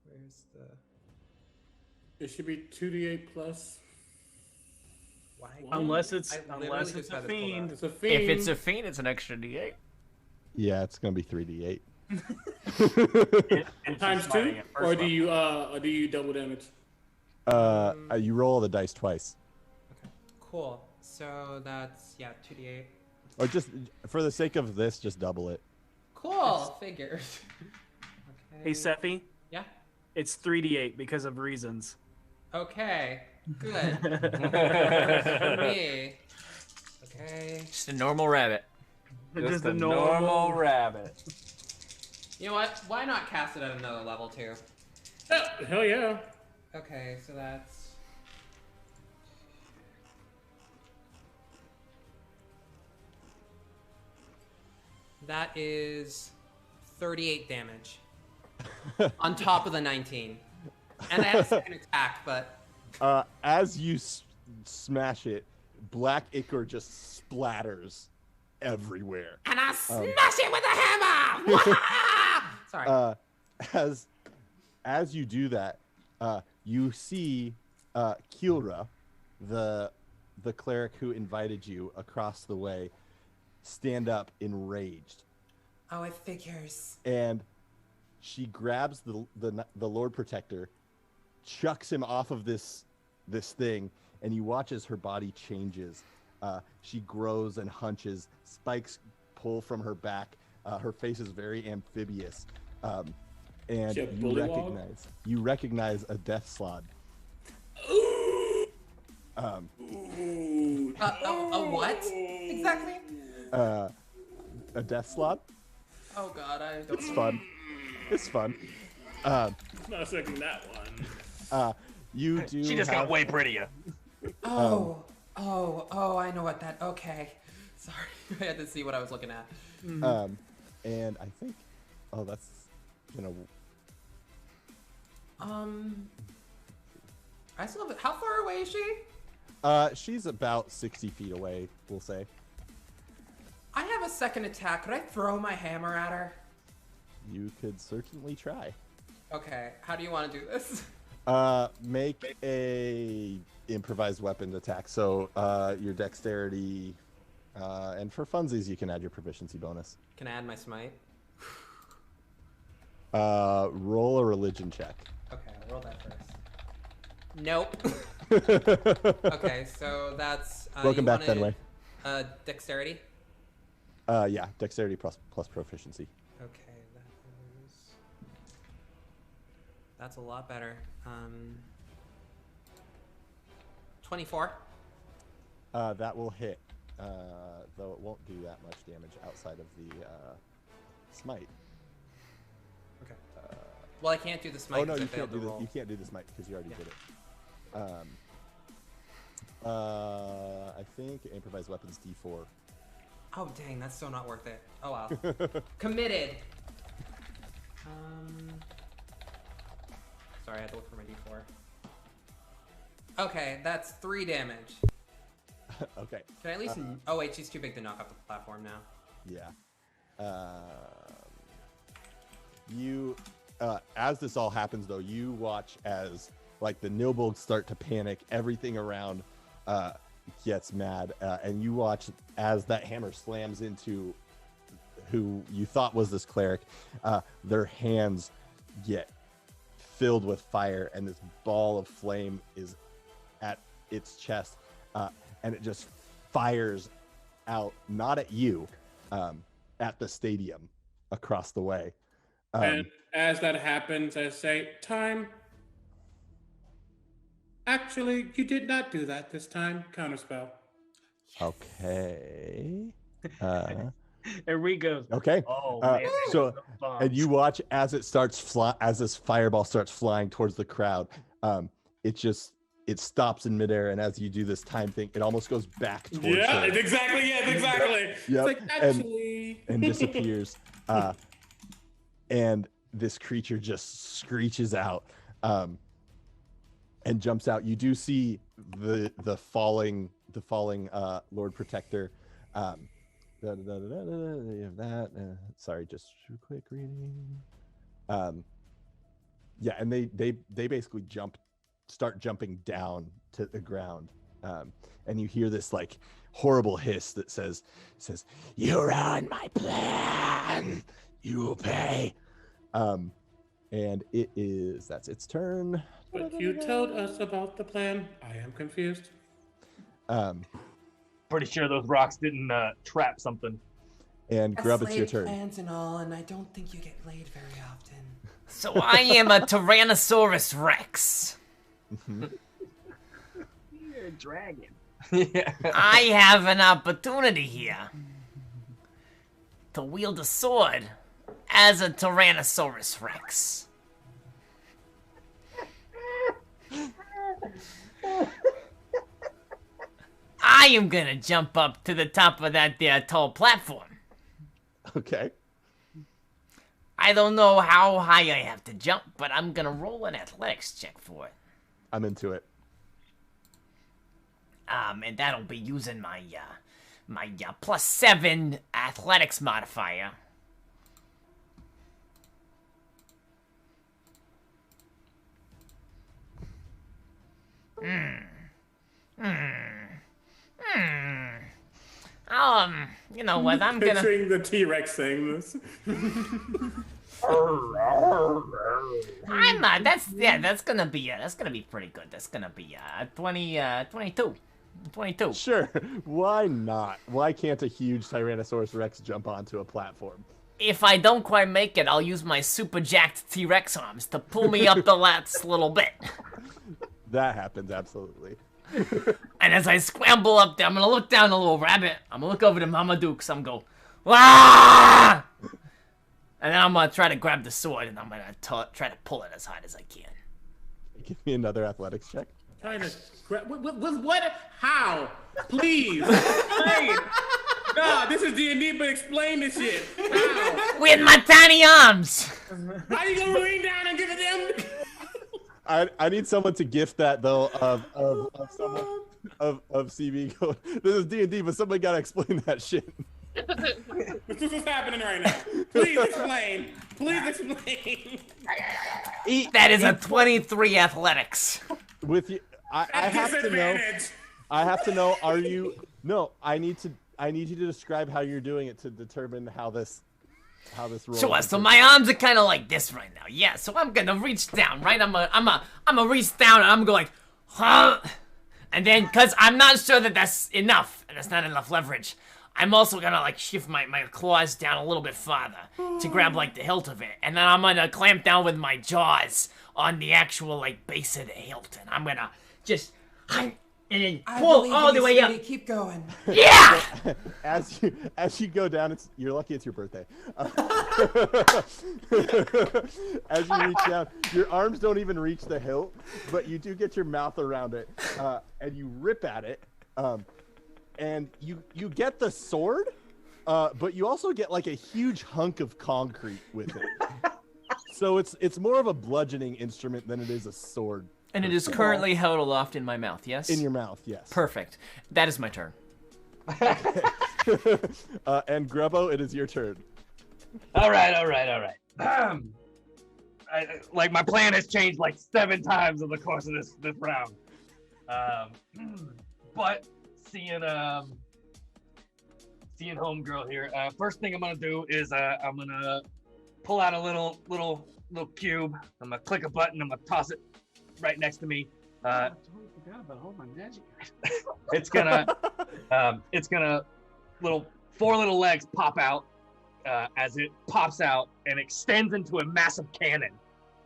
where's the? It should be 2d8 plus. Why? Unless it's I literally unless just it's a had it pulled fiend. up. It's a fiend. If it's a fiend, it's an extra D8. Yeah, it's gonna be 3d8. And times she's 2, smiting at first or do level. you double damage? You roll the dice twice, Cool. So that's 2d8. or just for the sake of this, just double it. Cool. Figures. Okay. Hey, Sephi, Yeah. it's 3d8 because of reasons. Okay. Good. For me. Okay. Just a normal rabbit. Just a normal rabbit. You know what? Why not cast it at another level too? Oh, hell yeah. Okay, so that's. That is 38 damage. On top of the 19. And I have a second attack, but. As you smash it, black ichor just splatters everywhere. And I smash it with a hammer! Sorry. As you do that, you see Kilra, the cleric who invited you across the way, stand up enraged, Oh, it figures. and She grabs the Lord Protector, chucks him off of this thing, and you watch as her body changes. She grows and hunches. Spikes pull from her back. Her face is very amphibious, and you recognize a Death Slod. A what exactly? A Death Slod. Oh God, I don't. It's fun. It's fun. Not expecting that one. You do. She just got way prettier. Oh, I know what that. Okay, sorry, I had to see what I was looking at. And I think, that's, I still have. How far away is she? She's about 60 feet away, we'll say. I have a second attack. Could I throw my hammer at her? You could certainly try. Okay, how do you want to do this? Make a improvised weapon attack. So, your dexterity, and for funsies, you can add your proficiency bonus. Can I add my smite? Roll a religion check. Okay, I'll roll that first. Nope. Okay, so that's. Welcome back, Fenway. Dexterity? Yeah, dexterity plus proficiency. Okay, that's a lot better. 24. That will hit, though it won't do that much damage outside of the smite. Okay. Well, I can't do the smite. Oh no, you can't do the smite because you already did it. I think improvised weapons D4. Oh dang, that's so not worth it. Oh wow. Committed. Sorry, I had to look for my D4. Okay, that's 3 damage. Okay. Can I at least? Oh wait, she's too big to knock off the platform now. Yeah. You, as this all happens though, you watch as like the Nilbolgs start to panic. Everything around gets mad, and you watch as that hammer slams into who you thought was this cleric. Their hands get filled with fire, and this ball of flame is at its chest, and it just fires out, not at you, at the stadium across the way. And as that happens, I say, time. Actually, you did not do that this time. Counterspell. Okay. And Reed goes, Okay. Oh, man. So, and you watch as it starts as this fireball starts flying towards the crowd. It stops in midair, and as you do this time thing, it almost goes back towards her. Exactly. Yep. It's like, actually. And disappears. And this creature just screeches out, and jumps out. You do see the falling Lord Protector. Sorry, just a quick reading. Yeah, and they basically start jumping down to the ground, and you hear this like horrible hiss that says, "You ruined my plan. You will pay." And that's its turn. But you told us about the plan. I am confused. Pretty sure those rocks didn't trap something. And Grub, it's your turn. Plans and all, and I don't think you get laid very often. So I am a Tyrannosaurus Rex. You're a dragon. I have an opportunity here to wield a sword as a Tyrannosaurus Rex. I am gonna jump up to the top of that there tall platform. Okay. I don't know how high I have to jump, but I'm gonna roll an athletics check for it. I'm into it. And that'll be using my +7 athletics modifier. You know what? I'm gonna. Picturing the T-Rex saying this. I'm not. That's gonna be pretty good. That's gonna be 22. 22. Sure. Why not? Why can't a huge Tyrannosaurus Rex jump onto a platform? If I don't quite make it, I'll use my super jacked T-Rex arms to pull me up the last little bit. That happens, absolutely. And as I scramble up there, I'm gonna look down the little rabbit. I'm gonna look over to Mama Dukes. I'm gonna go, "Wah!" And then I'm gonna try to grab the sword, and I'm gonna try to pull it as hard as I can. Give me another athletics check. Trying to grab what? How? Please explain. Nah, this is D&D, but explain this shit. How? With my tiny arms. How you gonna lean down and give it them? I need someone to gift that though of someone of CB going. This is D&D, but somebody gotta explain that shit. This is what's happening right now. Please explain. Please explain. That is a 23 athletics. With you, I have to know. I have to know. Are you? No, I need you to describe how you're doing it to determine how this rolls. Sure. So my arms are kind of like this right now. Yeah. So I'm gonna reach down, right? I'm gonna reach down and I'm going like, huh? And then, cause I'm not sure that that's enough, and that's not enough leverage. I'm also gonna like shift my claws down a little bit farther to grab like the hilt of it, and then I'm gonna clamp down with my jaws on the actual like base of the hilt, and I'm gonna just and then pull all the way up. Keep going. Yeah. As you go down, you're lucky it's your birthday. As you reach down, your arms don't even reach the hilt, but you do get your mouth around it, and you rip at it. And you get the sword, but you also get like a huge hunk of concrete with it. So it's more of a bludgeoning instrument than it is a sword. And it is currently held aloft in my mouth, yes? In your mouth, yes. Perfect. That is my turn. And Grubbo, it is your turn. All right. Like my plan has changed like 7 times in the course of this round. But seeing homegirl here. First thing I'm gonna do is I'm gonna pull out a little cube. I'm gonna click a button. I'm gonna toss it right next to me. I totally forgot about all my magic. It's gonna 4 little legs pop out as it pops out and extends into a massive cannon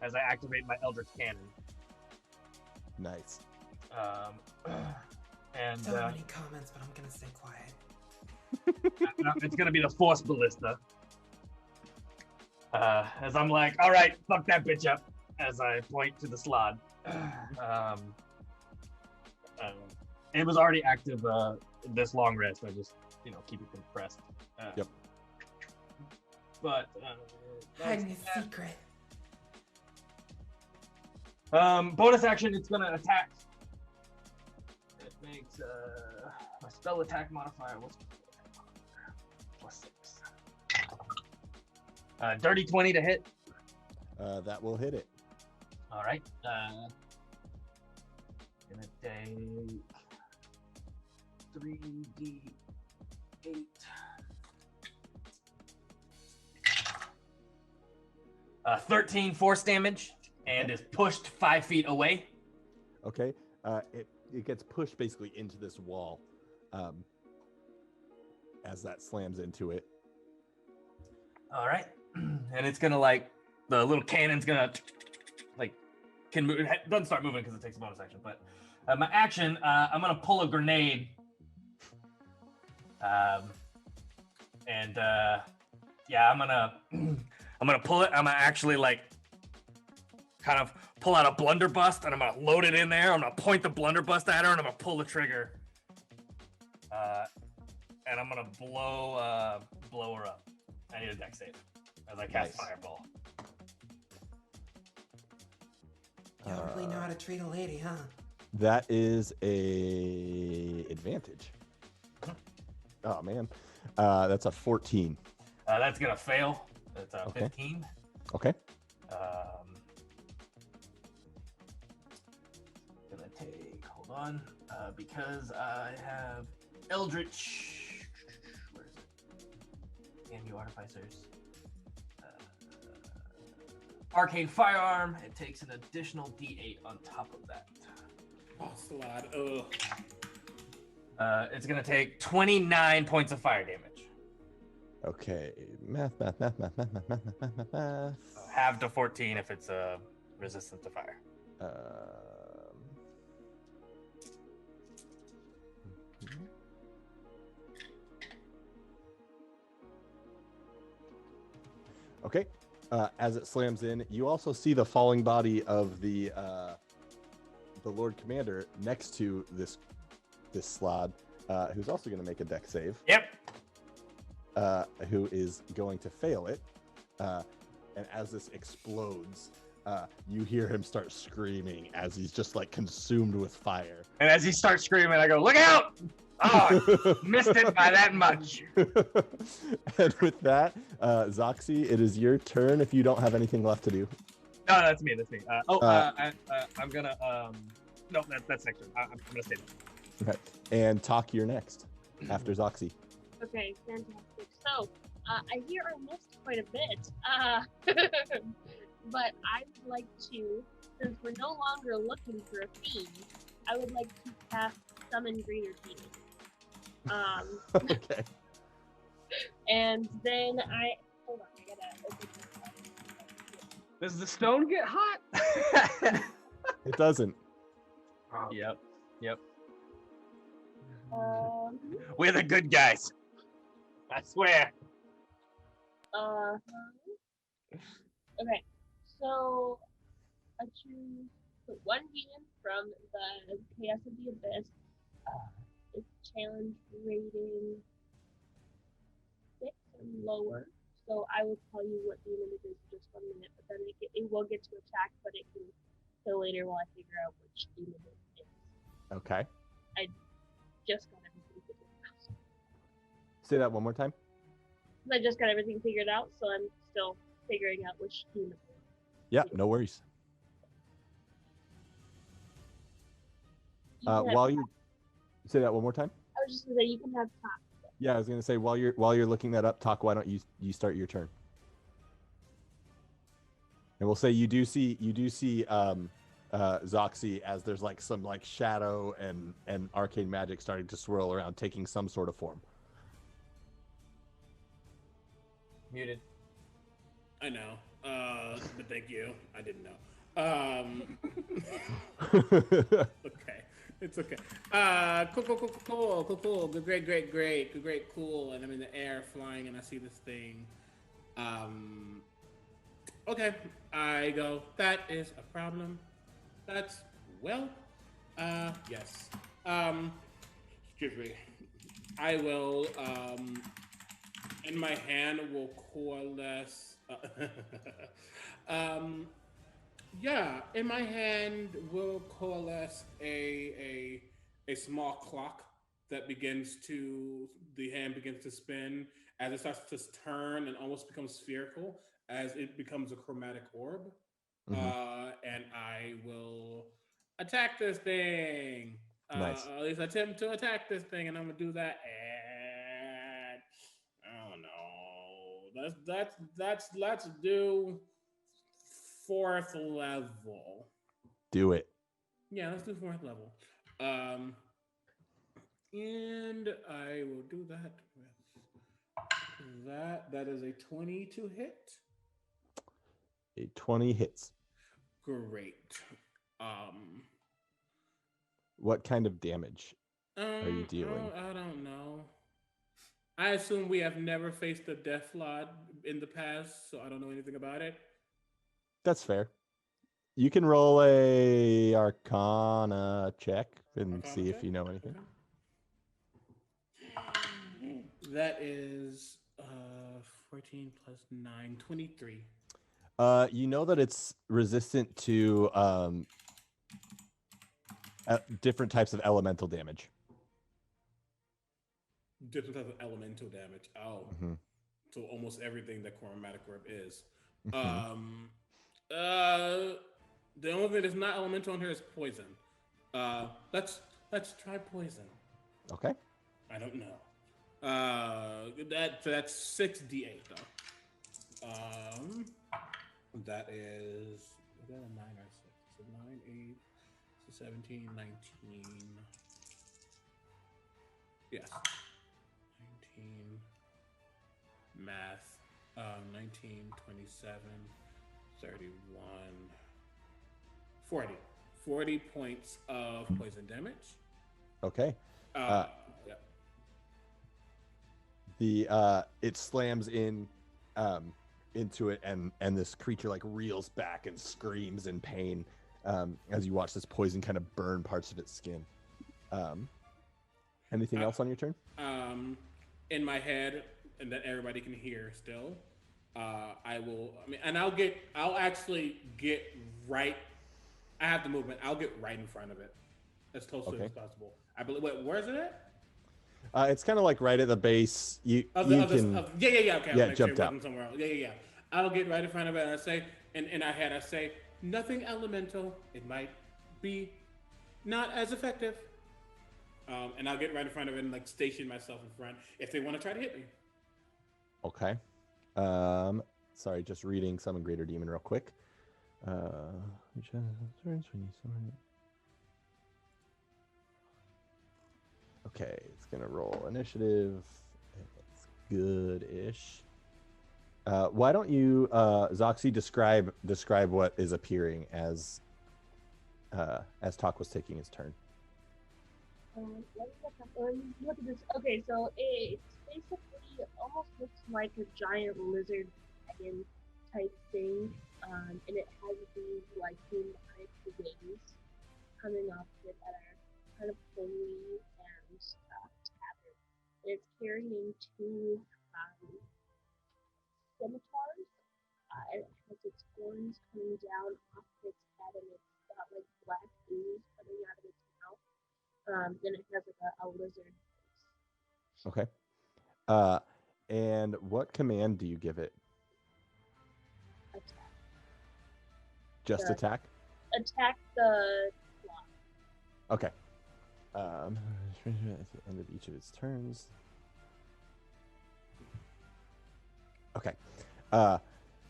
as I activate my Eldritch Cannon. Nice. And So many comments, but I'm gonna stay quiet. it's gonna be the Force Ballista. As I'm like, all right, fuck that bitch up, as I point to the slot. It was already active this long rest. I just, keep it compressed. Yep. But Hiding a secret. bonus action, it's gonna attack. It makes my spell attack modifier. What's +6? Dirty 20 to hit. That will hit it. All right. Gonna take 3d8. Uh, 13 force damage and is pushed 5 feet away. Okay. It gets pushed basically into this wall as that slams into it. All right. And it's gonna the little cannon's gonna can move. It doesn't start moving because it takes a bonus action. But my action, I'm gonna pull a grenade. Yeah, I'm gonna pull it. I'm gonna actually kind of pull out a blunderbuss and I'm gonna load it in there. I'm gonna point the blunderbuss at her and I'm gonna pull the trigger. And I'm gonna blow her up. I need a dex save as I cast Fireball. You don't really know how to treat a lady, huh? That is a advantage. Oh man, that's a 14. That's gonna fail. That's a 15. Okay. Gonna take. Hold on, because I have Eldritch. Where is it? Artificers. Arcane Firearm. It takes an additional D8 on top of that. Oh, slide. Ugh. It's gonna take 29 points of fire damage. Okay. Math. Half to 14 if it's resistant to fire. Okay. As it slams in, you also see the falling body of the Lord Commander next to this slod, who's also going to make a dex save. Yep. Who is going to fail it. And as this explodes, you hear him start screaming as he's just like consumed with fire. And as he starts screaming, I go, "Look out!" Oh, missed it by that much. And with that, Zoxy, it is your turn if you don't have anything left to do. No, that's me. That's me. I'm gonna. No, that's next turn. I'm gonna stay there. Okay. And Talk, you're next after Zoxy. Okay, fantastic. So, I hear I missed quite a bit. But I would like to, since we're no longer looking for a fiend, I would like to cast Summon Greater Demon. Okay. And then hold on, I gotta open this up. Does the stone get hot? It doesn't. Yep. Um, We're the good guys. I swear. Okay, so I choose one demon from the Chaos of the Abyss. It's challenge rating 6 and lower. So I will tell you what demon it is in just 1 minute, but then it will get to attack, but it can kill later while I figure out which demon it is. Okay. I just got everything figured out. Say that one more time. I just got everything figured out, so I'm still figuring out which demon it is. Yeah, no worries. While you say that one more time. I was just gonna say you can have top. Yeah, I was gonna say while you're looking that up, Talk. Why don't you start your turn? And we'll say you do see Zoxy as there's like some like shadow and arcane magic starting to swirl around, taking some sort of form. Muted. I know. But thank you. I didn't know. Okay. It's okay. Cool. Great. Cool. And I'm in the air flying and I see this thing. Okay. I go, that is a problem. Yes. Excuse me. I will, in my hand will coalesce. In my hand will coalesce a small clock that the hand begins to spin as it starts to turn and almost becomes spherical as it becomes a chromatic orb. Mm-hmm. And I will attack this thing. Nice. At least attempt to attack this thing, and I'm gonna do that. And oh no, let's do 4th level. Do it. Yeah, let's do 4th level. And I will do that with that. That is a 20 to hit. A 20 hits. Great. What kind of damage are you dealing? I don't know. I assume we have never faced a Death Lord in the past, so I don't know anything about it. That's fair. You can roll a Arcana check and see if you know anything. Okay. That is 14 plus 9, 23. You know that it's resistant to different types of elemental damage. Different types of elemental damage. Oh. Mm-hmm. So almost everything that chromatic orb is. Mm-hmm. The only thing that's not elemental in here is poison. Let's try poison. Okay. I don't know. That's 6d8 though. That is a 9 or 6. So 9, 8, so 17, 19. Yes. 19. Math. 19, 27, 31, 40. 40 points of poison damage. Okay. Yeah. It slams in into it, and this creature like reels back and screams in pain as you watch this poison kind of burn parts of its skin. Anything else on your turn? In my head, and that everybody can hear still, I'll actually get right. I have the movement. I'll get right in front of it, as close to it as possible. I believe. Wait, where is it at? It's kind of like right at the base. Okay. Yeah, jumped out. Somewhere else. Yeah. I'll get right in front of it, and I say, in our head, I say, nothing elemental. It might be not as effective. And I'll get right in front of it and like station myself in front if they want to try to hit me. Okay. Sorry, just reading Summon Greater Demon real quick. Okay, it's gonna roll initiative. It's good-ish. Why don't you, Zoxy, describe what is appearing as Talk was taking his turn. Look at this. Okay, so it's basically almost looks like a giant lizard dragon type thing, and it has these like demonic wings coming off it that are kind of holy and tattered. And it's carrying two scimitars, and it has its horns coming down off its head, and it's got like black ooze coming out of its mouth. Then it has like a lizard face. Okay. And what command do you give it? Attack. Just attack? Attack the block. Okay. At the end of each of its turns. Okay.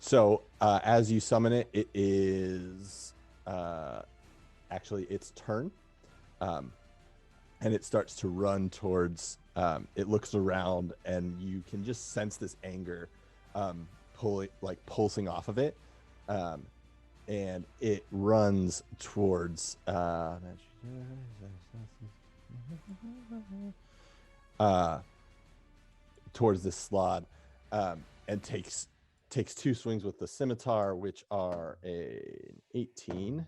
So as you summon it, it is actually its turn. And it starts to run towards, it looks around, and you can just sense this anger pulsing off of it. And it runs towards this slot, and takes two swings with the scimitar, which are an 18.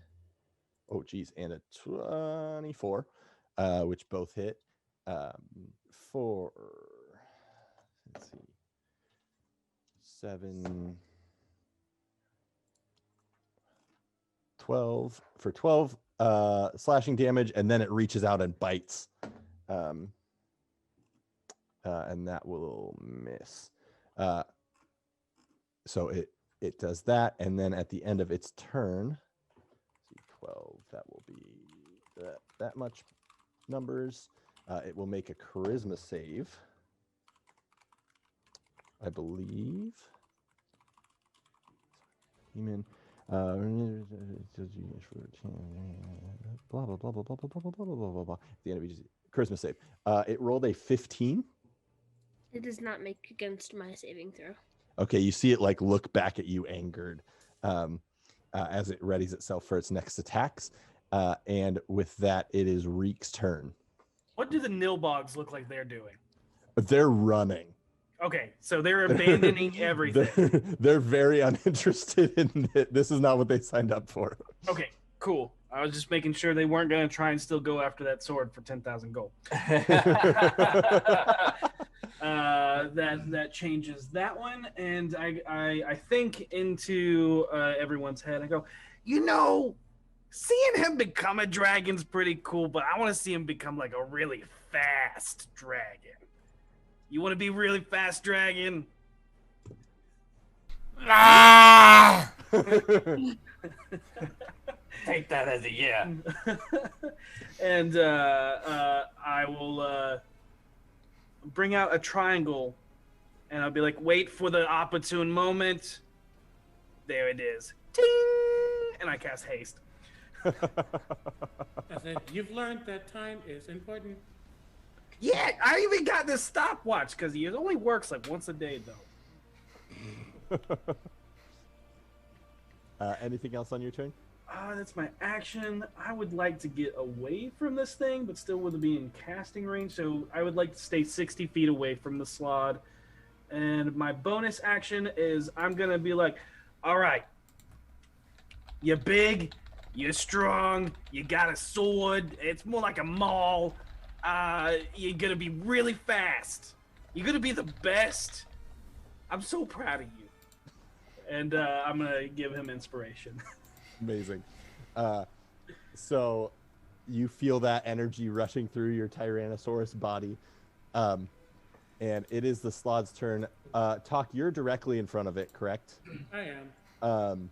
Oh, geez, and a 24. Which both hit for, let's see, 7, 12, for 12 slashing damage, and then it reaches out and bites, and that will miss. So it does that, and then at the end of its turn, 12, that will be that much numbers. It will make a charisma save, I believe. Human. Blah blah blah blah blah blah blah blah blah blah blah. At the end of each charisma save, it rolled a 15. It does not make against my saving throw. Okay, you see it like look back at you, angered, as it readies itself for its next attacks. And with that, it is Reek's turn. What do the Nilbogs look like they're doing? They're running. Okay, so they're abandoning everything. They're very uninterested in it. This is not what they signed up for. Okay, cool. I was just making sure they weren't going to try and still go after that sword for 10,000 gold. That changes that one, and I think into everyone's head. I go, seeing him become a dragon's pretty cool, but I want to see him become like a really fast dragon. You want to be really fast dragon? Ah! Take that as a yeah. And I will bring out a triangle, and I'll be like, wait for the opportune moment. There it is. Ting! And I cast haste. I said, you've learned that time is important. Yeah, I even got this stopwatch because it only works like once a day, though. Anything else on your turn? That's my action. I would like to get away from this thing, but still want to be in casting range. So I would like to stay 60 feet away from the slot. And my bonus action is I'm going to be like, all right, you're big, you're strong, you got a sword. It's more like a maul. You're going to be really fast. You're going to be the best. I'm so proud of you. And I'm going to give him inspiration. Amazing. So you feel that energy rushing through your Tyrannosaurus body. And it is the Slod's turn. Talk, you're directly in front of it, correct? I am.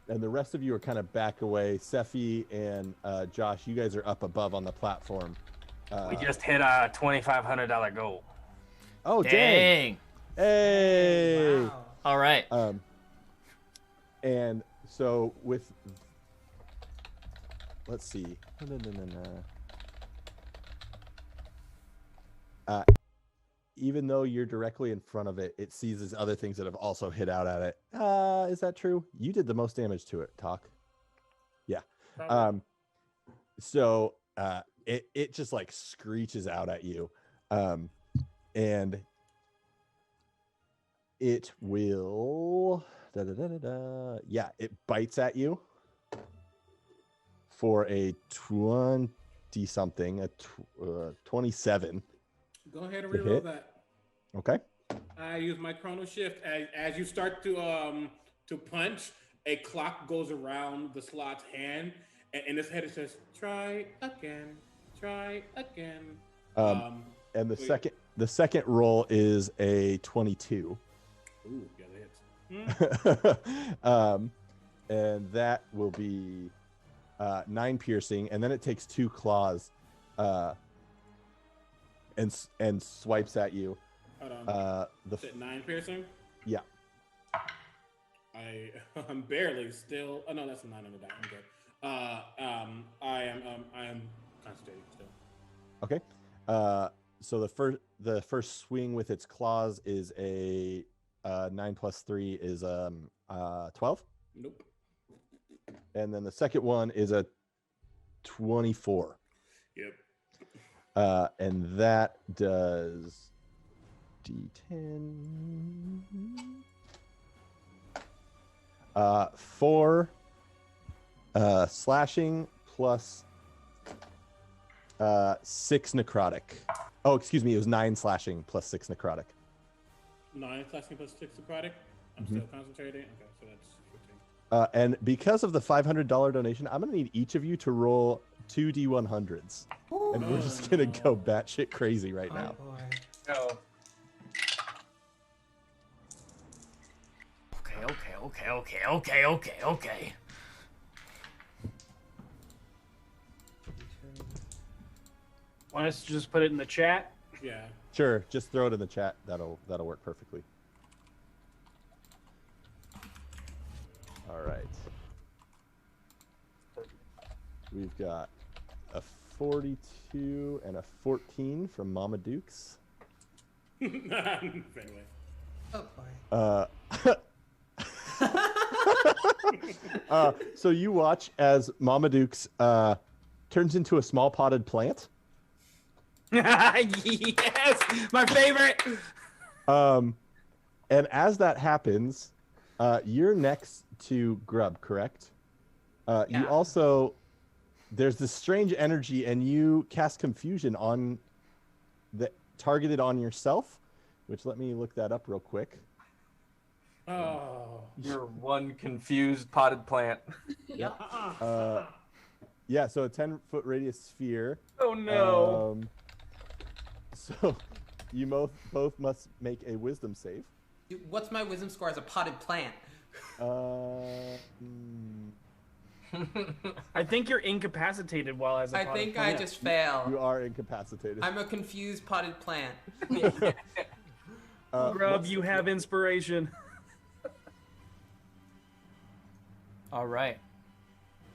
And the rest of you are kind of back away. Sephi and Josh, you guys are up above on the platform. We just hit a $2,500 goal. Oh, Dang. Hey. Wow. All right. And so with, let's see. Even though you're directly in front of it, it sees these other things that have also hit out at it. Is that true? You did the most damage to it, Talk. Yeah. So it just like screeches out at you. And it will yeah, it bites at you for a 20 something, 27. Go ahead and reroll that. Okay. I use my chrono shift. As you start to punch, a clock goes around the slot's hand, and in his head it says, "Try again, try again." And the second roll is a 22. Ooh, yeah, that hits. And that will be 9 piercing, and then it takes 2 claws and swipes at you. Hold on. Is it 9 piercing? Yeah. I'm barely still. Oh no, that's a 9 on the die. I'm good. I am concentrating still. Okay. So the first swing with its claws is a 9 plus 3 is 12. Nope. And then the second one is a 24. Yep. And that does D10. 4 slashing plus 6 necrotic. Oh, excuse me, it was 9 slashing plus 6 necrotic. 9 slashing plus 6 necrotic. I'm still concentrating. Okay, so that's 15. And because of the $500 donation, I'm gonna need each of you to roll 2 D100s, and we're just gonna go batshit crazy right now. Boy. Oh. Okay. Want us to just put it in the chat? Yeah. Sure, just throw it in the chat. That'll work perfectly. All right. We've got a 42 and a 14 from Mama Dukes. Anyway. Oh boy. So you watch as Mama Dukes turns into a small potted plant. Yes, my favorite. And as that happens, you're next to Grub, correct? You Yeah. also, there's this strange energy, and you cast confusion on the targeted on yourself, which let me look that up real quick. Oh. You're one confused potted plant. Yeah, so a 10-foot radius sphere. Oh no. So you both must make a wisdom save. Dude, what's my wisdom score as a potted plant? I think you're incapacitated while as a I potted think plant. I just fail. You are incapacitated. I'm a confused potted plant. Grub, you have inspiration. All right.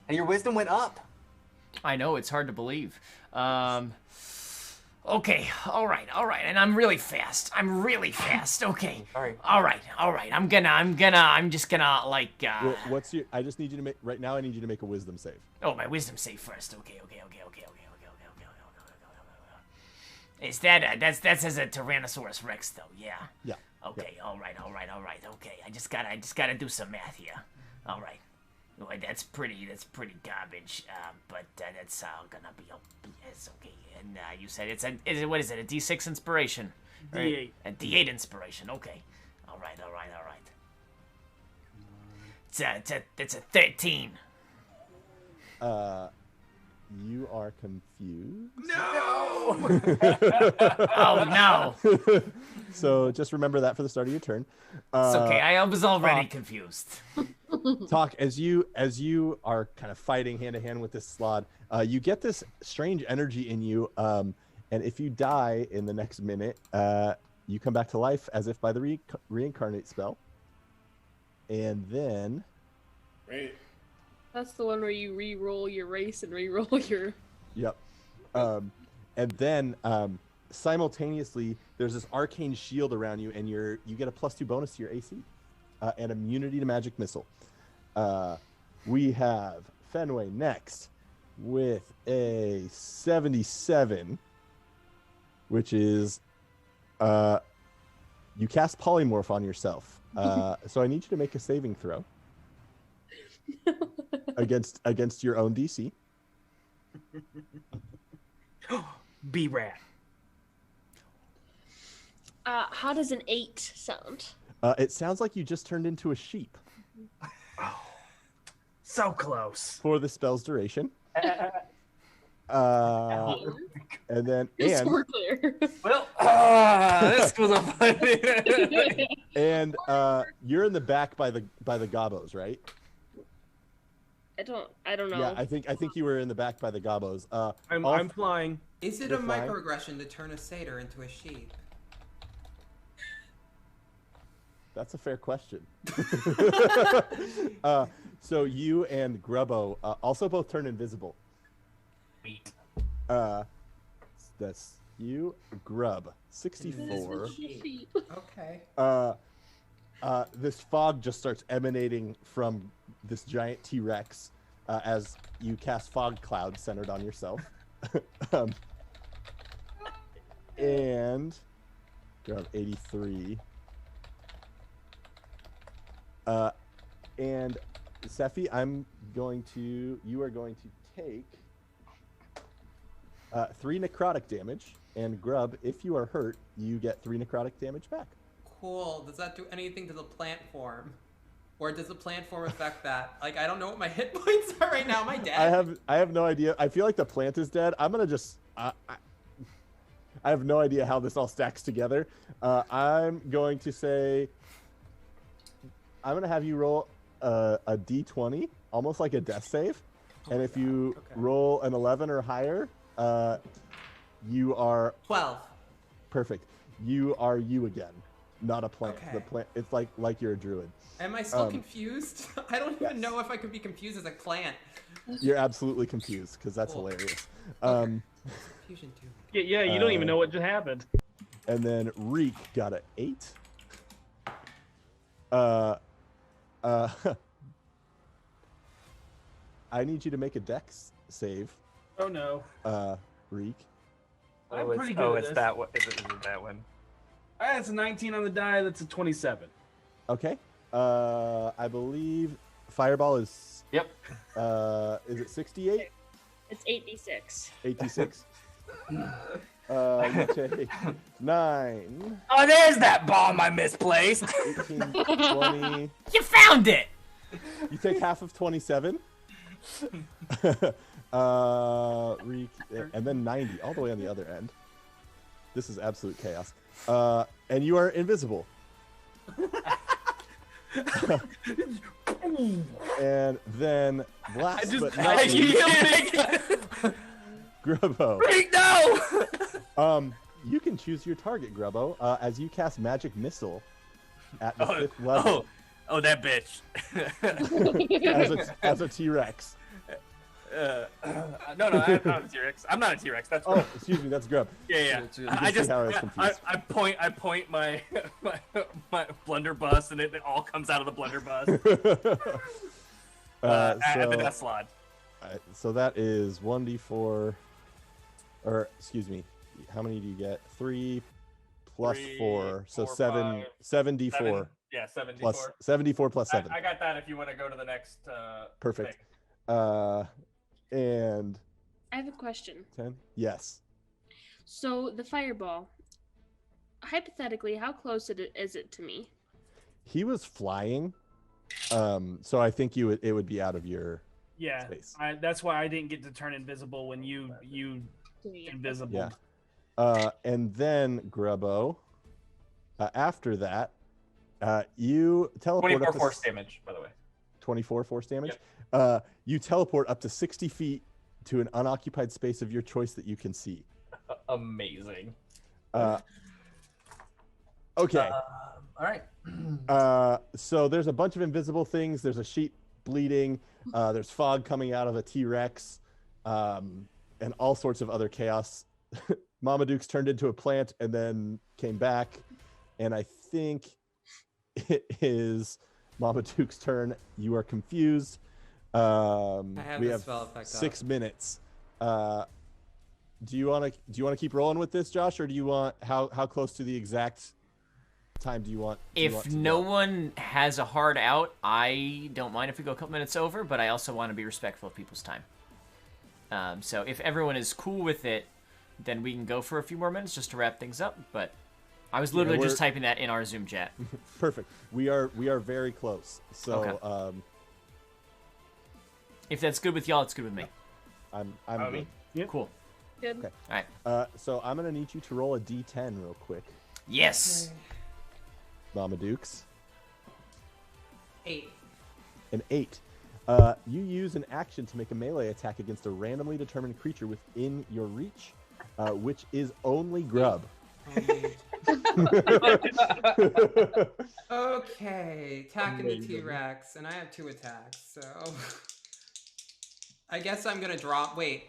And your wisdom went up. I know, it's hard to believe. Okay, all right, and I'm really fast. Okay. Sorry. All right. I'm just gonna like. Well, what's your? I just need you to make right now. I need you to make a wisdom save. Oh, my wisdom save first. Okay. Is that that's as a Tyrannosaurus Rex though? Yeah. Yeah. Okay. All right. Okay. I just gotta do some math here. All right. Well, that's pretty garbage. But that's gonna be yes, okay. And you said what is it? A D6 inspiration? D8. A D8 inspiration. Okay. All right. It's a 13. You are confused. No. Oh no. So just remember that for the start of your turn. It's okay. I was already confused. Talk as you are kind of fighting hand to hand with this Slod. You get this strange energy in you, and if you die in the next minute, you come back to life as if by the reincarnate spell. And then, Great. That's the one where you re-roll your race and re-roll your. yep. And then simultaneously, there's this arcane shield around you, and you get a +2 bonus to your AC, and immunity to magic missile. We have Fenway next with a 77, which is you cast polymorph on yourself. So I need you to make a saving throw against your own DC. B-Rat. How does an 8 sound? It sounds like you just turned into a sheep So close. for the spell's duration. And then It's more clear. Well, this was a funny. and you're in the back by the gobos, right? I don't know. Yeah, I think you were in the back by the gobos. I'm flying. Is it You're a flying? microaggression to turn a satyr into a sheep? That's a fair question. So you and Grubbo also both turn invisible. Sweet. That's you, Grub, 64. Okay. This fog just starts emanating from this giant T-Rex as you cast fog cloud centered on yourself. And Grub 83. And Sephi, you are going to take 3 necrotic damage, and Grub, if you are hurt, you get 3 necrotic damage back. Cool. Does that do anything to the plant form? Or does the plant form affect that? Like, I don't know what my hit points are right now. Am I dead? I have no idea. I feel like the plant is dead. I'm gonna just I have no idea how this all stacks together. I'm going to say I'm gonna have you roll a d20, almost like a death save, and if you roll an 11 or higher, you are 12. perfect. You are you again, not a plant. Okay. The plant. It's like you're a druid. Am I still confused? I don't even know if I could be confused as a plant. You're absolutely confused because that's Cool. hilarious. Confusion too. Yeah, you don't even know what just happened. And then Reek got an 8. I need you to make a dex save, Oh no. Reek. I'm it's, pretty good oh, at it's this. that one. Is it that one? That's a 19 on the die. That's a 27. Okay. I believe Fireball is. Yep. Is it 68? It's 8d6. 86. You take 9, Oh, there's that bomb I misplaced. 18, 20. You found it. You take half of 27. Reek, and then 90, all the way on the other end. This is absolute chaos. And you are invisible. And then last but I not keep least, hitting. Grubbo. Wait, no! You can choose your target, Grubbo, as you cast Magic Missile at the 5th level Oh, that bitch. as a T-Rex. No, I'm not a T-Rex. I'm not a T-Rex. That's Oh, excuse me, that's Grub. yeah. You I can just see how I was confused. I point my my blunderbuss, and it all comes out of the blunderbuss at the death slot. So that is 1d4, or excuse me, how many do you get? 3 plus 4, so 7d4. 7d4. Plus 7d4 plus 7. I got that. If you want to go to the next. Perfect. Thing. And I have a question. 10. Yes. So the fireball, hypothetically, how close is it to me? He was flying, so I think it would be out of your space. That's why I didn't get to turn invisible when you invisible. Yeah. And then Grubbo, after that, you teleport 24 up to force damage, by the way. 24 force damage. Yep. You teleport up to 60 feet to an unoccupied space of your choice that you can see. Amazing. Okay. All right. So there's a bunch of invisible things. There's a sheep bleeding. There's fog coming out of a T-Rex, and all sorts of other chaos. Mamaduke's turned into a plant and then came back, and I think it is Mamaduke's turn. You are confused. We have spell effect 6 minutes. Do you want to keep rolling with this, Josh, or do you want how close to the exact time do you want? If no one has a hard out, I don't mind if we go a couple minutes over, but I also want to be respectful of people's time. So if everyone is cool with it, then we can go for a few more minutes just to wrap things up. But I was literally just typing that in our Zoom chat. Perfect. We are very close. So okay. If that's good with y'all, it's good with me. I'm good. Yep. Cool. Good. Okay. All right. So I'm gonna need you to roll a d10 real quick. Yes. Mamadukes. 8. An 8. You use an action to make a melee attack against a randomly determined creature within your reach, which is only Grub. Okay, attacking the T-Rex, and I have 2 attacks, so I guess I'm gonna draw. Wait,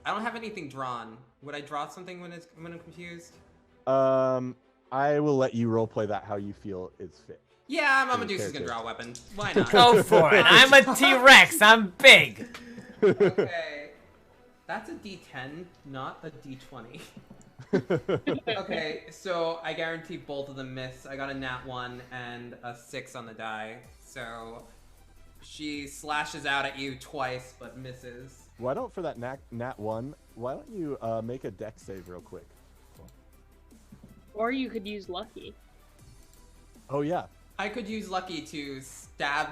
I don't have anything drawn. Would I draw something when I'm confused? I will let you roleplay that how you feel is fit. Yeah, Mamaduke's is gonna draw a weapon. Why not? Go for it. I'm a T-Rex. I'm big. Okay, that's a D10, not a D20. Okay, so I guarantee both of them miss. I got a nat 1 and a 6 on the die. So she slashes out at you twice, but misses. Why don't, for that nat 1, why don't you make a dex save real quick? Or you could use Lucky. Oh, yeah. I could use Lucky to stab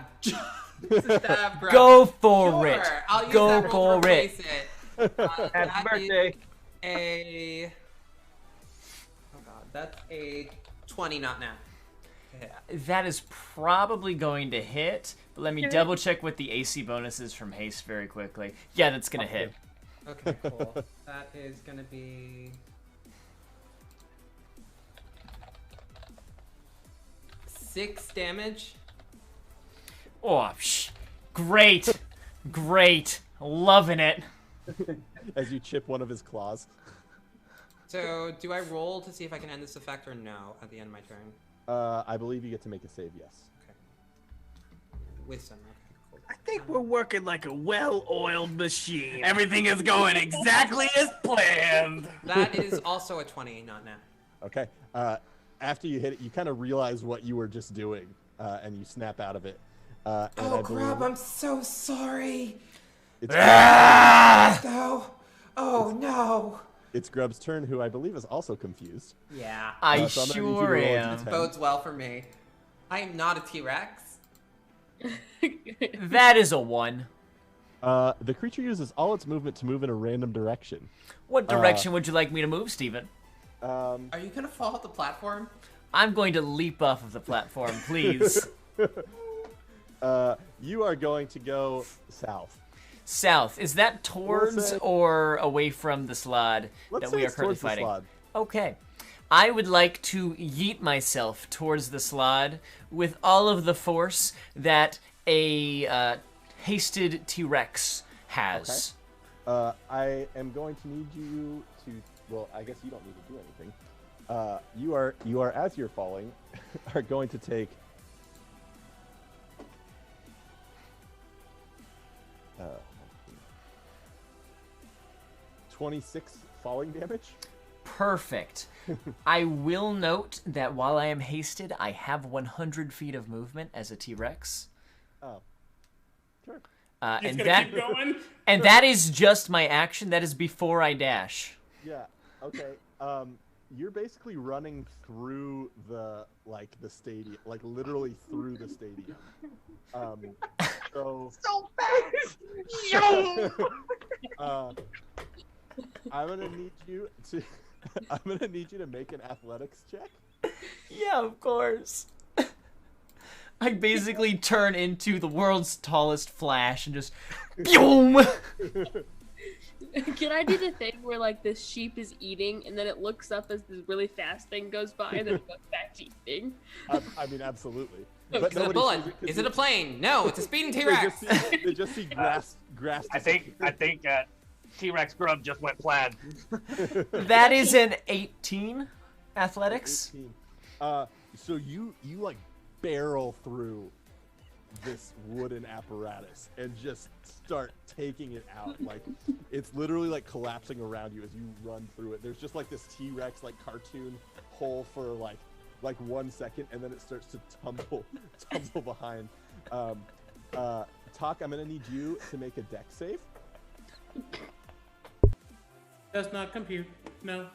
Grub. Go for sure, it. I'll use Go that roll for to it. replace it. Happy birthday. Oh god, that's a 20, not nat. That is probably going to hit, but let me double check with the AC bonuses from Haste very quickly. Yeah, that's gonna hit. Okay, cool. That is gonna be 6 damage. Oh, great, great, loving it. As you chip one of his claws. So, do I roll to see if I can end this effect or no at the end of my turn? I believe you get to make a save, yes. Okay. Wisdom, okay, cool. I think we're working like a well-oiled machine. Everything is going exactly as planned. That is also a 20, not nat. Okay. After you hit it, you kind of realize what you were just doing, and you snap out of it. Grub, I'm so sorry. It's No. Oh, no. It's Grub's turn, who I believe is also confused. Yeah. I so sure am. This bodes well for me. I am not a T-Rex. That is a 1. The creature uses all its movement to move in a random direction. What direction would you like me to move, Steven? Are you gonna fall off the platform? I'm going to leap off of the platform, please. You are going to go south. South. Is that towards or away from the slod Let's that say we are it's currently towards the fighting? slod. Okay. I would like to yeet myself towards the slod with all of the force that a hasted T-Rex has. I am going to need you to. Well, I guess you don't need to do anything. You are as you're falling, are going to take. 26 falling damage. Perfect. I will note that while I am hasted, I have 100 feet of movement as a T-Rex. Oh, sure. And gonna that keep going? and that is just my action. That is before I dash. Yeah. Okay. You're basically running through the stadium, like literally through the stadium. So fast. Yo. I'm gonna need you to. I'm gonna need you to make an athletics check. Yeah, of course. I basically turn into the world's tallest Flash and just boom. Can I do the thing where like this sheep is eating and then it looks up as this really fast thing goes by and then it goes back to eating? I mean, absolutely. Is it a bullet? Is it a plane? No, it's a speeding T-Rex. They just see grass. I think T-Rex Grub just went plaid. That is an 18 athletics. 18. So you like barrel through this wooden apparatus and just start taking it out. Like it's literally like collapsing around you as you run through it. There's just like this T-Rex like cartoon hole for like 1 second, and then it starts to tumble behind. Talk, I'm gonna need you to make a dex save. Does not compute. No.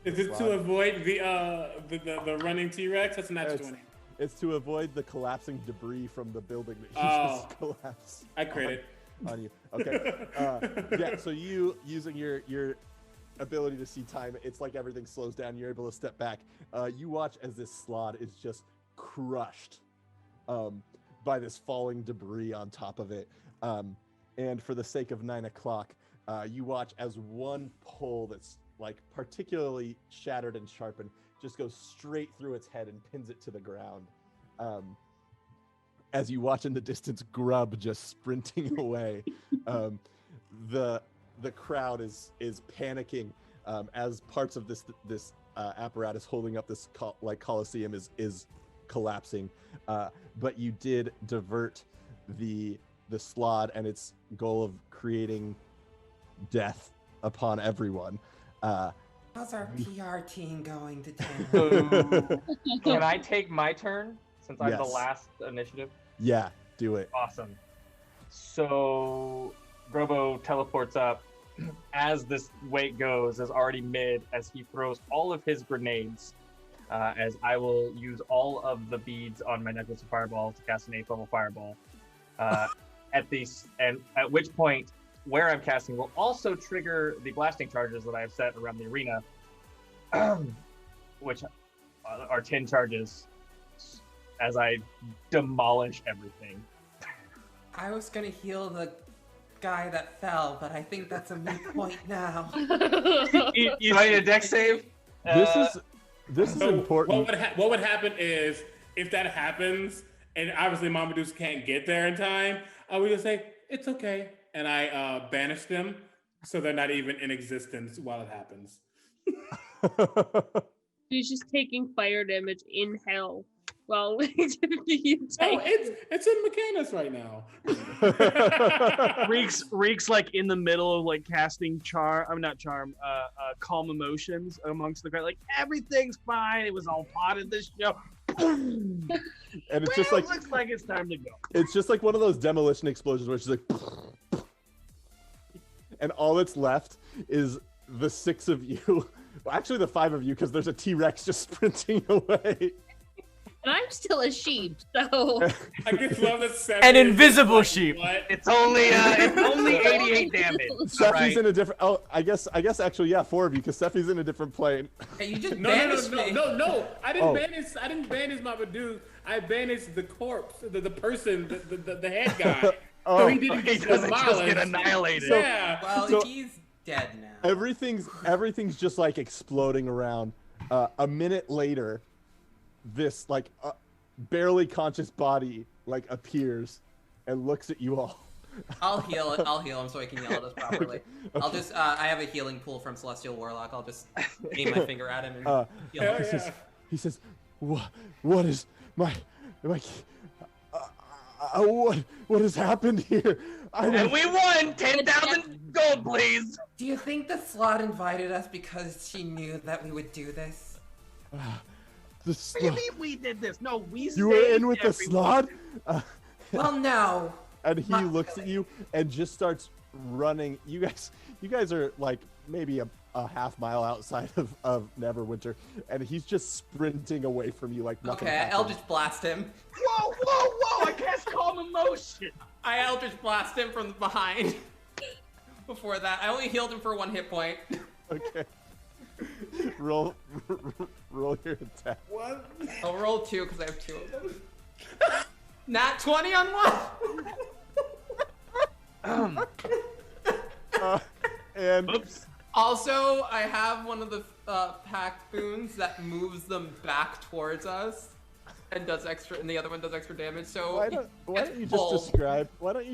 Is it to avoid the running T-Rex? That's a natural 20. It's to avoid the collapsing debris from the building that you just collapsed. I crit it on you. Okay. Yeah. So you using your ability to see time, it's like everything slows down. You're able to step back. You watch as this slod is just crushed by this falling debris on top of it. And for the sake of 9 o'clock, you watch as one pole that's like particularly shattered and sharpened just goes straight through its head and pins it to the ground. As you watch in the distance, Grub just sprinting away. The crowd is panicking as parts of this apparatus holding up this Coliseum is collapsing. But you did divert the slod and its goal of creating death upon everyone. How's our PR team going to town? Can I take my turn since I'm the Yes. last initiative? Yeah, do it. Awesome. So Grobo teleports up as this weight goes, is already mid as he throws all of his grenades. As I will use all of the beads on my Necklace of Fireball to cast an 8th level Fireball. At which point, where I'm casting will also trigger the blasting charges that I have set around the arena, which are 10 charges as I demolish everything. I was gonna heal the guy that fell, but I think that's a moot point now. You need a dex save? This is important. What would happen is if that happens and obviously Mamadou can't get there in time, I would just say it's okay, and I banish them so they're not even in existence while it happens. He's just taking fire damage in hell while it's in Mechanus right now. Reek's like in the middle of like casting calm emotions amongst the crowd. Like everything's fine. It was all part of this show. And it's just like looks like it's time to go. It's just like one of those demolition explosions where it's just like, and all that's left is the 6 of you. Well, actually, the 5 of you, because there's a T-Rex just sprinting away. And I'm still a sheep, so. I just love that Seth An is invisible like, sheep. What? It's only 88 damage. Steffi's in a different. Oh, I guess actually, yeah, 4 of you, because Steffi's in a different plane. Hey, you just No. banished me. I didn't Oh. banish. I didn't banish Mabadu. I banished the corpse, the person, the head guy. Oh. So he didn't He get doesn't just get demolished. annihilated. Yeah. Well, So- he's dead now. Everything's just like exploding around. A minute later, this like barely conscious body like appears and looks at you all. I'll heal him so I can yell at us properly. I'll just I have a healing pool from Celestial Warlock. I'll just aim my finger at him and heal him. He says, "What is my what has happened here? And we won 10,000 gold, please. Do you think the slot invited us because she knew that we would do this? What do you mean we did this? No, we You were in with the everyone. slot?" Well, no. And he looks at you and just starts running. You guys are like maybe a half mile outside of Neverwinter, and he's just sprinting away from you like nothing Okay, happened. Eldritch Blast him. Whoa! I cast Calm Emotion. I Eldritch Blast him from behind. Before that, I only healed him for 1 hit point. Okay. roll your attack. What? I'll roll 2 because I have 2 of them. Nat 20 on 1. And Oops. Also, I have one of the packed boons that moves them back towards us and does extra, and the other one does extra damage. So why don't you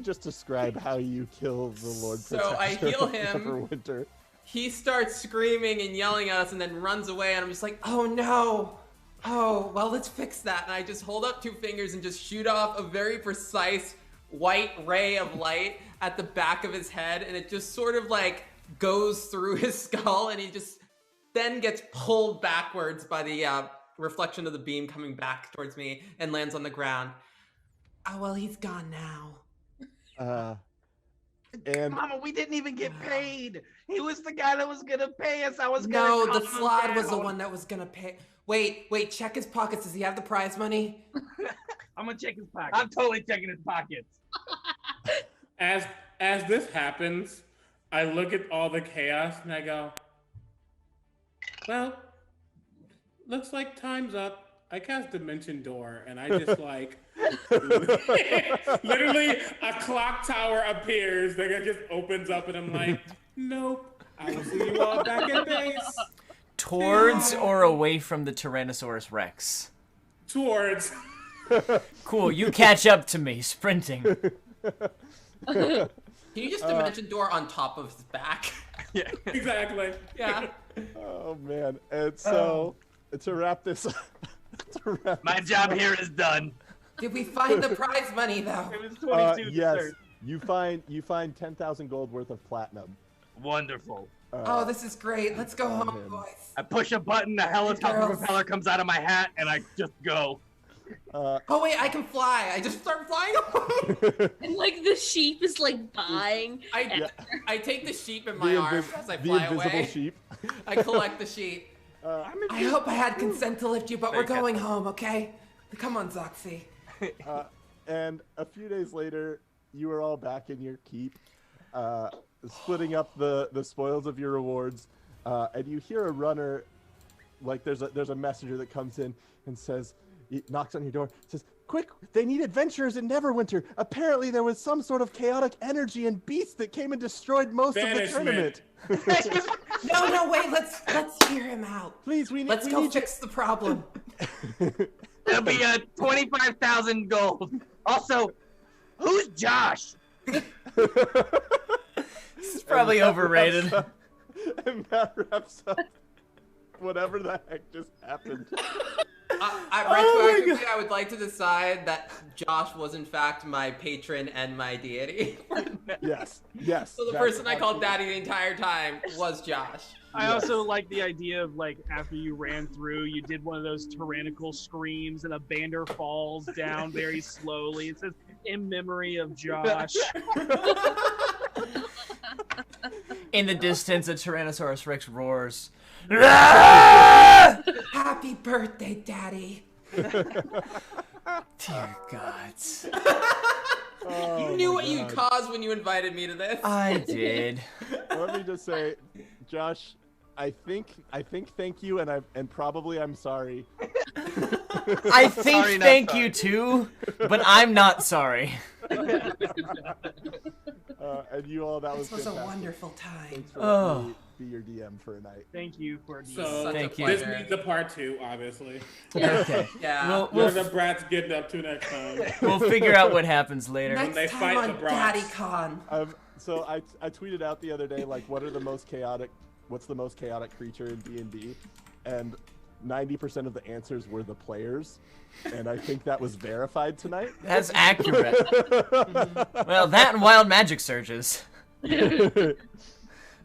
just describe how you kill the Lord So Protector I heal of him. Neverwinter? He starts screaming and yelling at us and then runs away, and I'm just like, oh no! Oh, well, let's fix that. And I just hold up 2 fingers and just shoot off a very precise white ray of light at the back of his head, and it just sort of like goes through his skull, and he just then gets pulled backwards by the reflection of the beam coming back towards me and lands on the ground. Oh, well, he's gone now. And Mama, we didn't even get paid. He was the guy that was gonna pay us. I was gonna. No, calm the him slot was the down. one that was gonna pay. Wait, check his pockets. Does he have the prize money? I'm gonna check his pockets. I'm totally checking his pockets. As this happens, I look at all the chaos and I go, well, looks like time's up. I cast Dimension Door and I just like, literally a clock tower appears that it just opens up and I'm like, nope, I will see you all back at base. Towards or away from the Tyrannosaurus Rex? Towards. Cool, you catch up to me, sprinting. Can you just dimension door on top of his back? Yeah, exactly. Yeah. Oh man! And so to wrap this up, my job here is done. Did we find the prize money though? It was 22. yes, you find 10,000 gold worth of platinum. Wonderful. Oh, this is great. Let's go home, man. boys. I push a button, the helicopter Girls. propeller comes out of my hat, and I just go. Oh wait, I can fly. I just start flying away. And like the sheep is like buying. I take the sheep in my arms as I fly invisible away. sheep. I collect the sheep. I hope I had consent to lift you, but we're going home, okay? Come on, Zoxy. And a few days later, you are all back in your keep, splitting up the spoils of your rewards, and you hear a runner, like there's a messenger that comes in and says, he knocks on your door, says, "Quick, they need adventurers in Neverwinter. Apparently there was some sort of chaotic energy and beast that came and destroyed most of the Banishment. tournament." No, wait. Let's hear him out. Please, Let's go fix the problem. There'll be 25,000 gold. Also, who's Josh? It's probably overrated. And that wraps up whatever the heck just happened. Retroactively, I would like to decide that Josh was in fact my patron and my deity. Yes. So the person I called daddy the entire time was Josh. I also like the idea of like after you ran through, you did one of those tyrannical screams and a banner falls down very slowly. It says, "In memory of Josh." In the distance, a Tyrannosaurus Rex roars. Happy birthday, Daddy. Dear gods. You knew what you'd cause when you invited me to this. I did. Let me just say, Josh, I think thank you, and probably I'm sorry. I think thank you too, but I'm not sorry. And you all, that was This was a fantastic. wonderful time. Thanks for letting me be your DM for a night. Thank you for the So Thank you. this needs a part 2, obviously. Okay. Yeah. What are the brats getting up to next time? We'll figure out what happens later. Next they time fight on the brats. Daddy Con. So I tweeted out the other day, like, what's the most chaotic creature in D&D? And 90% of the answers were the players. And I think that was verified tonight. That's accurate. Well, that and wild magic surges.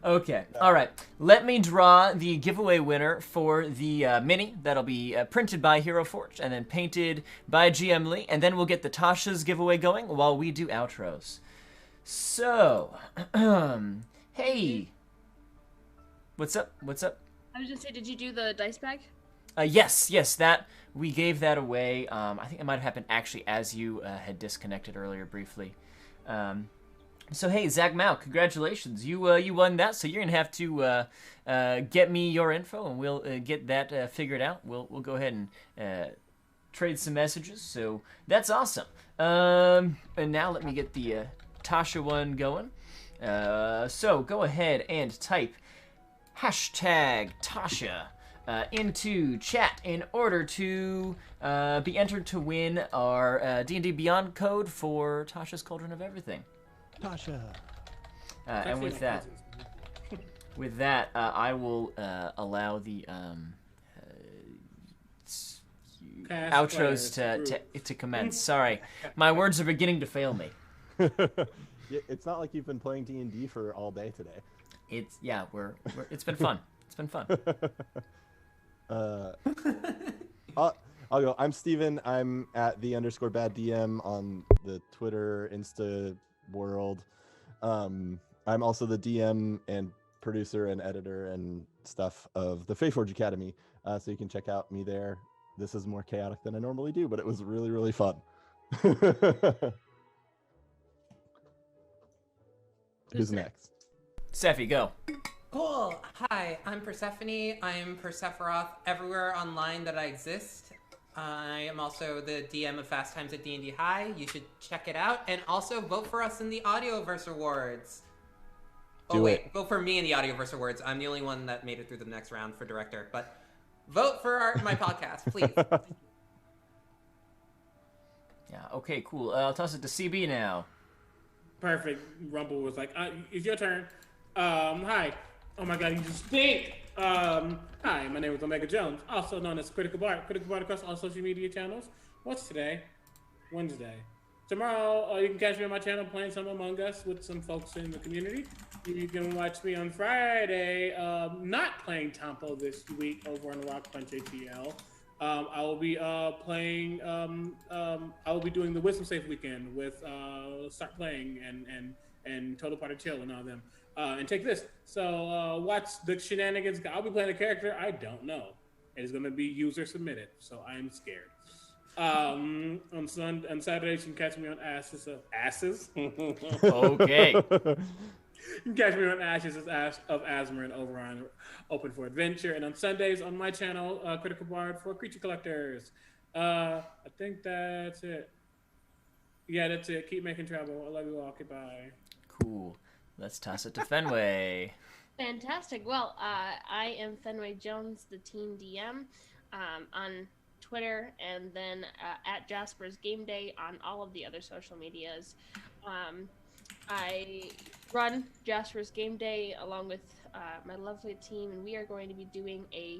Okay, all right. Let me draw the giveaway winner for the mini. That'll be printed by Hero Forge and then painted by GM Lee. And then we'll get the Tasha's giveaway going while we do outros. So, hey. What's up? What's up? I was just say, did you do the dice bag? Yes, that we gave that away. I think it might have happened actually as you had disconnected earlier briefly. So hey, Zach Mao, congratulations! You won that. So you're gonna have to get me your info, and we'll get that figured out. We'll go ahead and trade some messages. So that's awesome. And now let me get the Tasha one going. So go ahead and type #Tasha. Into chat in order to be entered to win our D&D Beyond code for Tasha's Cauldron of Everything. Tasha. And with that, I will allow the outros to commence. Sorry, my words are beginning to fail me. It's not like you've been playing D&D for all day today. It's it's been fun. It's been fun. I'll go. I'm Steven. I'm at @the_bad DM on the Twitter, Insta world. I'm also the DM and producer and editor and stuff of the Faeforge Academy. So you can check out me there. This is more chaotic than I normally do, but it was really, really fun. Who's next? Sephi, go. Cool. Hi, I'm Persephone. I'm Persephoroth everywhere online that I exist. I am also the DM of Fast Times at D&D High. You should check it out. And also vote for us in the Audioverse Awards. Vote for me in the Audioverse Awards. I'm the only one that made it through the next round for director. But vote for my podcast, please. Yeah, okay, cool. I'll toss it to CB now. Perfect. Rumble was like, it's your turn. Hi. Oh my god, you just stink. Hi, my name is Omega Jones, also known as Critical Bard. Critical Bard across all social media channels. What's today? Wednesday. Tomorrow, you can catch me on my channel playing some Among Us with some folks in the community. You can watch me on Friday, not playing Tampo this week over on Rock Punch ATL. I will be playing. I will be doing the Wisdom Safe weekend with Start Playing and Total Party Chill and all them. And take this. So watch the shenanigans. I'll be playing a character I don't know. It is going to be user submitted, so I am scared. On Saturdays, you can catch me on Ashes of Asses. Okay. You can catch me on Ashes of Asmarin over on Open for Adventure. And on Sundays on my channel, Critical Bard for Creature Collectors. I think that's it. Yeah, that's it. Keep making travel. I love you all. Okay, bye. Cool. Let's toss it to Fenway. Fantastic. Well, I am Fenway Jones, the teen DM, on Twitter, and then at Jasper's Game Day on all of the other social medias. I run Jasper's Game Day along with my lovely team, and we are going to be doing a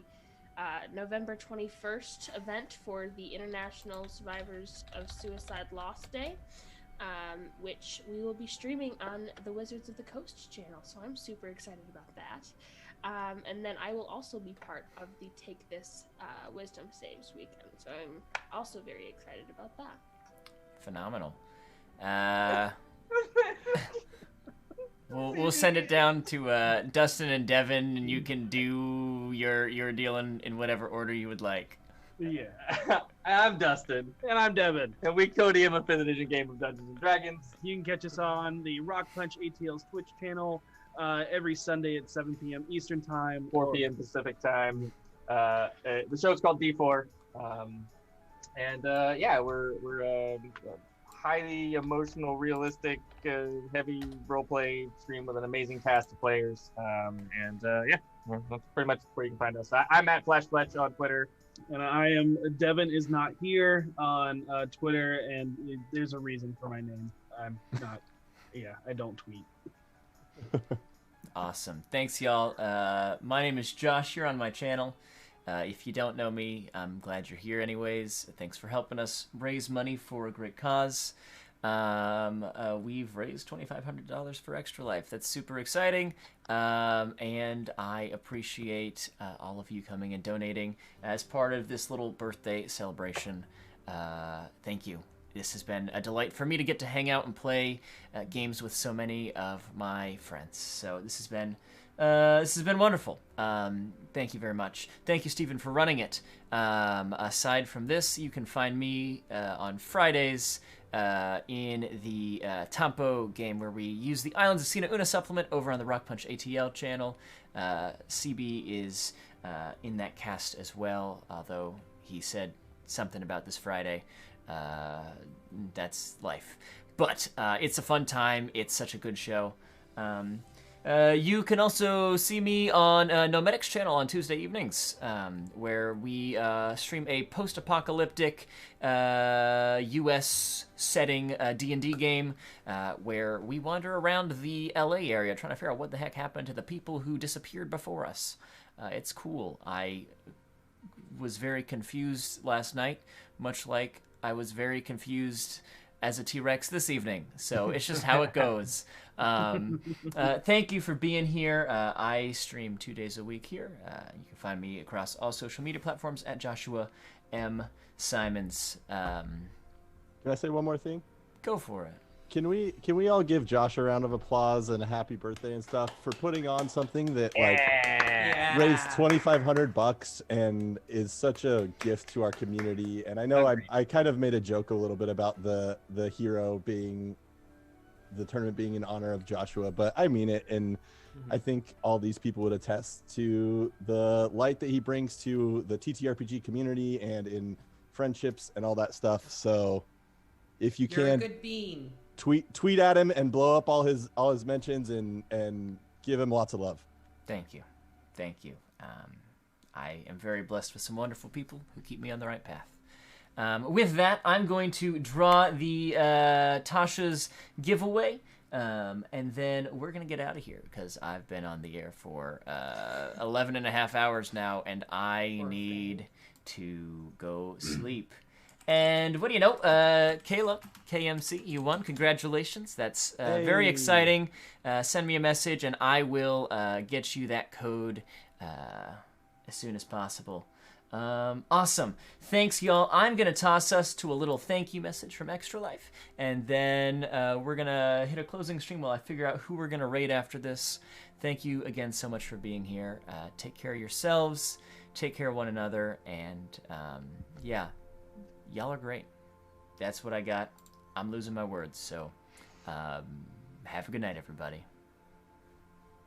November 21st event for the International Survivors of Suicide Lost Day. Which we will be streaming on the Wizards of the Coast channel, so I'm super excited about that. And then I will also be part of the Take This Wisdom Saves weekend, so I'm also very excited about that. Phenomenal. We'll send it down to Dustin and Devin, and you can do your deal in whatever order you would like. Yeah. I'm Dustin. And I'm Devin. And we co-DM a 5th edition game of Dungeons & Dragons. You can catch us on the Rock Punch ATL's Twitch channel every Sunday at 7 p.m. Eastern Time. 4 p.m. Pacific Time. The show's called D4. Yeah, we're a highly emotional, realistic, heavy roleplay stream with an amazing cast of players. Yeah, that's pretty much where you can find us. I'm at Flash Fletch on Twitter. And I am Devin is not here on Twitter, and there's a reason for my name. I'm not. Yeah, I don't tweet. Awesome. Thanks, y'all. My name is Josh. You're on my channel. If you don't know me, I'm glad you're here anyways. Thanks for helping us raise money for a great cause. We've raised $2,500 for Extra Life. That's super exciting. And I appreciate all of you coming and donating as part of this little birthday celebration. Thank you. This has been a delight for me to get to hang out and play games with so many of my friends. So this has been wonderful. Thank you very much. Thank you, Stephen, for running it. Aside from this, you can find me on Fridays in the Tampo game where we use the Islands of Sina Una supplement over on the Rock Punch ATL channel. CB is in that cast as well, although he said something about this Friday. That's life. But it's a fun time. It's such a good show. You can also see me on Nomedic's channel on Tuesday evenings, where we stream a post-apocalyptic U.S. setting D&D game, where we wander around the L.A. area trying to figure out what the heck happened to the people who disappeared before us. It's cool. I was very confused last night, much like I was very confused as a T-Rex this evening. So it's just how it goes. Thank you for being here. I stream 2 days a week here. You can find me across all social media platforms at Joshua M. Simons. Can I say one more thing? Go for it. Can we all give Josh a round of applause and a happy birthday and stuff for putting on something that raised $2,500 and is such a gift to our community? And I know I kind of made a joke a little bit about the tournament being in honor of Joshua, but I mean it, and I think all these people would attest to the light that he brings to the TTRPG community and in friendships and all that stuff. So if you You're can, a good bean. tweet at him and blow up all his mentions and give him lots of love. Thank you. I am very blessed with some wonderful people who keep me on the right path. With that, I'm going to draw the Tasha's giveaway, and then we're going to get out of here because I've been on the air for 11 and a half hours now, and I need to go sleep. And what do you know? Kayla, KMC, you won. Congratulations. That's very exciting. Send me a message, and I will get you that code as soon as possible. Awesome. Thanks, y'all. I'm going to toss us to a little thank you message from Extra Life, and then we're going to hit a closing stream while I figure out who we're going to raid after this. Thank you again so much for being here. Take care of yourselves. Take care of one another. And, yeah, y'all are great. That's what I got. I'm losing my words. So have a good night, everybody.